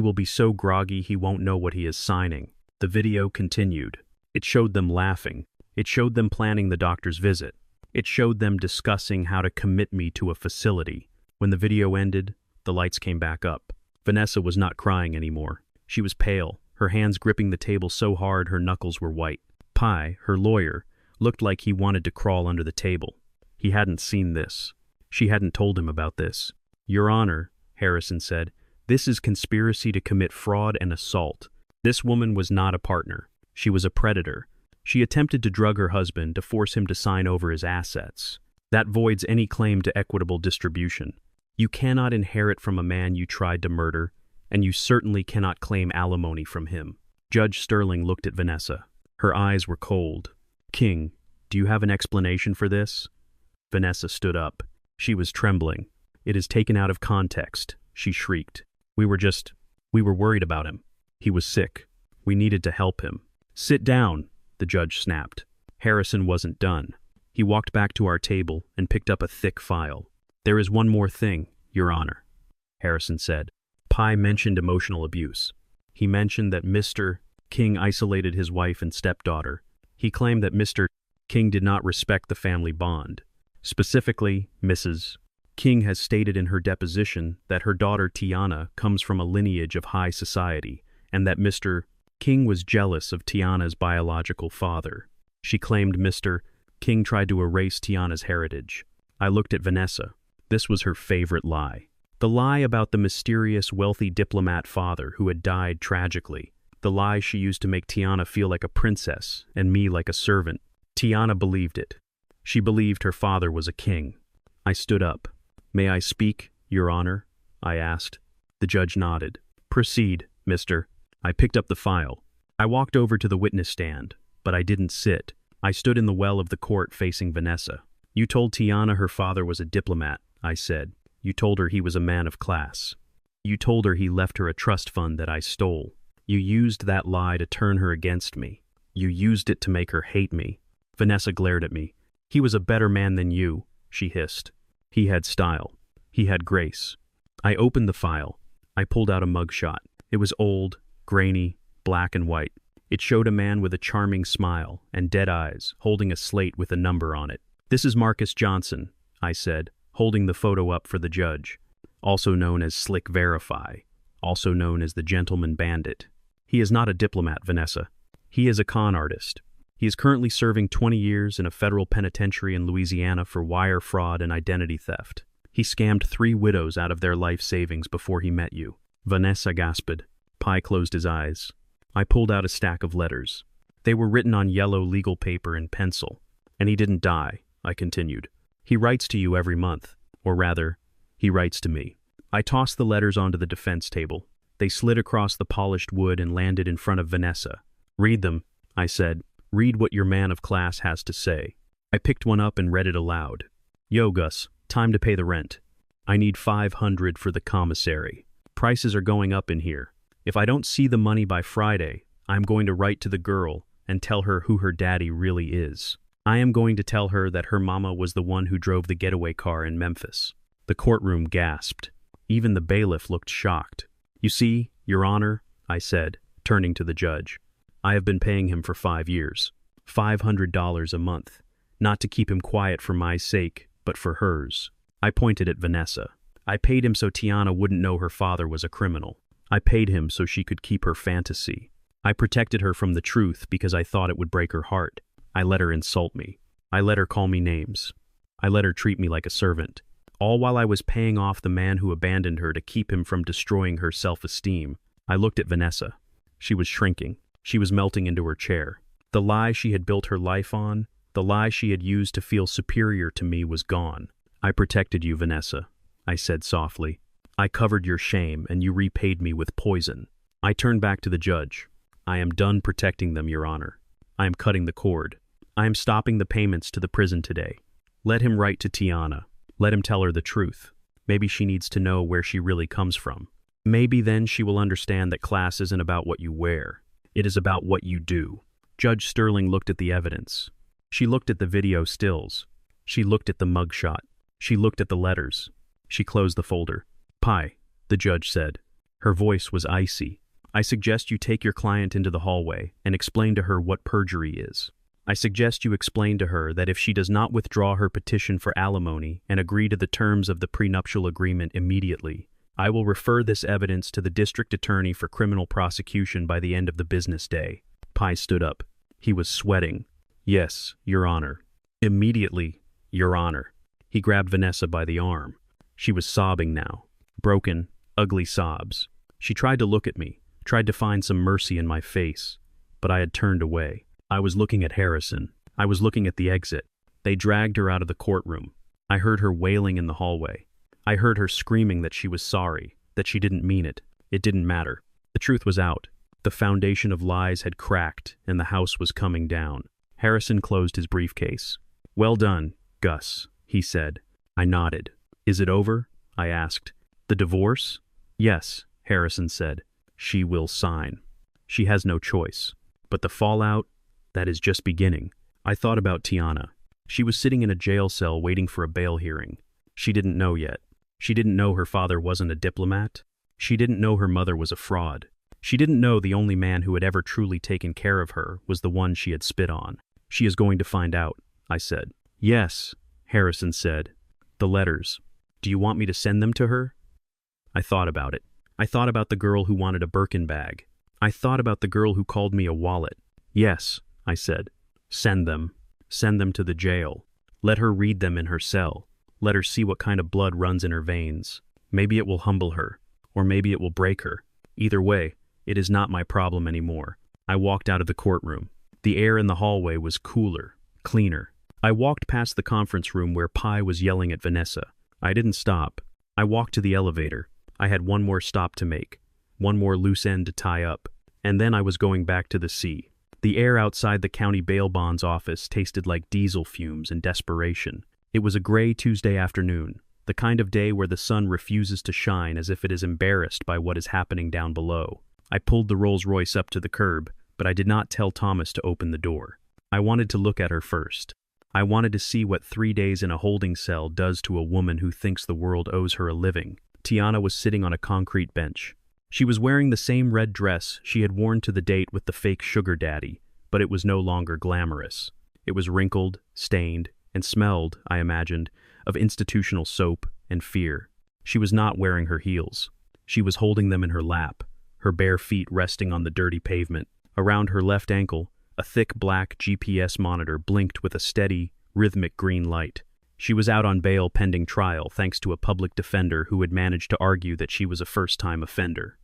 will be so groggy he won't know what he is signing. The video continued. It showed them laughing. It showed them planning the doctor's visit. It showed them discussing how to commit me to a facility. When the video ended, the lights came back up. Vanessa was not crying anymore. She was pale, her hands gripping the table so hard her knuckles were white. Pai, her lawyer, looked like he wanted to crawl under the table. He hadn't seen this. She hadn't told him about this. Your Honor, Harrison said, this is conspiracy to commit fraud and assault. This woman was not a partner. She was a predator. She attempted to drug her husband to force him to sign over his assets. That voids any claim to equitable distribution. You cannot inherit from a man you tried to murder, and you certainly cannot claim alimony from him. Judge Sterling looked at Vanessa. Her eyes were cold. King, do you have an explanation for this? Vanessa stood up. She was trembling. It is taken out of context, she shrieked. We were worried about him. He was sick. We needed to help him. Sit down, the judge snapped. Harrison wasn't done. He walked back to our table and picked up a thick file. There is one more thing, Your Honor, Harrison said. Pai mentioned emotional abuse. He mentioned that Mr. King isolated his wife and stepdaughter. He claimed that Mr. King did not respect the family bond. Specifically, Mrs. King has stated in her deposition that her daughter Tiana comes from a lineage of high society, and that Mr. King was jealous of Tiana's biological father. She claimed Mr. King tried to erase Tiana's heritage. I looked at Vanessa. This was her favorite lie. The lie about the mysterious, wealthy diplomat father who had died tragically. The lie she used to make Tiana feel like a princess and me like a servant. Tiana believed it. She believed her father was a king. I stood up. May I speak, Your Honor? I asked. The judge nodded. Proceed, mister. I picked up the file. I walked over to the witness stand, but I didn't sit. I stood in the well of the court facing Vanessa. You told Tiana her father was a diplomat, I said. You told her he was a man of class. You told her he left her a trust fund that I stole. You used that lie to turn her against me. You used it to make her hate me. Vanessa glared at me. He was a better man than you, she hissed. He had style. He had grace. I opened the file. I pulled out a mugshot. It was old, grainy, black and white. It showed a man with a charming smile and dead eyes, holding a slate with a number on it. "This is Marcus Johnson," I said, holding the photo up for the judge. "Also known as Slick Verify, also known as the Gentleman Bandit. He is not a diplomat, Vanessa. He is a con artist. He is currently serving 20 years in a federal penitentiary in Louisiana for wire fraud and identity theft. He scammed 3 widows out of their life savings before he met you." Vanessa gasped. Pi closed his eyes. I pulled out a stack of letters. They were written on yellow legal paper in pencil. "And he didn't die," I continued. "He writes to you every month. Or rather, he writes to me." I tossed the letters onto the defense table. They slid across the polished wood and landed in front of Vanessa. "Read them," I said. "Read what your man of class has to say." I picked one up and read it aloud. "Yo, Gus, time to pay the rent. I need $500 for the commissary. Prices are going up in here. If I don't see the money by Friday, I'm going to write to the girl and tell her who her daddy really is. I am going to tell her that her mama was the one who drove the getaway car in Memphis." The courtroom gasped. Even the bailiff looked shocked. "You see, Your Honor," I said, turning to the judge, "I have been paying him for 5 years. $500 a month. Not to keep him quiet for my sake, but for hers." I pointed at Vanessa. "I paid him so Tiana wouldn't know her father was a criminal. I paid him so she could keep her fantasy. I protected her from the truth because I thought it would break her heart. I let her insult me. I let her call me names. I let her treat me like a servant. All while I was paying off the man who abandoned her to keep him from destroying her self-esteem." I looked at Vanessa. She was shrinking. She was melting into her chair. The lie she had built her life on, the lie she had used to feel superior to me, was gone. "I protected you, Vanessa," I said softly. "I covered your shame, and you repaid me with poison." I turned back to the judge. "I am done protecting them, Your Honor. I am cutting the cord. I am stopping the payments to the prison today. Let him write to Tiana. Let him tell her the truth. Maybe she needs to know where she really comes from. Maybe then she will understand that class isn't about what you wear. It is about what you do." Judge Sterling looked at the evidence. She looked at the video stills. She looked at the mugshot. She looked at the letters. She closed the folder. "Pi," the judge said. Her voice was icy. "I suggest you take your client into the hallway and explain to her what perjury is. I suggest you explain to her that if she does not withdraw her petition for alimony and agree to the terms of the prenuptial agreement immediately, I will refer this evidence to the district attorney for criminal prosecution by the end of the business day." Pi stood up. He was sweating. "Yes, Your Honor. Immediately, Your Honor." He grabbed Vanessa by the arm. She was sobbing now. Broken, ugly sobs. She tried to look at me, tried to find some mercy in my face, but I had turned away. I was looking at Harrison. I was looking at the exit. They dragged her out of the courtroom. I heard her wailing in the hallway. I heard her screaming that she was sorry, that she didn't mean it. It didn't matter. The truth was out. The foundation of lies had cracked, and the house was coming down. Harrison closed his briefcase. "Well done, Gus," he said. I nodded. "Is it over?" I asked. "The divorce?" "Yes," Harrison said. "She will sign. She has no choice. But the fallout, that is just beginning." I thought about Tiana. She was sitting in a jail cell waiting for a bail hearing. She didn't know yet. She didn't know her father wasn't a diplomat. She didn't know her mother was a fraud. She didn't know the only man who had ever truly taken care of her was the one she had spit on. "She is going to find out," I said. "Yes," Harrison said. "The letters. Do you want me to send them to her?" I thought about it. I thought about the girl who wanted a Birkin bag. I thought about the girl who called me a wallet. "Yes," I said. "Send them. Send them to the jail. Let her read them in her cell. Let her see what kind of blood runs in her veins. Maybe it will humble her, or maybe it will break her. Either way, it is not my problem anymore." I walked out of the courtroom. The air in the hallway was cooler, cleaner. I walked past the conference room where Pi was yelling at Vanessa. I didn't stop. I walked to the elevator. I had one more stop to make, one more loose end to tie up, and then I was going back to the sea. The air outside the county bail bonds office tasted like diesel fumes and desperation. It was a gray Tuesday afternoon, the kind of day where the sun refuses to shine as if it is embarrassed by what is happening down below. I pulled the Rolls-Royce up to the curb, but I did not tell Thomas to open the door. I wanted to look at her first. I wanted to see what 3 days in a holding cell does to a woman who thinks the world owes her a living. Tiana was sitting on a concrete bench. She was wearing the same red dress she had worn to the date with the fake sugar daddy, but it was no longer glamorous. It was wrinkled, stained, and smelled, I imagined, of institutional soap and fear. She was not wearing her heels. She was holding them in her lap, her bare feet resting on the dirty pavement. Around her left ankle, a thick black GPS monitor blinked with a steady, rhythmic green light. She was out on bail pending trial thanks to a public defender who had managed to argue that she was a first-time offender.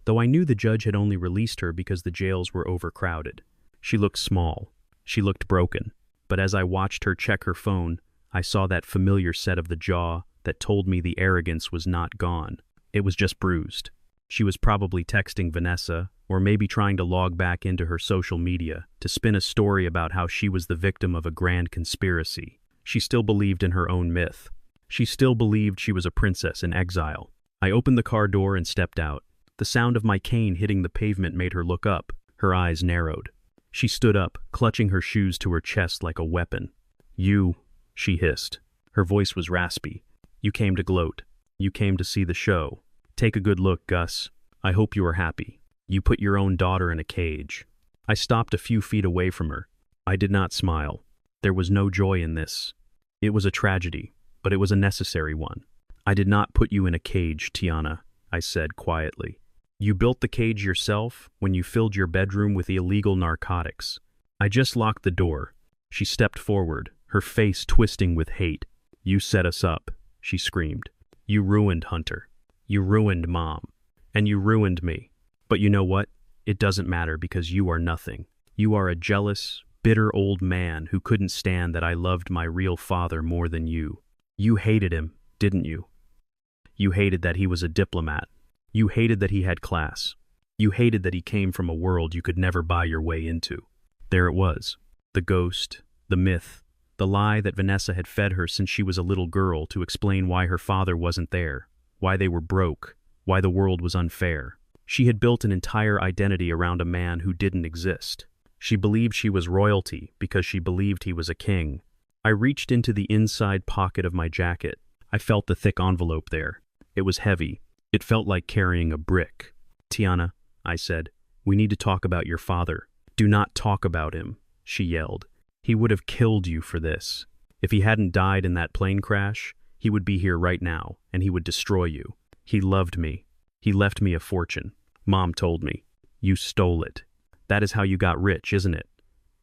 Though I knew the judge had only released her because the jails were overcrowded. She looked small. She looked broken. But as I watched her check her phone, I saw that familiar set of the jaw that told me the arrogance was not gone. It was just bruised. She was probably texting Vanessa, or maybe trying to log back into her social media to spin a story about how she was the victim of a grand conspiracy. She still believed in her own myth. She still believed she was a princess in exile. I opened the car door and stepped out. The sound of my cane hitting the pavement made her look up. Her eyes narrowed. She stood up, clutching her shoes to her chest like a weapon. "You," she hissed. Her voice was raspy. "You came to gloat. You came to see the show. Take a good look, Gus. I hope you are happy. You put your own daughter in a cage." I stopped a few feet away from her. I did not smile. There was no joy in this. It was a tragedy, but it was a necessary one. "I did not put you in a cage, Tiana," I said quietly. "You built the cage yourself when you filled your bedroom with illegal narcotics." I just locked the door. She stepped forward, her face twisting with hate. "You set us up," she screamed. "You ruined Hunter. You ruined Mom. And you ruined me. But you know what? It doesn't matter because you are nothing. You are a jealous, bitter old man who couldn't stand that I loved my real father more than you. You hated him, didn't you? You hated that he was a diplomat. You hated that he had class. You hated that he came from a world you could never buy your way into." There it was. The ghost, the myth, the lie that Vanessa had fed her since she was a little girl to explain why her father wasn't there, why they were broke, why the world was unfair. She had built an entire identity around a man who didn't exist. She believed she was royalty because she believed he was a king. I reached into the inside pocket of my jacket. I felt the thick envelope there. It was heavy. It felt like carrying a brick. "Tiana," I said, "we need to talk about your father." "Do not talk about him," she yelled. "He would have killed you for this. If he hadn't died in that plane crash, he would be here right now, and he would destroy you. He loved me. He left me a fortune. Mom told me. You stole it. That is how you got rich, isn't it?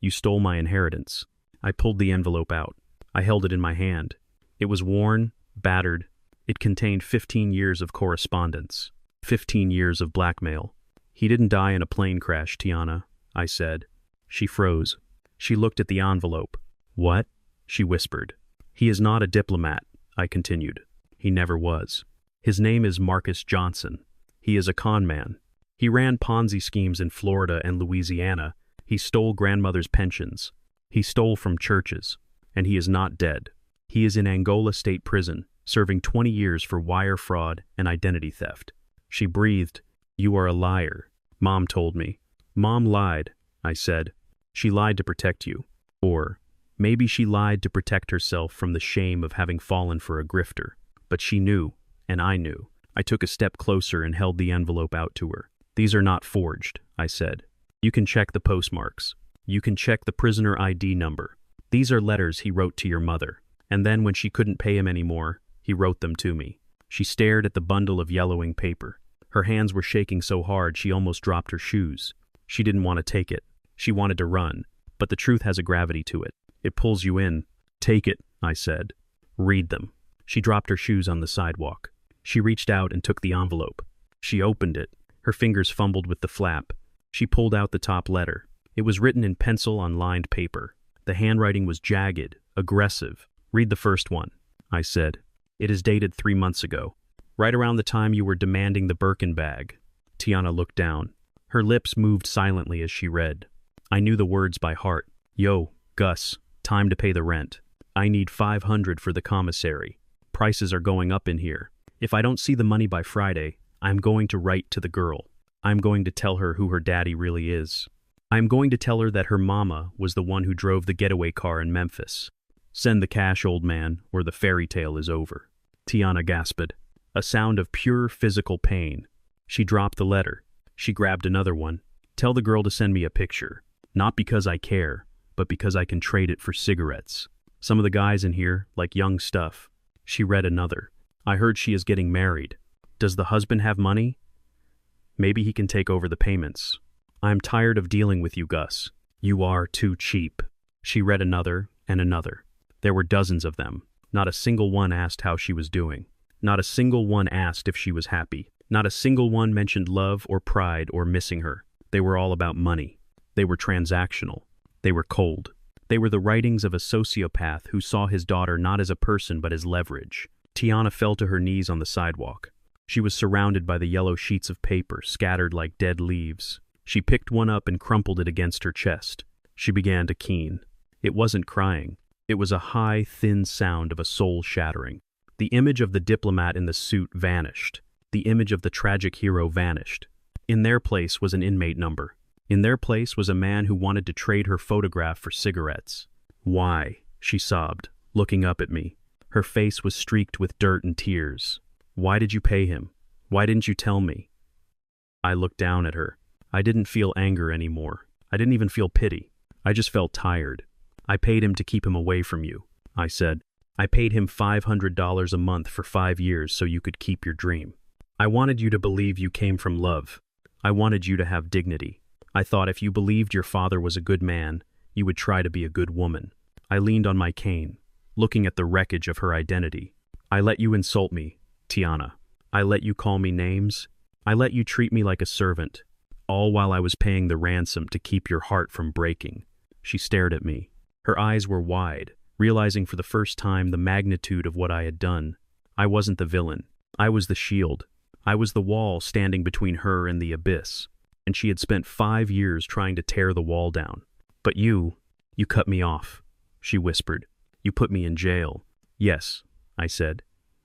You stole my inheritance." I pulled the envelope out. I held it in my hand. It was worn, battered. It contained 15 years of correspondence. 15 years of blackmail. "He didn't die in a plane crash, Tiana," I said. She froze. She looked at the envelope. "What?" she whispered. "He is not a diplomat," I continued. "He never was. His name is Marcus Johnson. He is a con man. He ran Ponzi schemes in Florida and Louisiana. He stole grandmother's pensions. He stole from churches. And he is not dead. He is in Angola State Prison, serving 20 years for wire fraud and identity theft." She breathed. "You are a liar," Mom told me. "Mom lied," I said. "She lied to protect you. Or maybe she lied to protect herself from the shame of having fallen for a grifter. But she knew, and I knew." I took a step closer and held the envelope out to her. "These are not forged," I said. "You can check the postmarks. You can check the prisoner ID number. These are letters he wrote to your mother. And then when she couldn't pay him anymore, he wrote them to me." She stared at the bundle of yellowing paper. Her hands were shaking so hard she almost dropped her shoes. She didn't want to take it. She wanted to run. But the truth has a gravity to it. It pulls you in. "Take it," I said. "Read them." She dropped her shoes on the sidewalk. She reached out and took the envelope. She opened it. Her fingers fumbled with the flap. She pulled out the top letter. It was written in pencil on lined paper. The handwriting was jagged, aggressive. "Read the first one," I said. "It is dated 3 months ago. Right around the time you were demanding the Birkin bag." Tiana looked down. Her lips moved silently as she read. I knew the words by heart. "Yo, Gus, time to pay the rent. I need $500 for the commissary. Prices are going up in here. If I don't see the money by Friday, I'm going to write to the girl. I'm going to tell her who her daddy really is. I'm going to tell her that her mama was the one who drove the getaway car in Memphis. Send the cash, old man, or the fairy tale is over." Tiana gasped. a sound of pure physical pain. She dropped the letter. She grabbed another one. Tell the girl to send me a picture. Not because I care, but because I can trade it for cigarettes. Some of the guys in here like young stuff. She read another. I heard she is getting married. Does the husband have money? Maybe he can take over the payments. I'm tired of dealing with you, Gus. You are too cheap. She read another and another. There were dozens of them. Not a single one asked how she was doing. Not a single one asked if she was happy. Not a single one mentioned love or pride or missing her. They were all about money. They were transactional. They were cold. They were the writings of a sociopath who saw his daughter not as a person but as leverage. Tiana fell to her knees on the sidewalk. She was surrounded by the yellow sheets of paper scattered like dead leaves. She picked one up and crumpled it against her chest. She began to keen. It wasn't crying. It was a high, thin sound of a soul shattering. The image of the diplomat in the suit vanished. The image of the tragic hero vanished. In their place was an inmate number. In their place was a man who wanted to trade her photograph for cigarettes. Why? She sobbed, looking up at me. Her face was streaked with dirt and tears. Why did you pay him? Why didn't you tell me? I looked down at her. I didn't feel anger anymore. I didn't even feel pity. I just felt tired. I paid him to keep him away from you, I said. I paid him $500 a month for 5 years so you could keep your dream. I wanted you to believe you came from love. I wanted you to have dignity. I thought if you believed your father was a good man, you would try to be a good woman. I leaned on my cane, looking at the wreckage of her identity. I let you insult me, Tiana. I let you call me names. I let you treat me like a servant, all while I was paying the ransom to keep your heart from breaking. She stared at me. Her eyes were wide, realizing for the first time the magnitude of what I had done. I wasn't the villain. I was the shield. I was the wall standing between her and the abyss, and she had spent 5 years trying to tear the wall down. But you cut me off, she whispered. You put me in jail. Yes, I said,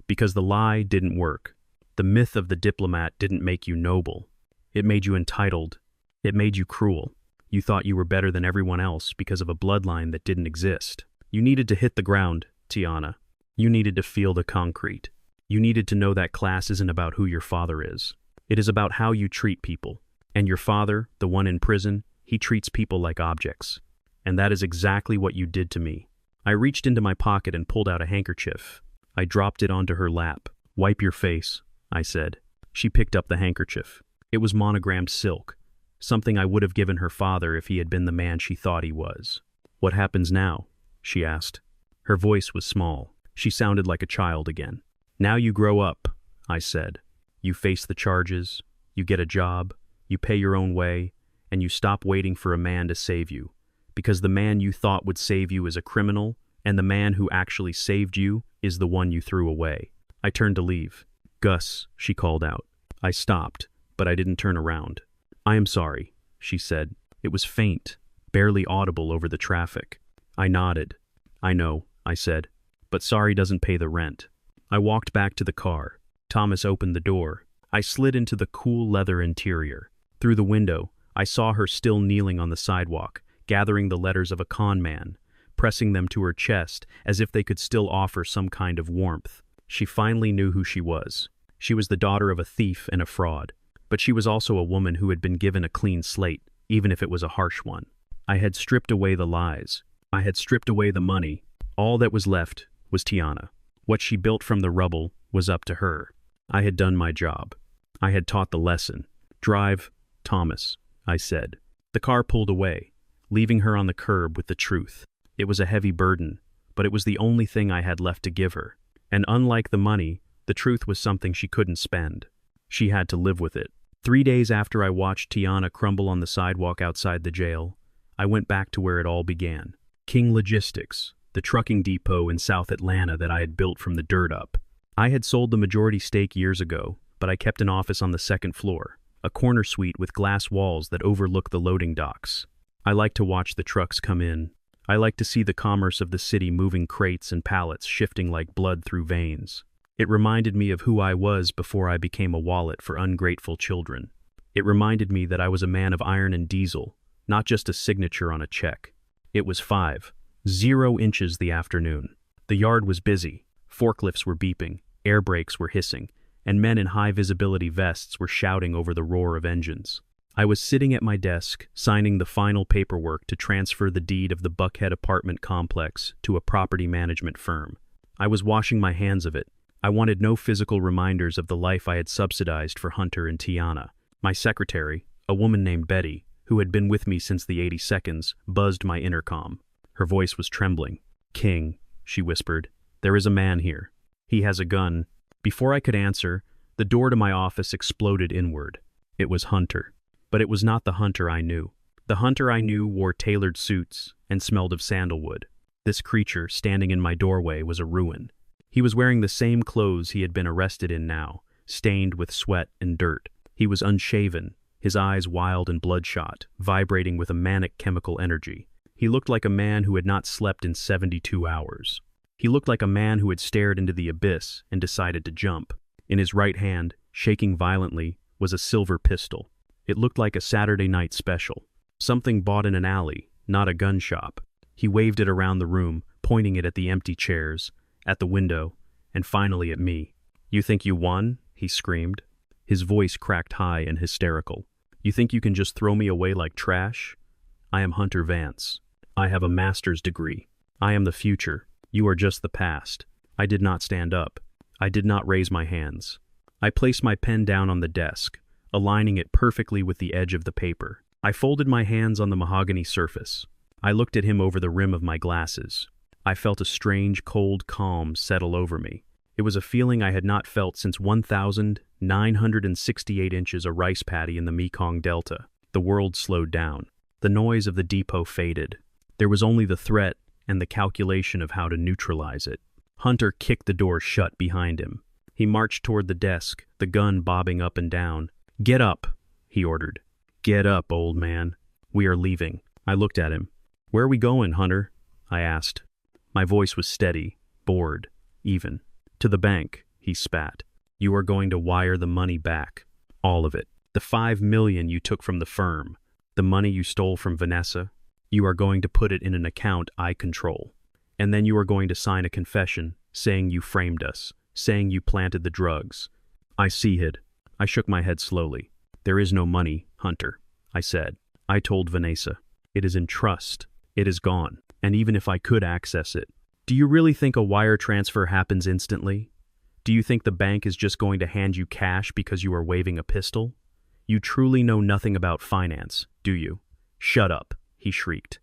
because the lie didn't work. The myth of the diplomat didn't make you noble. It made you entitled. It made you cruel. You thought you were better than everyone else because of a bloodline that didn't exist. You needed to hit the ground, Tiana. You needed to feel the concrete. You needed to know that class isn't about who your father is. It is about how you treat people. And your father, the one in prison, he treats people like objects. And that is exactly what you did to me. I reached into my pocket and pulled out a handkerchief. I dropped it onto her lap. Wipe your face, I said. She picked up the handkerchief. It was monogrammed silk, something I would have given her father if he had been the man she thought he was. What happens now? She asked. Her voice was small. She sounded like a child again. Now you grow up, I said. You face the charges, you get a job, you pay your own way, and you stop waiting for a man to save you. Because the man you thought would save you is a criminal, and the man who actually saved you is the one you threw away. I turned to leave. Gus, she called out. I stopped, but I didn't turn around. I am sorry, she said. It was faint, barely audible over the traffic. I nodded. I know, I said, but sorry doesn't pay the rent. I walked back to the car. Thomas opened the door. I slid into the cool leather interior. Through the window, I saw her still kneeling on the sidewalk, gathering the letters of a con man, pressing them to her chest as if they could still offer some kind of warmth. She finally knew who she was. She was the daughter of a thief and a fraud, but she was also a woman who had been given a clean slate, even if it was a harsh one. I had stripped away the lies. I had stripped away the money. All that was left was Tiana. What she built from the rubble was up to her. I had done my job. I had taught the lesson. Drive, Thomas, I said. The car pulled away, leaving her on the curb with the truth. It was a heavy burden, but it was the only thing I had left to give her. And unlike the money, the truth was something she couldn't spend. She had to live with it. 3 days after I watched Tiana crumble on the sidewalk outside the jail, I went back to where it all began. King Logistics, the trucking depot in South Atlanta that I had built from the dirt up. I had sold the majority stake years ago, but I kept an office on the second floor, a corner suite with glass walls that overlook the loading docks. I like to watch the trucks come in. I like to see the commerce of the city moving crates and pallets shifting like blood through veins. It reminded me of who I was before I became a wallet for ungrateful children. It reminded me that I was a man of iron and diesel, not just a signature on a check. It was 5:0 inches the afternoon. The yard was busy. Forklifts were beeping, air brakes were hissing, and men in high-visibility vests were shouting over the roar of engines. I was sitting at my desk, signing the final paperwork to transfer the deed of the Buckhead apartment complex to a property management firm. I was washing my hands of it. I wanted no physical reminders of the life I had subsidized for Hunter and Tiana. My secretary, a woman named Betty, who had been with me since the 80 seconds, buzzed my intercom. Her voice was trembling. "King," she whispered, "there is a man here. He has a gun." Before I could answer, the door to my office exploded inward. It was Hunter. But it was not the Hunter I knew. The Hunter I knew wore tailored suits and smelled of sandalwood. This creature, standing in my doorway, was a ruin. He was wearing the same clothes he had been arrested in now, stained with sweat and dirt. He was unshaven, his eyes wild and bloodshot, vibrating with a manic chemical energy. He looked like a man who had not slept in 72 hours. He looked like a man who had stared into the abyss and decided to jump. In his right hand, shaking violently, was a silver pistol. It looked like a Saturday night special. Something bought in an alley, not a gun shop. He waved it around the room, pointing it at the empty chairs, at the window, and finally at me. "You think you won?" he screamed. His voice cracked high and hysterical. "You think you can just throw me away like trash? I am Hunter Vance. I have a master's degree. I am the future. You are just the past." I did not stand up. I did not raise my hands. I placed my pen down on the desk, aligning it perfectly with the edge of the paper. I folded my hands on the mahogany surface. I looked at him over the rim of my glasses. I felt a strange, cold calm settle over me. It was a feeling I had not felt since 1,968 inches of rice paddy in the Mekong Delta. The world slowed down. The noise of the depot faded. There was only the threat and the calculation of how to neutralize it. Hunter kicked the door shut behind him. He marched toward the desk, the gun bobbing up and down. "Get up," he ordered. "Get up, old man. We are leaving." I looked at him. "Where are we going, Hunter?" I asked. My voice was steady, bored, even. "To the bank," he spat. "You are going to wire the money back. All of it. The $5 million you took from the firm. The money you stole from Vanessa. You are going to put it in an account I control. And then you are going to sign a confession saying you framed us, saying you planted the drugs." I see-hid. I shook my head slowly. "There is no money, Hunter," I said. "I told Vanessa. It is in trust. It is gone. And even if I could access it, do you really think a wire transfer happens instantly? Do you think the bank is just going to hand you cash because you are waving a pistol? You truly know nothing about finance, do you?" "Shut up," he shrieked.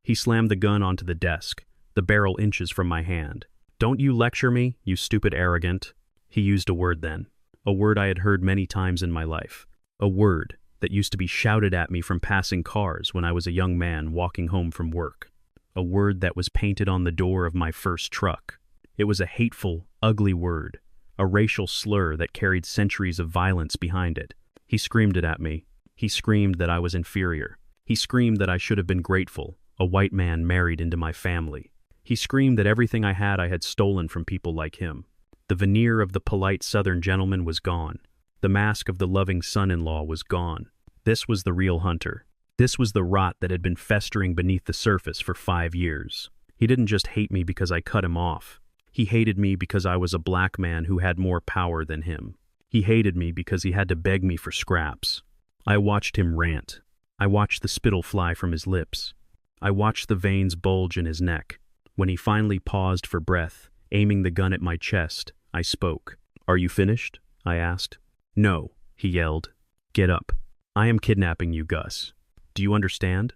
He slammed the gun onto the desk, the barrel inches from my hand. "Don't you lecture me, you stupid arrogant." He used a word then, a word I had heard many times in my life, a word that used to be shouted at me from passing cars when I was a young man walking home from work, a word that was painted on the door of my first truck. It was a hateful, ugly word, a racial slur that carried centuries of violence behind it. He screamed it at me. He screamed that I was inferior. He screamed that I should have been grateful, a white man married into my family. He screamed that everything I had stolen from people like him. The veneer of the polite Southern gentleman was gone. The mask of the loving son-in-law was gone. This was the real Hunter. This was the rot that had been festering beneath the surface for 5 years. He didn't just hate me because I cut him off. He hated me because I was a black man who had more power than him. He hated me because he had to beg me for scraps. I watched him rant. I watched the spittle fly from his lips. I watched the veins bulge in his neck. When he finally paused for breath, aiming the gun at my chest, I spoke. "Are you finished?" I asked. "No," he yelled. "Get up. I am kidnapping you, Gus. Do you understand?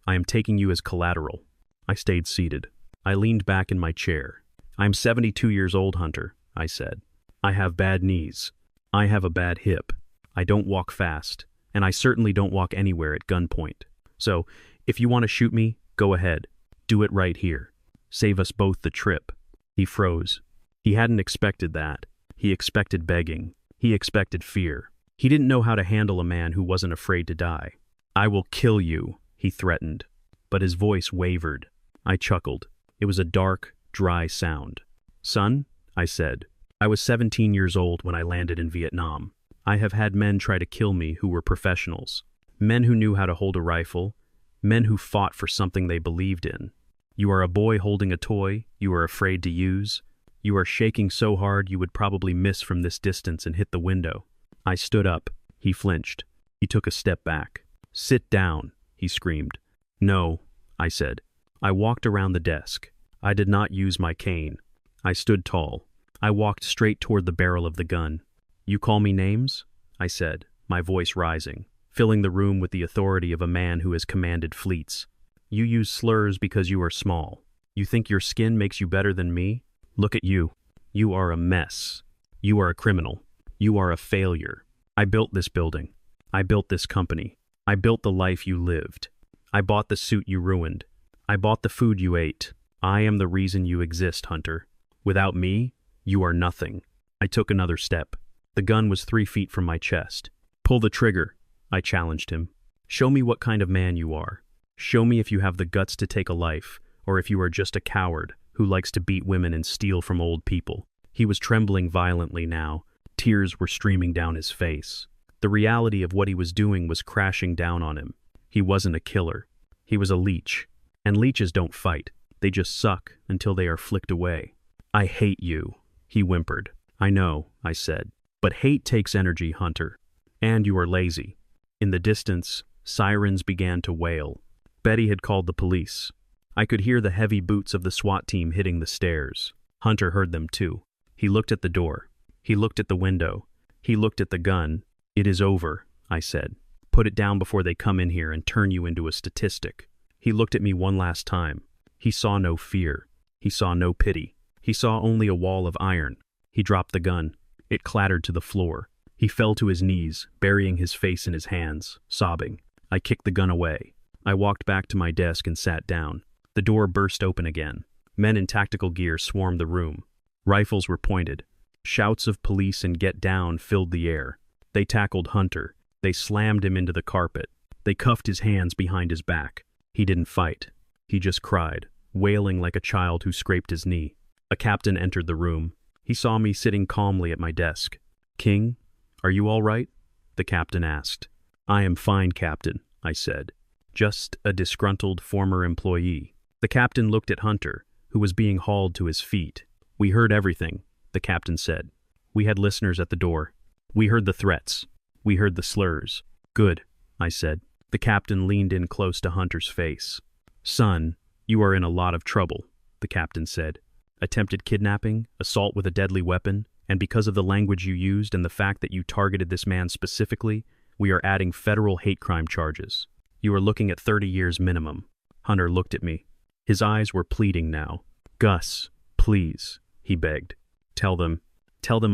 I am taking you as collateral." I stayed seated. I leaned back in my chair. "I am 72 years old, Hunter," I said. "I have bad knees. I have a bad hip. I don't walk fast, and I certainly don't walk anywhere at gunpoint. So, if you want to shoot me, go ahead. Do it right here. Save us both the trip." He froze. He hadn't expected that. He expected begging. He expected fear. He didn't know how to handle a man who wasn't afraid to die. "I will kill you," he threatened. But his voice wavered. I chuckled. It was a dark, dry sound. "Son," I said, "I was 17 years old when I landed in Vietnam. I have had men try to kill me who were professionals. Men who knew how to hold a rifle. Men who fought for something they believed in. You are a boy holding a toy you are afraid to use. You are shaking so hard you would probably miss from this distance and hit the window. I stood up. He flinched. He took a step back. Sit down, he screamed. No, I said. I walked around the desk. I did not use my cane. I stood tall. I walked straight toward the barrel of the gun. You call me names? I said, my voice rising, filling the room with the authority of a man who has commanded fleets. You use slurs because you are small. You think your skin makes you better than me? Look at you. You are a mess. You are a criminal. You are a failure. I built this building. I built this company. I built the life you lived. I bought the suit you ruined. I bought the food you ate. I am the reason you exist, Hunter. Without me, you are nothing. I took another step. The gun was 3 feet from my chest. Pull the trigger, I challenged him. Show me what kind of man you are. Show me if you have the guts to take a life, or if you are just a coward who likes to beat women and steal from old people. He was trembling violently now. Tears were streaming down his face. The reality of what he was doing was crashing down on him. He wasn't a killer. He was a leech. And leeches don't fight. They just suck until they are flicked away. I hate you, he whimpered. I know, I said. But hate takes energy, Hunter. And you are lazy. In the distance, sirens began to wail. Betty had called the police. I could hear the heavy boots of the SWAT team hitting the stairs. Hunter heard them too. He looked at the door. He looked at the window. He looked at the gun. It is over, I said. Put it down before they come in here and turn you into a statistic. He looked at me one last time. He saw no fear. He saw no pity. He saw only a wall of iron. He dropped the gun. It clattered to the floor. He fell to his knees, burying his face in his hands, sobbing. I kicked the gun away. I walked back to my desk and sat down. The door burst open again. Men in tactical gear swarmed the room. Rifles were pointed. Shouts of police and get down filled the air. They tackled Hunter. They slammed him into the carpet. They cuffed his hands behind his back. He didn't fight. He just cried, wailing like a child who scraped his knee. A captain entered the room. He saw me sitting calmly at my desk. King, are you all right? The captain asked. I am fine, Captain, I said. Just a disgruntled former employee. The captain looked at Hunter, who was being hauled to his feet. We heard everything, the captain said. We had listeners at the door. We heard the threats. We heard the slurs. Good, I said. The captain leaned in close to Hunter's face. Son, you are in a lot of trouble, the captain said. Attempted kidnapping, assault with a deadly weapon, and because of the language you used and the fact that you targeted this man specifically, we are adding federal hate crime charges. You are looking at 30 years minimum. Hunter looked at me. His eyes were pleading now. Gus, please, he begged. Tell them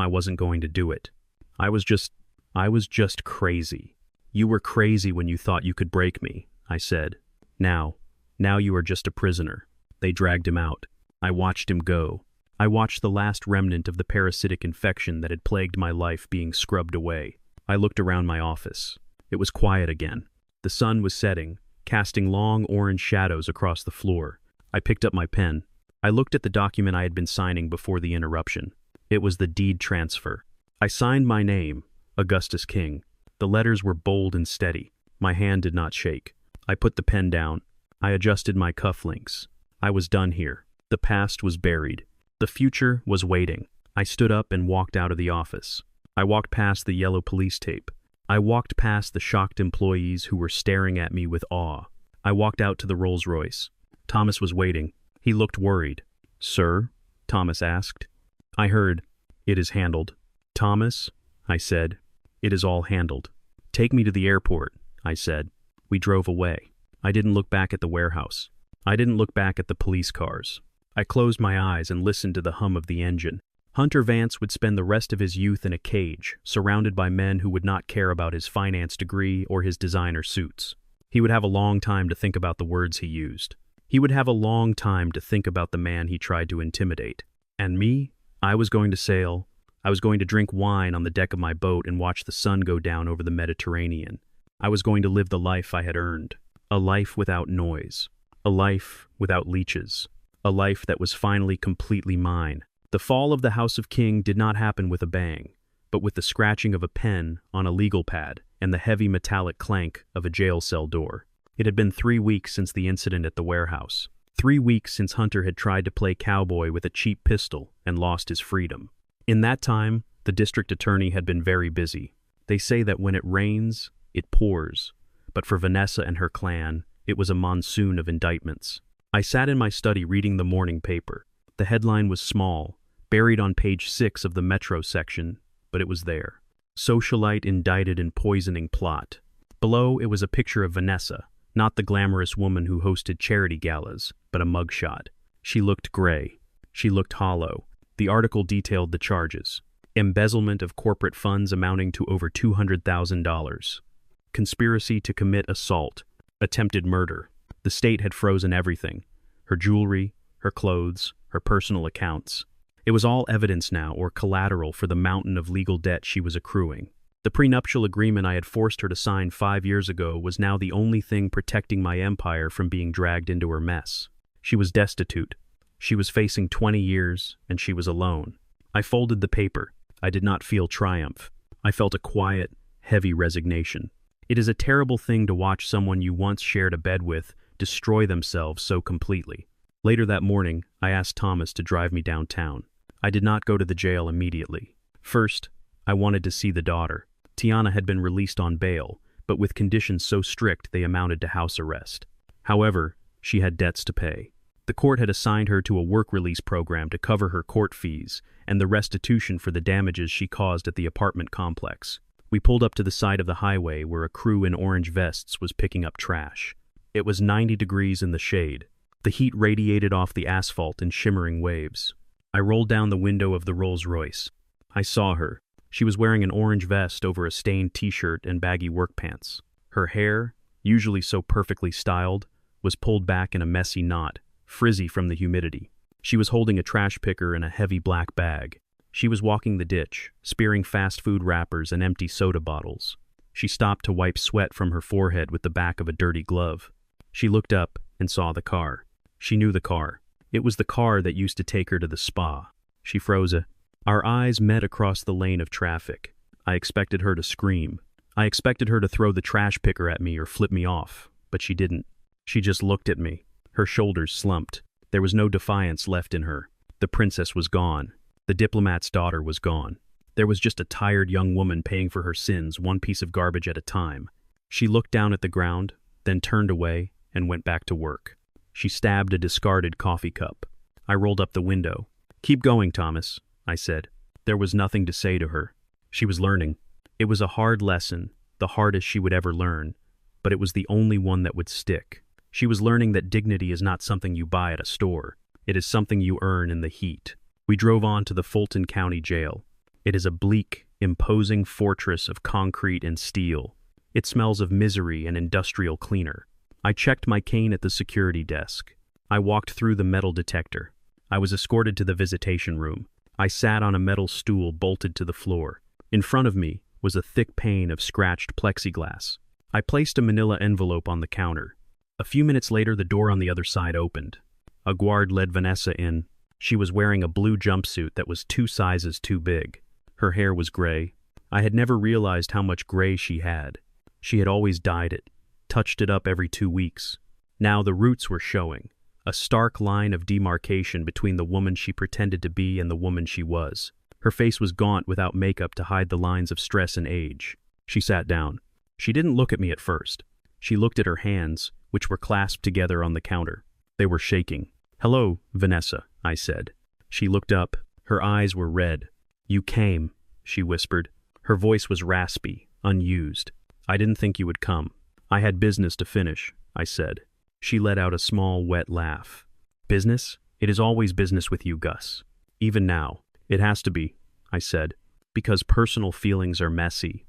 I wasn't going to do it. I was just crazy. You were crazy when you thought you could break me, I said. Now you are just a prisoner. They dragged him out. I watched him go. I watched the last remnant of the parasitic infection that had plagued my life being scrubbed away. I looked around my office. It was quiet again. The sun was setting, casting long orange shadows across the floor. I picked up my pen. I looked at the document I had been signing before the interruption. It was the deed transfer. I signed my name, Augustus King. The letters were bold and steady. My hand did not shake. I put the pen down. I adjusted my cufflinks. I was done here. The past was buried. The future was waiting. I stood up and walked out of the office. I walked past the yellow police tape. I walked past the shocked employees who were staring at me with awe. I walked out to the Rolls-Royce. Thomas was waiting. He looked worried. Sir? Thomas asked. I heard, it is handled. Thomas, I said, it is all handled. Take me to the airport, I said. We drove away. I didn't look back at the warehouse. I didn't look back at the police cars. I closed my eyes and listened to the hum of the engine. Hunter Vance would spend the rest of his youth in a cage, surrounded by men who would not care about his finance degree or his designer suits. He would have a long time to think about the words he used. He would have a long time to think about the man he tried to intimidate. And me? I was going to sail. I was going to drink wine on the deck of my boat and watch the sun go down over the Mediterranean. I was going to live the life I had earned. A life without noise. A life without leeches. A life that was finally completely mine. The fall of the House of King did not happen with a bang, but with the scratching of a pen on a legal pad and the heavy metallic clank of a jail cell door. It had been 3 weeks since the incident at the warehouse. 3 weeks since Hunter had tried to play cowboy with a cheap pistol and lost his freedom. In that time, the district attorney had been very busy. They say that when it rains, it pours. But for Vanessa and her clan, it was a monsoon of indictments. I sat in my study reading the morning paper. The headline was small, buried on page 6 of the Metro section, but it was there. Socialite indicted in poisoning plot. Below, it was a picture of Vanessa, not the glamorous woman who hosted charity galas, but a mugshot. She looked gray. She looked hollow. The article detailed the charges. Embezzlement of corporate funds amounting to over $200,000. Conspiracy to commit assault. Attempted murder. The state had frozen everything. Her jewelry, her clothes, her personal accounts. It was all evidence now, or collateral for the mountain of legal debt she was accruing. The prenuptial agreement I had forced her to sign 5 years ago was now the only thing protecting my empire from being dragged into her mess. She was destitute. She was facing 20 years, and she was alone. I folded the paper. I did not feel triumph. I felt a quiet, heavy resignation. It is a terrible thing to watch someone you once shared a bed with destroy themselves so completely. Later that morning, I asked Thomas to drive me downtown. I did not go to the jail immediately. First, I wanted to see the daughter. Tiana had been released on bail, but with conditions so strict they amounted to house arrest. However, she had debts to pay. The court had assigned her to a work release program to cover her court fees and the restitution for the damages she caused at the apartment complex. We pulled up to the side of the highway where a crew in orange vests was picking up trash. It was 90 degrees in the shade. The heat radiated off the asphalt in shimmering waves. I rolled down the window of the Rolls-Royce. I saw her. She was wearing an orange vest over a stained t-shirt and baggy work pants. Her hair, usually so perfectly styled, was pulled back in a messy knot, frizzy from the humidity. She was holding a trash picker and a heavy black bag. She was walking the ditch, spearing fast food wrappers and empty soda bottles. She stopped to wipe sweat from her forehead with the back of a dirty glove. She looked up and saw the car. She knew the car. It was the car that used to take her to the spa. She froze. Our eyes met across the lane of traffic. I expected her to scream. I expected her to throw the trash picker at me or flip me off, but she didn't. She just looked at me. Her shoulders slumped. There was no defiance left in her. The princess was gone. The diplomat's daughter was gone. There was just a tired young woman paying for her sins, one piece of garbage at a time. She looked down at the ground, then turned away and went back to work. She stabbed a discarded coffee cup. I rolled up the window. "Keep going, Thomas," I said. There was nothing to say to her. She was learning. It was a hard lesson, the hardest she would ever learn, but it was the only one that would stick. She was learning that dignity is not something you buy at a store. It is something you earn in the heat. We drove on to the Fulton County Jail. It is a bleak, imposing fortress of concrete and steel. It smells of misery and industrial cleaner. I checked my cane at the security desk. I walked through the metal detector. I was escorted to the visitation room. I sat on a metal stool bolted to the floor. In front of me was a thick pane of scratched plexiglass. I placed a manila envelope on the counter. A few minutes later, the door on the other side opened. A guard led Vanessa in. She was wearing a blue jumpsuit that was 2 sizes too big. Her hair was gray. I had never realized how much gray she had. She had always dyed it, touched it up every 2 weeks. Now the roots were showing, a stark line of demarcation between the woman she pretended to be and the woman she was. Her face was gaunt without makeup to hide the lines of stress and age. She sat down. She didn't look at me at first. She looked at her hands, which were clasped together on the counter. They were shaking. "Hello, Vanessa," I said. She looked up. Her eyes were red. "You came," she whispered. Her voice was raspy, unused. "I didn't think you would come. I had business to finish," I said. She let out a small, wet laugh. "Business? It is always business with you, Gus. Even now. It has to be," I said, "because personal feelings are messy.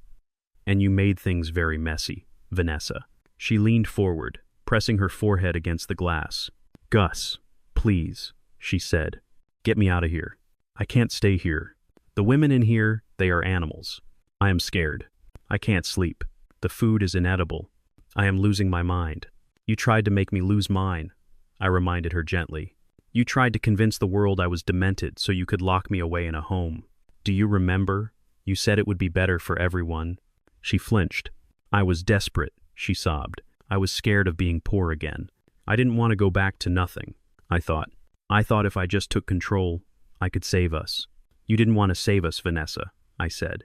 And you made things very messy, Vanessa." She leaned forward, pressing her forehead against the glass. "Gus, please," she said. "Get me out of here. I can't stay here. The women in here, they are animals. I am scared. I can't sleep. The food is inedible. I am losing my mind. You tried to make me lose mine," I reminded her gently. "You tried to convince the world I was demented so you could lock me away in a home. Do you remember? You said it would be better for everyone." She flinched. "I was desperate," she sobbed. "I was scared of being poor again. I didn't want to go back to nothing. I thought. I thought if I just took control, I could save us. You didn't want to save us, Vanessa, I said.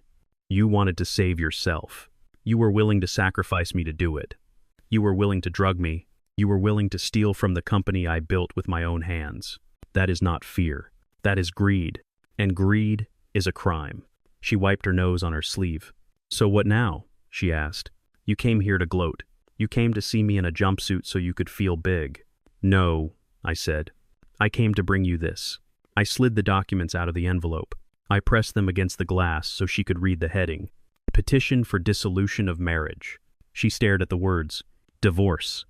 You wanted to save yourself. You were willing to sacrifice me to do it. You were willing to drug me. You were willing to steal from the company I built with my own hands. That is not fear. That is greed. And greed is a crime. She wiped her nose on her sleeve. So what now? She asked. You came here to gloat. You came to see me in a jumpsuit so you could feel big. No, I said. I came to bring you this. I slid the documents out of the envelope. I pressed them against the glass so she could read the heading. Petition for dissolution of marriage. She stared at the words. Divorce,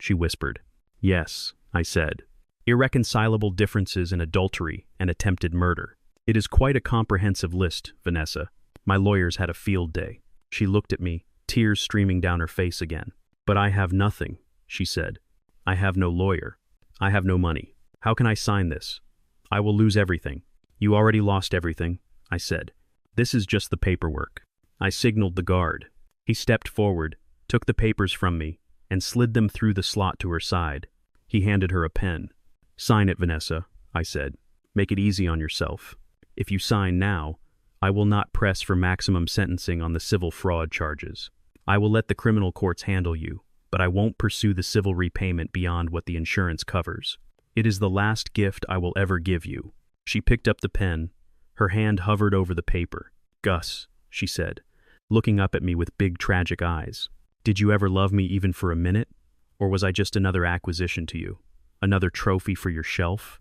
she whispered. Yes, I said. Irreconcilable differences in adultery and attempted murder. It is quite a comprehensive list, Vanessa. My lawyers had a field day. She looked at me, tears streaming down her face again. But I have nothing, she said. I have no lawyer. I have no money. How can I sign this? I will lose everything. You already lost everything, I said. This is just the paperwork. I signaled the guard. He stepped forward, took the papers from me, and slid them through the slot to her side. He handed her a pen. Sign it, Vanessa, I said. Make it easy on yourself. If you sign now, I will not press for maximum sentencing on the civil fraud charges. I will let the criminal courts handle you, but I won't pursue the civil repayment beyond what the insurance covers. It is the last gift I will ever give you. She picked up the pen. Her hand hovered over the paper. Gus, she said, looking up at me with big tragic eyes. Did you ever love me even for a minute? Or was I just another acquisition to you? Another trophy for your shelf?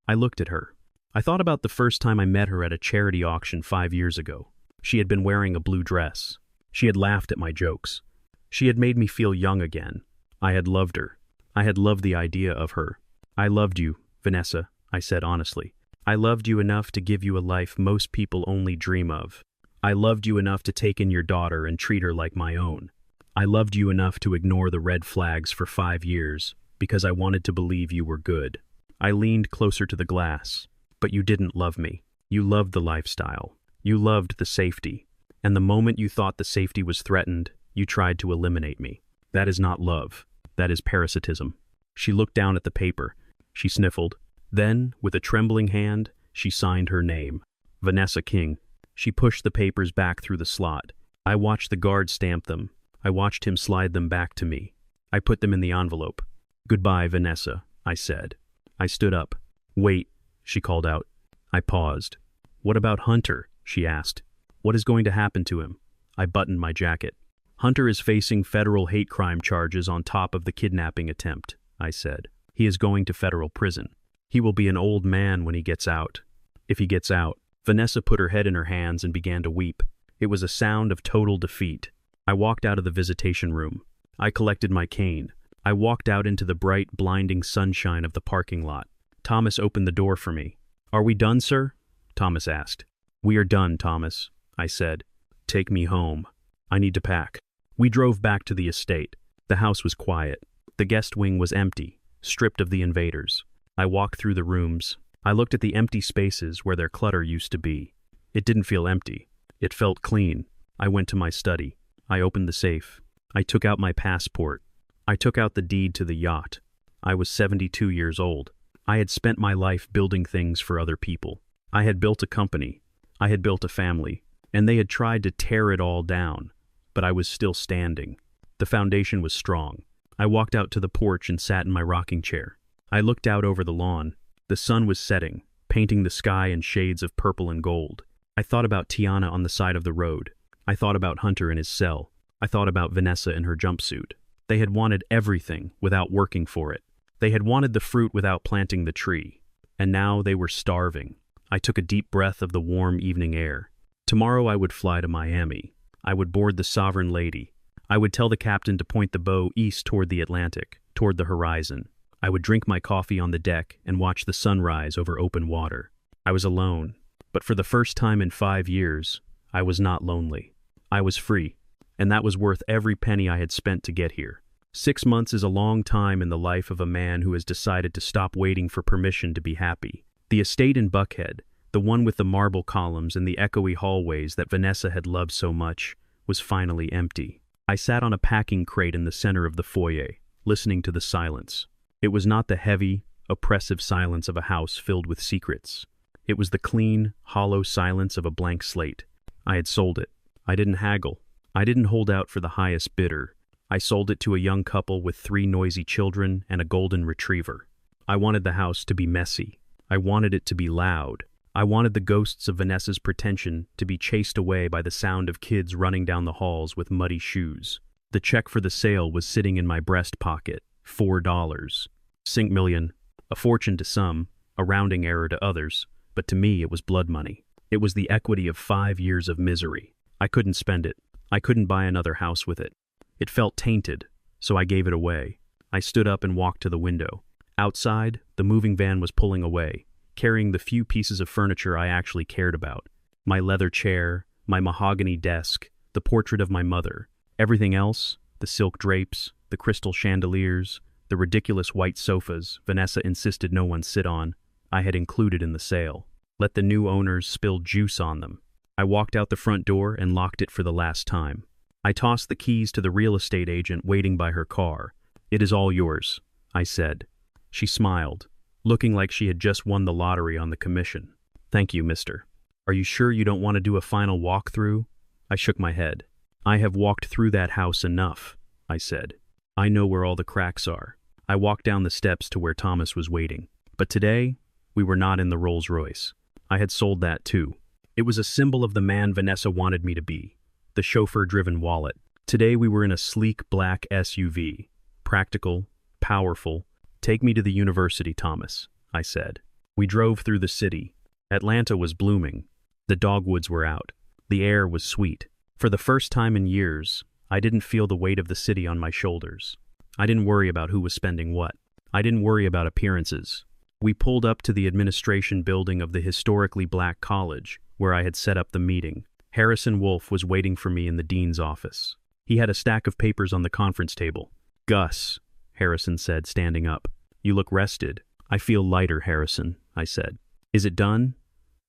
I looked at her. I thought about the first time I met her at a charity auction 5 years ago. She had been wearing a blue dress. She had laughed at my jokes. She had made me feel young again. I had loved her. I had loved the idea of her. I loved you, Vanessa, I said honestly. I loved you enough to give you a life most people only dream of. I loved you enough to take in your daughter and treat her like my own. I loved you enough to ignore the red flags for 5 years because I wanted to believe you were good. I leaned closer to the glass. But you didn't love me. You loved the lifestyle. You loved the safety. And the moment you thought the safety was threatened, you tried to eliminate me. That is not love. That is parasitism. She looked down at the paper. She sniffled. Then, with a trembling hand, she signed her name. Vanessa King. She pushed the papers back through the slot. I watched the guard stamp them. I watched him slide them back to me. I put them in the envelope. Goodbye, Vanessa, I said. I stood up. Wait, she called out. I paused. What about Hunter? She asked. What is going to happen to him? I buttoned my jacket. Hunter is facing federal hate crime charges on top of the kidnapping attempt, I said. He is going to federal prison. He will be an old man when he gets out. If he gets out. Vanessa put her head in her hands and began to weep. It was a sound of total defeat. I walked out of the visitation room. I collected my cane. I walked out into the bright, blinding sunshine of the parking lot. Thomas opened the door for me. Are we done, sir? Thomas asked. We are done, Thomas, I said. Take me home. I need to pack. We drove back to the estate. The house was quiet. The guest wing was empty, stripped of the invaders. I walked through the rooms. I looked at the empty spaces where their clutter used to be. It didn't feel empty. It felt clean. I went to my study. I opened the safe. I took out my passport. I took out the deed to the yacht. I was 72 years old. I had spent my life building things for other people. I had built a company. I had built a family. And they had tried to tear it all down. But I was still standing. The foundation was strong. I walked out to the porch and sat in my rocking chair. I looked out over the lawn. The sun was setting, painting the sky in shades of purple and gold. I thought about Tiana on the side of the road. I thought about Hunter in his cell. I thought about Vanessa in her jumpsuit. They had wanted everything without working for it. They had wanted the fruit without planting the tree. And now they were starving. I took a deep breath of the warm evening air. Tomorrow I would fly to Miami. I would board the Sovereign Lady. I would tell the captain to point the bow east toward the Atlantic, toward the horizon. I would drink my coffee on the deck and watch the sunrise over open water. I was alone, but for the first time in 5 years, I was not lonely. I was free, and that was worth every penny I had spent to get here. 6 months is a long time in the life of a man who has decided to stop waiting for permission to be happy. The estate in Buckhead, the one with the marble columns and the echoey hallways that Vanessa had loved so much, was finally empty. I sat on a packing crate in the center of the foyer, listening to the silence. It was not the heavy, oppressive silence of a house filled with secrets. It was the clean, hollow silence of a blank slate. I had sold it. I didn't haggle. I didn't hold out for the highest bidder. I sold it to a young couple with 3 noisy children and a golden retriever. I wanted the house to be messy. I wanted it to be loud. I wanted the ghosts of Vanessa's pretension to be chased away by the sound of kids running down the halls with muddy shoes. The check for the sale was sitting in my breast pocket. $4. 5 million. A fortune to some, a rounding error to others, but to me it was blood money. It was the equity of 5 years of misery. I couldn't spend it. I couldn't buy another house with it. It felt tainted, so I gave it away. I stood up and walked to the window. Outside, the moving van was pulling away, carrying the few pieces of furniture I actually cared about. My leather chair, my mahogany desk, the portrait of my mother. Everything else, the silk drapes, the crystal chandeliers, the ridiculous white sofas Vanessa insisted no one sit on, I had included in the sale. Let the new owners spill juice on them. I walked out the front door and locked it for the last time. I tossed the keys to the real estate agent waiting by her car. "It is all yours," I said. She smiled, looking like she had just won the lottery on the commission. "Thank you, mister. Are you sure you don't want to do a final walkthrough?" I shook my head. "I have walked through that house enough," I said. "I know where all the cracks are." I walked down the steps to where Thomas was waiting. But today, we were not in the Rolls-Royce. I had sold that too. It was a symbol of the man Vanessa wanted me to be, the chauffeur-driven wallet. Today we were in a sleek black SUV. Practical, powerful. "Take me to the university, Thomas," I said. We drove through the city. Atlanta was blooming. The dogwoods were out. The air was sweet. For the first time in years, I didn't feel the weight of the city on my shoulders. I didn't worry about who was spending what. I didn't worry about appearances. We pulled up to the administration building of the historically black college, where I had set up the meeting. Harrison Wolfe was waiting for me in the dean's office. He had a stack of papers on the conference table. "Gus," Harrison said, standing up. "You look rested." "I feel lighter, Harrison," I said. "Is it done?"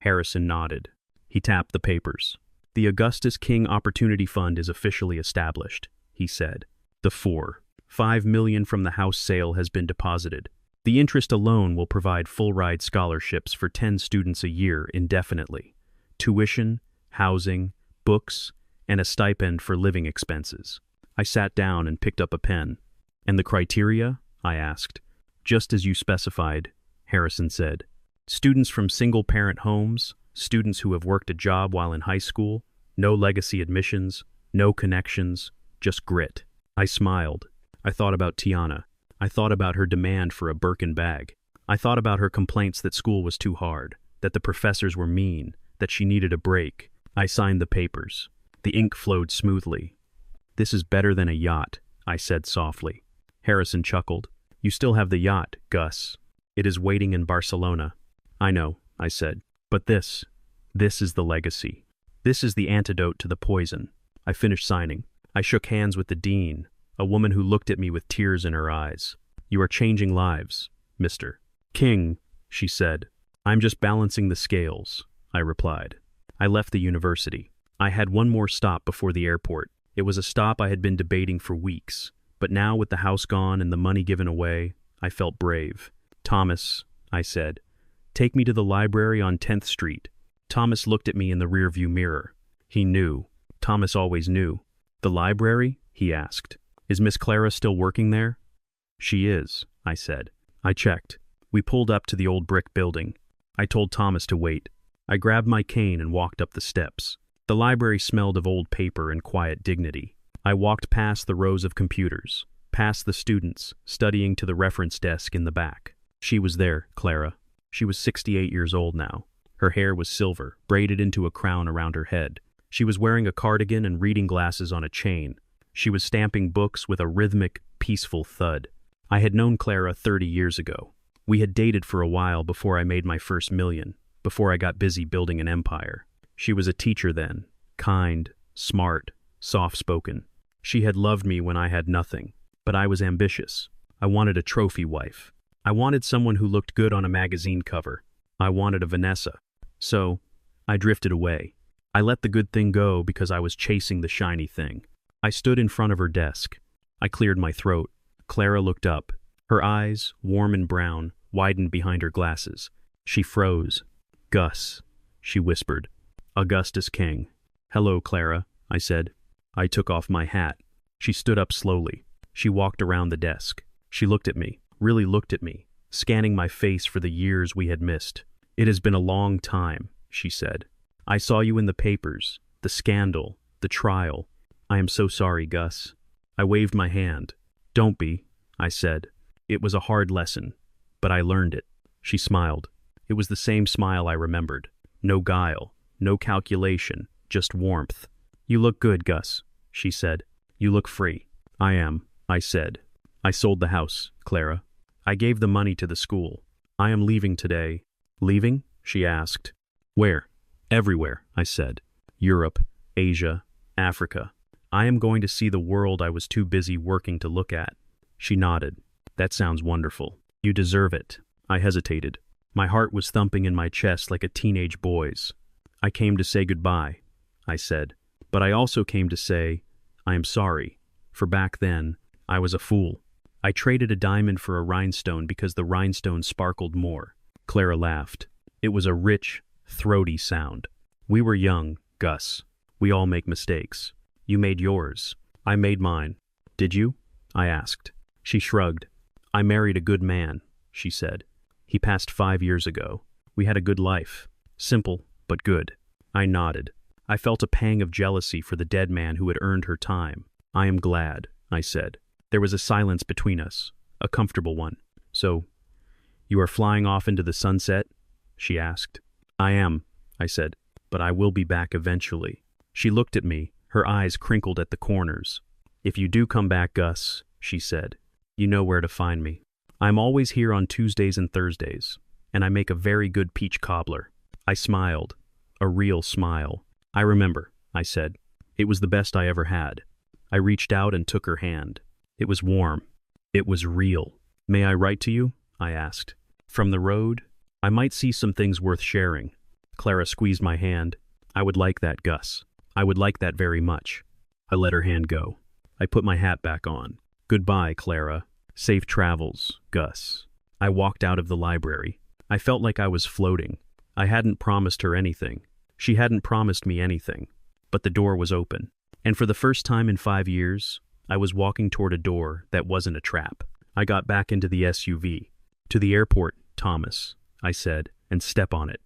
Harrison nodded. He tapped the papers. "The Augustus King Opportunity Fund is officially established," he said. "The 5 million from the house sale has been deposited. The interest alone will provide full-ride scholarships for 10 students a year indefinitely. Tuition, housing, books, and a stipend for living expenses." I sat down and picked up a pen. "And the criteria?" I asked. "Just as you specified," Harrison said. "Students from single-parent homes, students who have worked a job while in high school, no legacy admissions, no connections, just grit." I smiled. I thought about Tiana. I thought about her demand for a Birkin bag. I thought about her complaints that school was too hard, that the professors were mean, that she needed a break. I signed the papers. The ink flowed smoothly. "This is better than a yacht," I said softly. Harrison chuckled. "You still have the yacht, Gus. It is waiting in Barcelona." "I know," I said. "But this is the legacy. This is the antidote to the poison." I finished signing. I shook hands with the dean, a woman who looked at me with tears in her eyes. "You are changing lives, Mr. King," she said. "I'm just balancing the scales," I replied. I left the university. I had one more stop before the airport. It was a stop I had been debating for weeks, but now with the house gone and the money given away, I felt brave. "Thomas," I said, "take me to the library on 10th Street. Thomas looked at me in the rearview mirror. He knew. Thomas always knew. "The library?" he asked. "Is Miss Clara still working there?" "She is," I said. I checked. We pulled up to the old brick building. I told Thomas to wait. I grabbed my cane and walked up the steps. The library smelled of old paper and quiet dignity. I walked past the rows of computers, past the students, studying to the reference desk in the back. She was there, Clara. She was 68 years old now. Her hair was silver, braided into a crown around her head. She was wearing a cardigan and reading glasses on a chain. She was stamping books with a rhythmic, peaceful thud. I had known Clara 30 years ago. We had dated for a while before I made my first million, before I got busy building an empire. She was a teacher then, kind, smart, soft-spoken. She had loved me when I had nothing, but I was ambitious. I wanted a trophy wife. I wanted someone who looked good on a magazine cover. I wanted a Vanessa. So, I drifted away. I let the good thing go because I was chasing the shiny thing. I stood in front of her desk. I cleared my throat. Clara looked up. Her eyes, warm and brown, widened behind her glasses. She froze. "Gus," she whispered. "Augustus King." "Hello, Clara," I said. I took off my hat. She stood up slowly. She walked around the desk. She looked at me, really looked at me, scanning my face for the years we had missed. "It has been a long time," she said. "I saw you in the papers, the scandal, the trial. I am so sorry, Gus." I waved my hand. "Don't be," I said. "It was a hard lesson, but I learned it." She smiled. It was the same smile I remembered. No guile, no calculation, just warmth. "You look good, Gus," she said. "You look free." "I am," I said. "I sold the house, Clara. I gave the money to the school. I am leaving today." "Leaving?" she asked. "Where?" "Everywhere," I said. "Europe, Asia, Africa. I am going to see the world I was too busy working to look at." She nodded. "That sounds wonderful. You deserve it." I hesitated. My heart was thumping in my chest like a teenage boy's. "I came to say goodbye," I said. "But I also came to say, I am sorry, for back then, I was a fool. I traded a diamond for a rhinestone because the rhinestone sparkled more." Clara laughed. It was a rich, throaty sound. "We were young, Gus. We all make mistakes. You made yours. I made mine." "Did you?" I asked. She shrugged. "I married a good man," she said. "He passed 5 years ago. We had a good life. Simple, but good." I nodded. I felt a pang of jealousy for the dead man who had earned her time. "I am glad," I said. There was a silence between us, a comfortable one. "So, you are flying off into the sunset?" she asked. "I am," I said, "but I will be back eventually." She looked at me, her eyes crinkled at the corners. "If you do come back, Gus," she said, "you know where to find me. I'm always here on Tuesdays and Thursdays, and I make a very good peach cobbler." I smiled, a real smile. "I remember," I said. "It was the best I ever had." I reached out and took her hand. It was warm. It was real. "May I write to you?" I asked. "From the road? I might see some things worth sharing." Clara squeezed my hand. "I would like that, Gus. I would like that very much." I let her hand go. I put my hat back on. "Goodbye, Clara. Safe travels, Gus." I walked out of the library. I felt like I was floating. I hadn't promised her anything. She hadn't promised me anything. But the door was open. And for the first time in 5 years, I was walking toward a door that wasn't a trap. I got back into the SUV. "To the airport, Thomas," I said, "and step on it.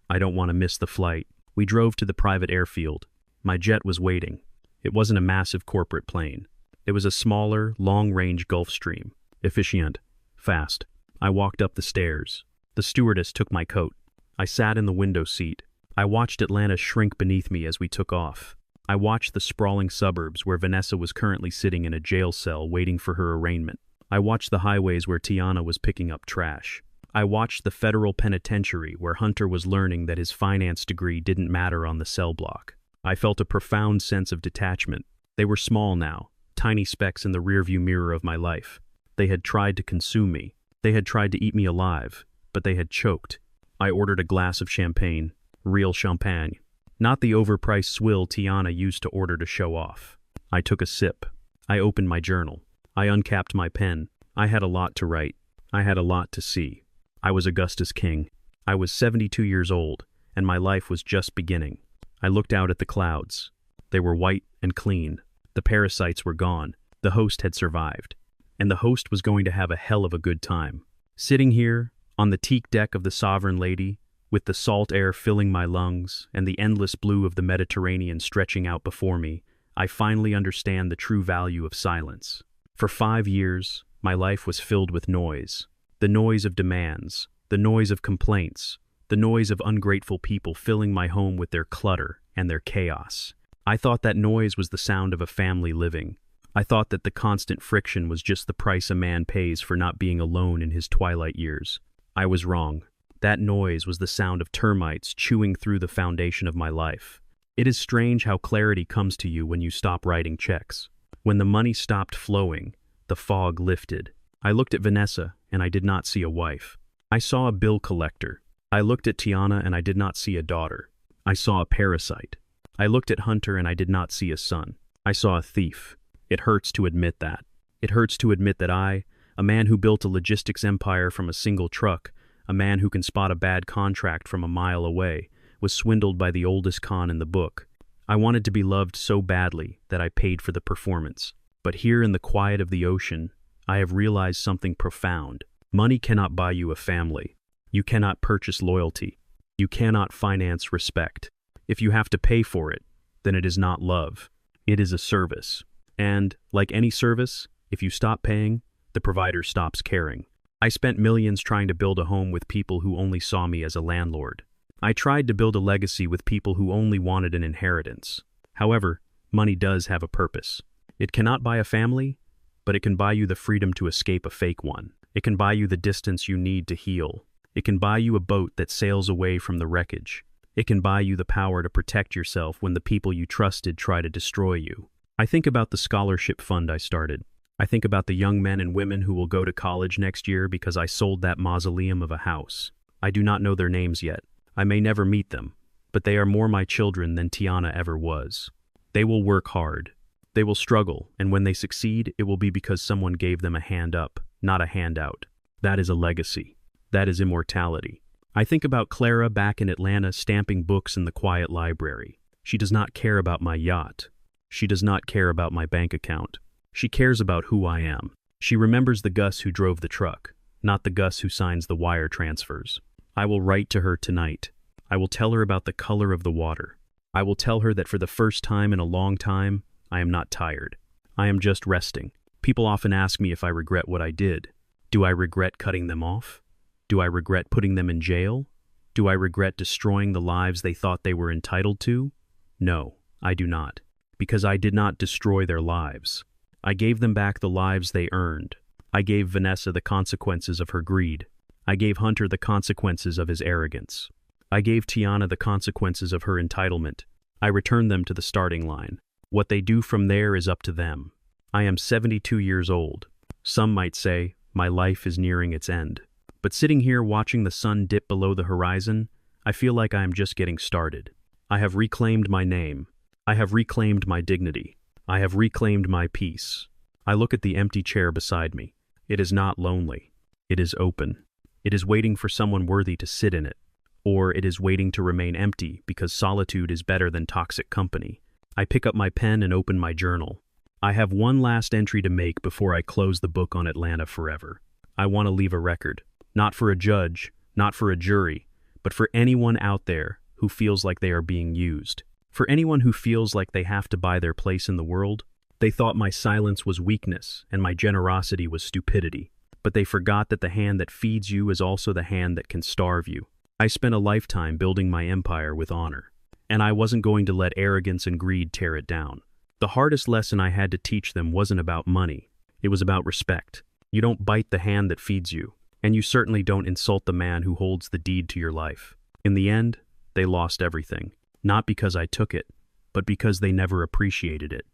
I don't want to miss the flight." We drove to the private airfield. My jet was waiting. It wasn't a massive corporate plane. It was a smaller, long-range Gulfstream. Efficient. Fast. I walked up the stairs. The stewardess took my coat. I sat in the window seat. I watched Atlanta shrink beneath me as we took off. I watched the sprawling suburbs where Vanessa was currently sitting in a jail cell waiting for her arraignment. I watched the highways where Tiana was picking up trash. I watched the federal penitentiary where Hunter was learning that his finance degree didn't matter on the cell block. I felt a profound sense of detachment. They were small now, tiny specks in the rearview mirror of my life. They had tried to consume me. They had tried to eat me alive, but they had choked. I ordered a glass of champagne, real champagne, not the overpriced swill Tiana used to order to show off. I took a sip. I opened my journal. I uncapped my pen. I had a lot to write. I had a lot to see. I was Augustus King. I was 72 years old, and my life was just beginning. I looked out at the clouds. They were white and clean. The parasites were gone. The host had survived. And the host was going to have a hell of a good time. Sitting here, on the teak deck of the Sovereign Lady, with the salt air filling my lungs and the endless blue of the Mediterranean stretching out before me, I finally understand the true value of silence. For 5 years, my life was filled with noise. The noise of demands, the noise of complaints, the noise of ungrateful people filling my home with their clutter and their chaos. I thought that noise was the sound of a family living. I thought that the constant friction was just the price a man pays for not being alone in his twilight years. I was wrong. That noise was the sound of termites chewing through the foundation of my life. It is strange how clarity comes to you when you stop writing checks. When the money stopped flowing, the fog lifted. I looked at Vanessa, and I did not see a wife. I saw a bill collector. I looked at Tiana, and I did not see a daughter. I saw a parasite. I looked at Hunter, and I did not see a son. I saw a thief. It hurts to admit that. It hurts to admit that I, A man who built a logistics empire from a single truck, a man who can spot a bad contract from a mile away, was swindled by the oldest con in the book. I wanted to be loved so badly that I paid for the performance. But here in the quiet of the ocean, I have realized something profound. Money cannot buy you a family. You cannot purchase loyalty. You cannot finance respect. If you have to pay for it, then it is not love. It is a service. And, like any service, if you stop paying, the provider stops caring. I spent millions trying to build a home with people who only saw me as a landlord. I tried to build a legacy with people who only wanted an inheritance. However, money does have a purpose. It cannot buy a family, but it can buy you the freedom to escape a fake one. It can buy you the distance you need to heal. It can buy you a boat that sails away from the wreckage. It can buy you the power to protect yourself when the people you trusted try to destroy you. I think about the scholarship fund I started. I think about the young men and women who will go to college next year because I sold that mausoleum of a house. I do not know their names yet. I may never meet them, but they are more my children than Tiana ever was. They will work hard. They will struggle, and when they succeed, it will be because someone gave them a hand up, not a handout. That is a legacy. That is immortality. I think about Clara back in Atlanta stamping books in the quiet library. She does not care about my yacht. She does not care about my bank account. She cares about who I am. She remembers the Gus who drove the truck, not the Gus who signs the wire transfers. I will write to her tonight. I will tell her about the color of the water. I will tell her that for the first time in a long time, I am not tired. I am just resting. People often ask me if I regret what I did. Do I regret cutting them off? Do I regret putting them in jail? Do I regret destroying the lives they thought they were entitled to? No, I do not. Because I did not destroy their lives. I gave them back the lives they earned. I gave Vanessa the consequences of her greed. I gave Hunter the consequences of his arrogance. I gave Tiana the consequences of her entitlement. I returned them to the starting line. What they do from there is up to them. I am 72 years old. Some might say my life is nearing its end. But sitting here watching the sun dip below the horizon, I feel like I am just getting started. I have reclaimed my name. I have reclaimed my dignity. I have reclaimed my peace. I look at the empty chair beside me. It is not lonely. It is open. It is waiting for someone worthy to sit in it. Or it is waiting to remain empty because solitude is better than toxic company. I pick up my pen and open my journal. I have one last entry to make before I close the book on Atlanta forever. I want to leave a record. Not for a judge, not for a jury, but for anyone out there who feels like they are being used. For anyone who feels like they have to buy their place in the world. They thought my silence was weakness and my generosity was stupidity. But they forgot that the hand that feeds you is also the hand that can starve you. I spent a lifetime building my empire with honor. And I wasn't going to let arrogance and greed tear it down. The hardest lesson I had to teach them wasn't about money. It was about respect. You don't bite the hand that feeds you. And you certainly don't insult the man who holds the deed to your life. In the end, they lost everything. Not because I took it, but because they never appreciated it.